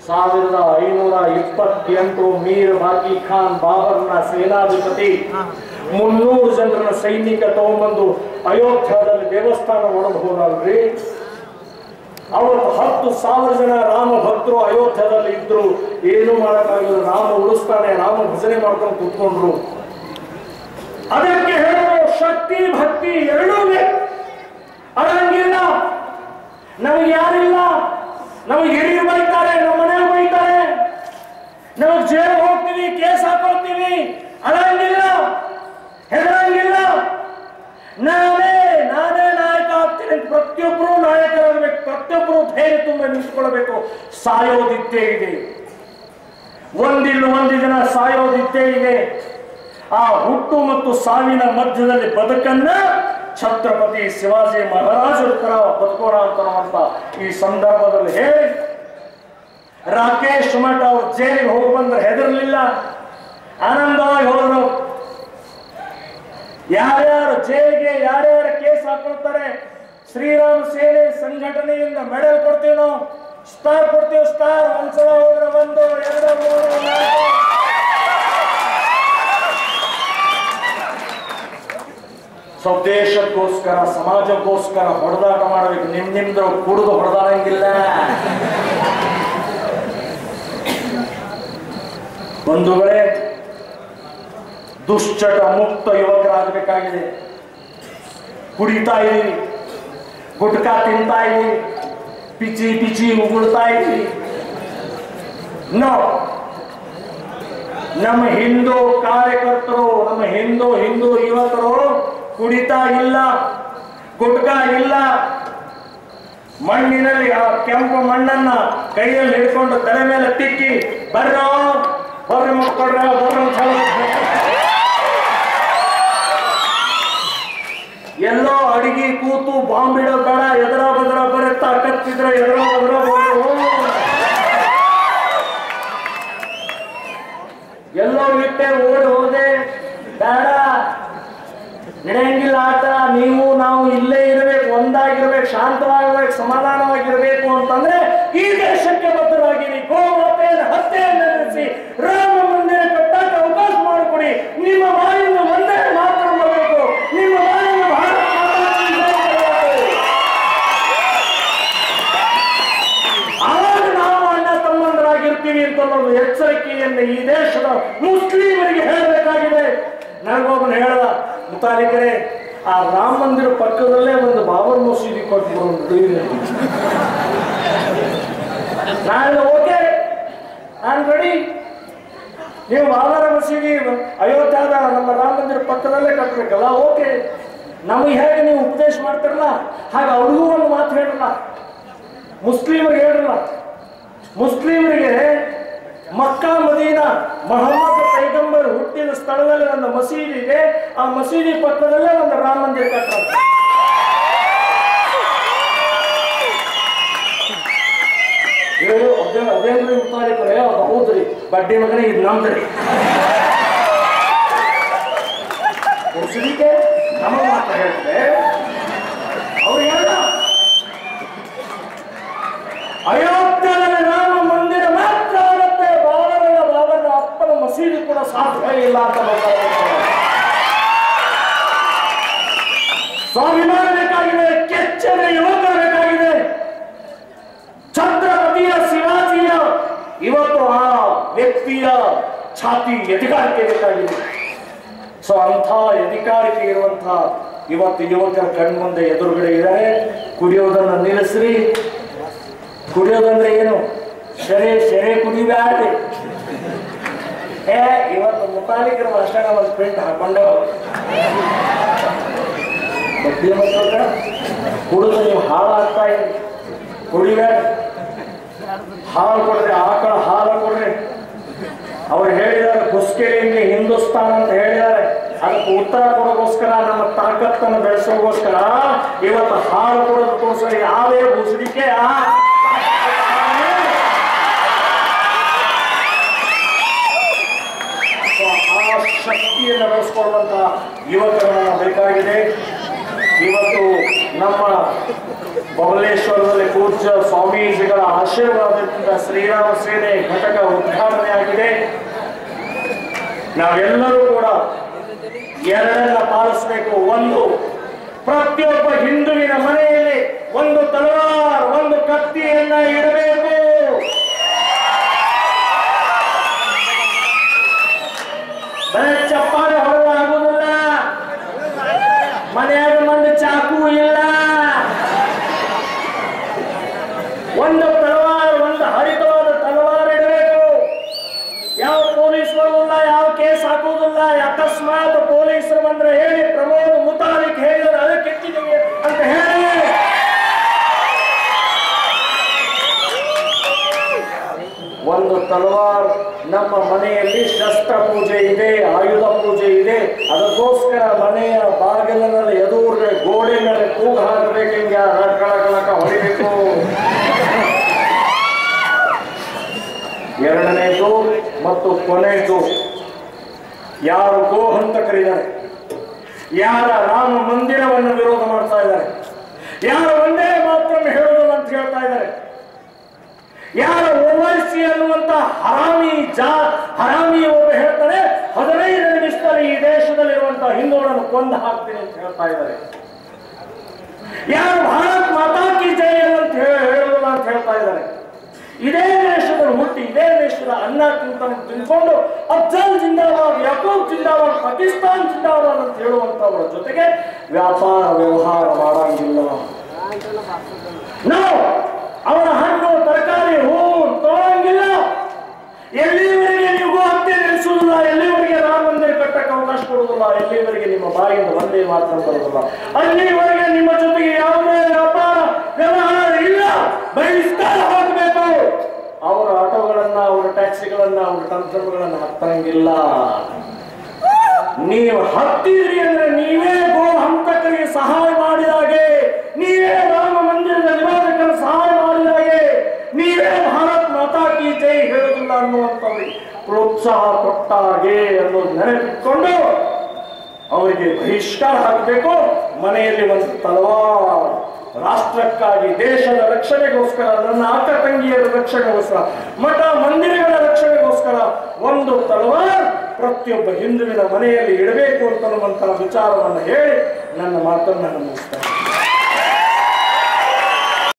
1528 ಮೀರ್ ಬಾಕಿ ಖಾನ್ ಬಾಬರ್ನ ಸೇನಾಧಿಪತಿ 300 ಜನರನ್ನ ಸೈನಿಕ ತಗೊಂಡ್ಬಂದು ಅಯೋಧ್ಯದಲ್ಲಿ ದೇವಸ್ಥಾನ ಒಳಗೆ ಹೋದಲ್ರಿ. ಅವರು 10,000 ಜನ ರಾಮ ಭಕ್ತರು ಅಯೋಧ್ಯದಲ್ಲಿ ಇದ್ರು. ಏನು ಮಾಡಕ್ಕಾಗಲ್ಲ, ರಾಮ ಉಳಿಸ್ತಾನೆ, ರಾಮ ಭಜನೆ ಮಾಡ್ಕೊಂಡು ಕೂತ್ಕೊಂಡ್ರು. ಅದಕ್ಕೆ ಹೇಳೋ ಶಕ್ತಿ ಭಕ್ತಿ ಎರಡೂ ಬೇಕು. ಅದಂಗಿಲ್ಲ, ನಮಗೆ ಯಾರಿಲ್ಲ, ನಮಗೆ ಹಿರಿಯರು ಬೈತಾರೆ, ನಮ್ಮ ಮನೆಯವ್ರು ಬೈತಾರೆ, ನಮಗೆ ಜೈಲು ಹೋಗ್ತೀವಿ, ಕೇಸ್ ಹಾಕೊಳ್ತೀವಿ. ಅದಂಗಿಲ್ಲ, ಹೆದರಂಗಿಲ್ಲ. ನಾನೇ ನಾಯಕ ಆಗ್ತೀನಿ. ಪ್ರತಿಯೊಬ್ಬರು ನಾಯಕರಾಗಬೇಕು, ಪ್ರತಿಯೊಬ್ಬರು ಧೈರ್ಯ ತುಂಬ ನಿಂತ್ಕೊಳ್ಬೇಕು. ಸಾಯೋದಿದ್ದೇ ಇದೆ, ಒಂದು ದಿನ ಸಾಯೋದಿದ್ದೇ ಇದೆ. ಆ ಹುಟ್ಟು ಮತ್ತು ಸಾವಿನ ಮಧ್ಯದಲ್ಲಿ ಬದುಕನ್ನ ಛತ್ರಪತಿ ಶಿವಾಜಿ ಮಹಾರಾಜರ ತರ ಬದುಕೋಣ ಅಂತ ಈ ಸಂದರ್ಭದಲ್ಲಿ ಹೇಳಿ, ರಾಕೇಶ್ ಮಠ ಅವರು ಜೈಲಿಗೆ ಹೋಗಿ ಬಂದ್ರೆ ಹೆದರ್ಲಿಲ್ಲ, ಆನಂದವಾಗಿ ಹೋದ್ರು. ಯಾರ್ಯಾರು ಜೈಲಿಗೆ ಯಾರ್ಯಾರು ಕೇಸ್ ಹಾಕೊಳ್ತಾರೆ, ಶ್ರೀರಾಮ ಸೇನೆ ಸಂಘಟನೆಯಿಂದ ಮೆಡಲ್ ಕೊಡ್ತೀವಿ, ನಾವು ಸ್ಟಾರ್ ಕೊಡ್ತೀವಿ. ಸ್ಟಾರ್ ಒಂದ್ಸಲ ಹೋದ್ರೆ 1, 2, 3, 4. ಸ್ವದೇಶಕ್ಕೋಸ್ಕರ ಸಮಾಜಕ್ಕೋಸ್ಕರ ಹೊಡೆದಾಟ ಮಾಡಬೇಕು. ನಿಮ್ದು ಕುಡಿದು ಹೊಡೆದಾಡಂಗಿಲ್ಲ. ಬಂಧುಗಳೇ, ದುಶ್ಚಟ ಮುಕ್ತ ಯುವಕರಾಗಬೇಕಾಗಿದೆ. ಕುಡಿತಾ ಇದ್ದೀವಿ, ಗುಟ್ಕಾ ತಿಂತಾ ಇದ್ದೀವಿ, ಪಿಚಿ ಪಿಚಿ ಉಗುಳ್ತಾ ಇದ್ದೀವಿ. ನೋ, ನಮ್ಮ ಹಿಂದೂ ಕಾರ್ಯಕರ್ತರು, ನಮ್ಮ ಹಿಂದೂ ಯುವಕರು ಕುಡಿತಾ ಇಲ್ಲ, ಗುಟ್ಕಾ ಇಲ್ಲ. ಮಣ್ಣಿನಲ್ಲಿ ಆ ಕೆಂಪು ಮಣ್ಣನ್ನ ಕೈಯಲ್ಲಿ ಹಿಡ್ಕೊಂಡು ತಲೆ ಮೇಲೆ ತಿಕ್ಕಿ ಬರ್ರಿ ಮಕ್ಕಳ್ರ ಎಲ್ಲೋ ಅಡಿಗೆ ಕೂತು ಬಾಂಬ್ ಇಡೋ ಬೇಡ, ಎದರ ಬದರ ಬರುತ್ತಾ ಕತ್ತಿದ್ರೆ ಎದರ ಬದರ ಎಲ್ಲೋ ಬಿಟ್ಟೆ ಓಡಿ ಹೋದೆ ಬೇಡ, ನಡೆಯಂಗಿಲ್ಲ ಆಟ. ನೀವು ನಾವು ಇಲ್ಲೇ ಇರಬೇಕು, ಒಂದಾಗಿರ್ಬೇಕು, ಶಾಂತವಾಗಿರ್ಬೇಕು, ಸಮಾಧಾನವಾಗಿರ್ಬೇಕು ಅಂತಂದ್ರೆ ಈ ದೇಶಕ್ಕೆ ಬದ್ಧರಾಗಿರಿ. ಗೋಮಾತೆಯನ್ನು ಹತ್ಯೆಯನ್ನು ನಿಲ್ಲಿಸಿ ರಾಮ ಮಂದಿರ ಕಟ್ಟಕ್ಕೆ ಅವಕಾಶ ಮಾಡಿಕೊಡಿ. ನಿಮ್ಮ ಬಾಯಿಂದ ಒಂದೇ ಮಾತ್ರ ಬರಬೇಕು, ನಿಮ್ಮ ಬಾಯಿಂದ ಭಾರತ ಆವಾಗ ನಾವು ಅಣ್ಣ ತಮ್ಮಂದರಾಗಿರ್ತೀವಿ ಅಂತ ಒಂದು ಎಚ್ಚರಿಕೆಯನ್ನು ಈ ದೇಶದ ಮುಸ್ಲಿಮರಿಗೆ ಹೇಳಬೇಕಾಗಿದೆ. ನನಗೊಬ್ಬನು ಹೇಳ್ದ, ಮುತಾಲಿಕರೇ ಆ ರಾಮ ಮಂದಿರ ಪಕ್ಕದಲ್ಲೇ ಒಂದು ಬಾಬರ್ ಮಸೀದಿ ಕೊಟ್ಟು ನಾನು ಓಕೆ, ನಾನು ರೆಡಿ. ನೀವು ಬಾಬರ ಮಸೀದಿ ಅಯೋಧ್ಯಾದ ನಮ್ಮ ರಾಮ ಮಂದಿರ ಪಕ್ಕದಲ್ಲೇ ಕಟ್ಟಬೇಕಲ್ಲ, ಓಕೆ. ನಮಗೆ ಹೇಗೆ ನೀವು ಉಪದೇಶ ಮಾಡ್ತಿರಲ್ಲ ಹಾಗೆ ಅವ್ರಿಗೂ ಒಂದು ಮಾತು ಹೇಳಲ್ಲ, ಮುಸ್ಲಿಮರಿಗೆ ಹೇಳಲ್ಲ. ಮುಸ್ಲಿಮರಿಗೆ ಮಕ್ಕಾ ಮದೀನಾ ಮೊಹಮ್ಮದ್ ಪೈಗಂಬರ್ ಹುಟ್ಟಿದ ಸ್ಥಳದಲ್ಲಿ ಒಂದು ಮಸೀದಿ ಇದೆ, ಆ ಮಸೀದಿ ಪಕ್ಕದಲ್ಲೇ ಒಂದು ರಾಮ ಮಂದಿರ ಕಟ್ಟಡ. ಅದೇನ್ರಿ ಮುತಾಲಿಕರೇ, ಅದು ಹೌದ್ರಿ, ಬಡ್ಡಿ ಮಗನೇ ಇದು ನಮ್ದ್ರಿ. ಮುಸ್ಲಿಮ್ಗೆ ನಮಗೆ ಮಾತ್ರ ಹೇಳ್ತಾರೆ, ಅವ್ರು ಹೇಳ ಅಯೋಧ್ಯದಲ್ಲಿ ರಾಮ ಮಂದಿರ ಮಾತ್ರ ಆಗುತ್ತೆ, ಬಾಬರ ಅಪ್ಪನ ಮಸೀದಿ ಕೂಡ ಸಾಧ್ಯ ಇಲ್ಲ ಅಂತ ಸ್ವಾಭಿಮಾನ ಬೇಕಾಗಿದೆ, ಕೆಚ್ಚದ ಯುವಕರು ಬೇಕಾಗಿದೆ. ಛತ್ರಪತಿಯ ಶಿವಾಜಿಯ ಇವತ್ತು ಆ ವ್ಯಕ್ತಿಯ ಛಾತಿ ಎದಿಗಾರಿಕೆ ಬೇಕಾಗಿದೆ. ಸೊ ಅಂಥ ಎದಿಗಾರಿಕೆ ಇರುವಂತಹ ಇವತ್ತು ಯುವಕರ ಕಣ್ಮುಂದೆ ಎದುರುಗಡೆ ಇದ್ದಾರೆ. ಕುಡಿಯೋದನ್ನ ನಿಲ್ಲಿಸ್ರಿ. ಕುಡಿಯೋದಂದ್ರೆ ಏನು? ಶೆರೆ ಕುಡಿಬ್ಯಾಡ್ರಿ. ಇವತ್ತು ಮುತಾಲಿಕರ ಅಷ್ಟೇ ಒಂದು ಪ್ರಿಂಟ್ ಹಾಕೊಂಡು ಕುಡಿದು ನೀವು ಹಾಳಾಗ್ತಾ ಇದ್ರಿ. ಕುಡಿಬೇಡ, ಹಾಲು ಕೊಡ್ರಿ, ಆಕಳ ಹಾಲು ಕೊಡ್ರಿ. ಅವ್ರು ಹೇಳಿದ್ದಾರೆ ಕುಸ್ಕೆಲಿಂಗೆ ಹಿಂದೂಸ್ತಾನ್ ಅಂತ ಹೇಳಿದ್ದಾರೆ. ಅದಕ್ಕೆ ಉತ್ತರ ಕೊಡೋಗೋಸ್ಕರ, ನಮ್ಮ ತಾಕತ್ತನ್ನು ಬೆಳೆಸೋಗೋಸ್ಕರ ಇವತ್ತು ಹಾಲು ಕೊಡೋದಕ್ಕೋಸ್ಕರ ಯಾವೇ ಮುಸುಡಿಕೆ ಶಕ್ತಿಯನ್ನು ಬೆಳೆಸ್ಕೊಳ್ಳುವಂತ ಯುವಕರನ್ನು ಬೇಕಾಗಿದೆ. ಇವತ್ತು ನಮ್ಮ ಬಬಲೇಶ್ವರದಲ್ಲಿ ಪೂಜ್ಯ ಸ್ವಾಮೀಜಿಗಳ ಆಶೀರ್ವಾದದಿಂದ ಶ್ರೀರಾಮ ಸೇನೆ ಘಟಕ ಉದ್ಘಾಟನೆ ಆಗಿದೆ. ನಾವೆಲ್ಲರೂ ಕೂಡ ಎರಡನ್ನ ಪಾಲಿಸಬೇಕು. ಒಂದು, ಪ್ರತಿಯೊಬ್ಬ ಹಿಂದುವಿನ ಮನೆಯಲ್ಲಿ ಒಂದು ತಲವಾರ್, ಒಂದು ಕತ್ತಿಯನ್ನ ಇಡಬೇಕು. ಬರೀ ಚಪ್ಪಾಳೆ ಹೊರವಾಗುವುದಿಲ್ಲ, ಮನೆಯಾಗ ಮಂದಿ ಚಾಕು ಇಲ್ಲ. ಒಂದು ತಲವಾರ್, ಒಂದು ಹರಿತವಾದ ತಲವಾರ್ ಇಡಬೇಕು. ಯಾವ ಪೊಲೀಸ್ ಬರುವುದಿಲ್ಲ, ಯಾವ ಕೇಸ್ ಹಾಕುವುದಿಲ್ಲ. ಅಕಸ್ಮಾತ್ ಪೊಲೀಸರು ಬಂದ್ರೆ ಹೇಳಿ, ಪ್ರಮೋದ್ ಮುತಾಲಿಕ್ ಹೇಳಿದ್ರೆ ಅದಕ್ಕೆ ಎತ್ತಿದ್ದೀವಿ ಅಂತ ಹೇಳಿ ಒಂದು ತಲವಾರ್. ನಮ್ಮ ಮನೆಯಲ್ಲಿ ಶಸ್ತ್ರ ಪೂಜೆ ಇದೆ, ಆಯುಧ ಪೂಜೆ ಇದೆ. ಅದಕ್ಕೋಸ್ಕರ ಮನೆಯ ಬಾಗಿಲಿನಲ್ಲಿ ಎದುರುಗಡೆ ಗೋಡೆ ಮೇಲೆ ಕೂಗು ಹಾಕಬೇಕು, ಹಿಂಗೆ ಕಳಕ ಹೊಡಿಬೇಕು. ಎರಡನೇದು ಮತ್ತು ಕೊನೆಯದು, ಯಾರು ಗೋ ಹಂತಕರಿದ್ದಾರೆ, ಯಾರ ರಾಮ ಮಂದಿರವನ್ನು ವಿರೋಧ ಮಾಡ್ತಾ ಇದ್ದಾರೆ, ಯಾರು ಒಂದೇ ಮಾತ್ರ ಹೇಳೋದು ಅಂತ ಹೇಳ್ತಾ ಇದ್ದಾರೆ, ಯಾರ ಓವೈಸಿ ಅನ್ನುವಂತ ಹರಾಮಿ ಒಬ್ಬ ಹೇಳ್ತಾರೆ 15 ನಿಮಿಷದಲ್ಲಿ ಈ ದೇಶದಲ್ಲಿರುವಂತಹ ಹಿಂದೂಗಳನ್ನು ಕೊಂದು ಹಾಕ್ತೀನಿ ಅಂತ ಹೇಳ್ತಾ ಇದ್ದಾರೆ. ಯಾರು ಭಾರತ್ ಮಾತಾ ಕಿ ಜೈ ಅಂತ ಹೇಳುವುದಿಲ್ಲ ಅಂತ ಹೇಳ್ತಾ ಇದ್ದಾರೆ. ಇದೇ ದೇಶದಲ್ಲಿ ಹುಟ್ಟಿ ಇದೇ ದೇಶದ ಅನ್ನ ತಿನ್ಕೊಂಡು ಅಫ್ಜಲ್ ಜಿಂದಾಬಾದ್, ಯಾಕೂಬ್ ಜಿಂದಾಬಾದ್, ಪಾಕಿಸ್ತಾನ್ ಜಿಂದಾಬಾದ್ ಅಂತ ಹೇಳುವಂತವರ ಜೊತೆಗೆ ವ್ಯಾಪಾರ ವ್ಯವಹಾರ ಮಾಡಂಗಿಲ್ಲ. ನಾವು ಅವರ ಹಣ್ಣು ತರಕಾರಿ ಹೂ ತಗೊಳಂಗಿಲ್ಲ. ಎಲ್ಲಿವರೆಗೆ ನೀವು ಹತ್ಯೆ ನಿಲ್ಲಿಸುವುದಿಲ್ಲ, ಎಲ್ಲಿವರೆಗೆ ರಾಮ ಮಂದಿರ ಕಟ್ಟಕ್ಕೆ ಅವಕಾಶ ಕೊಡುವುದಿಲ್ಲ, ಎಲ್ಲಿವರೆಗೆ ನಿಮ್ಮ ಬಾಯಿಂದ ಒಂದೇ ಮಾತ್ರ ಬರುವುದಿಲ್ಲ, ಅಲ್ಲಿವರೆಗೆ ನಿಮ್ಮ ಜೊತೆಗೆ ಯಾವುದೇ ವ್ಯಾಪಾರ ವ್ಯವಹಾರ ಇಲ್ಲ. ಬಹಿಷ್ಕಾರ ಹಾಕಬೇಕು. ಅವರ ಆಟೋಗಳನ್ನ, ಅವರ ಟ್ಯಾಕ್ಸಿಗಳನ್ನ, ಅವರ ಟಂಟ್ರಮ್ಗಳನ್ನ ಹತ್ತಂಗಿಲ್ಲ. ನೀವು ಹತ್ತಿದ್ರಿ ಅಂದ್ರೆ ನೀವೇ ಗೋ ಹಂತಕರಿಗೆ ಸಹಾಯ ಮಾಡಿದಾಗೆ, ನೀವೇ ರಾಮ ಮಂದಿರದ ನಿವಾಸಕರ ಸಹಾಯ ಮಾಡಿದಾಗೆ, ನೀವೇ ಭಾರತ್ ಮಾತಾ ಕಿ ಜೈ ಹೇಳುವುದಿಲ್ಲ ಅನ್ನುವಂಥವ್ರಿಗೆ ಪ್ರೋತ್ಸಾಹ ಕೊಟ್ಟಾಗೆ ಅನ್ನೋದು ನೆನಪಿಟ್ಕೊಂಡು ಅವರಿಗೆ ಬಹಿಷ್ಕಾರ ಹಾಕಬೇಕು. ಮನೆಯಲ್ಲಿ ಒಂದು ತಲವಾರ್, ರಾಷ್ಟ್ರಕ್ಕಾಗಿ, ದೇಶದ ರಕ್ಷಣೆಗೋಸ್ಕರ, ನನ್ನ ಅಕ್ಕ ತಂಗಿಯರ ರಕ್ಷಣೆಗೋಸ್ಕರ, ಮಠ ಮಂದಿರಗಳ ರಕ್ಷಣೆಗೋಸ್ಕರ ಒಂದು ತಲವಾರ್ ಪ್ರತಿಯೊಬ್ಬ ಹಿಂದುವಿನ ಮನೆಯಲ್ಲಿ ಇಡಬೇಕು ಅಂತನ್ನುವಂತಹ ವಿಚಾರವನ್ನು ಹೇಳಿ ನನ್ನ ಮಾತನ್ನು ಮುಗಿಸ್ತೇನೆ.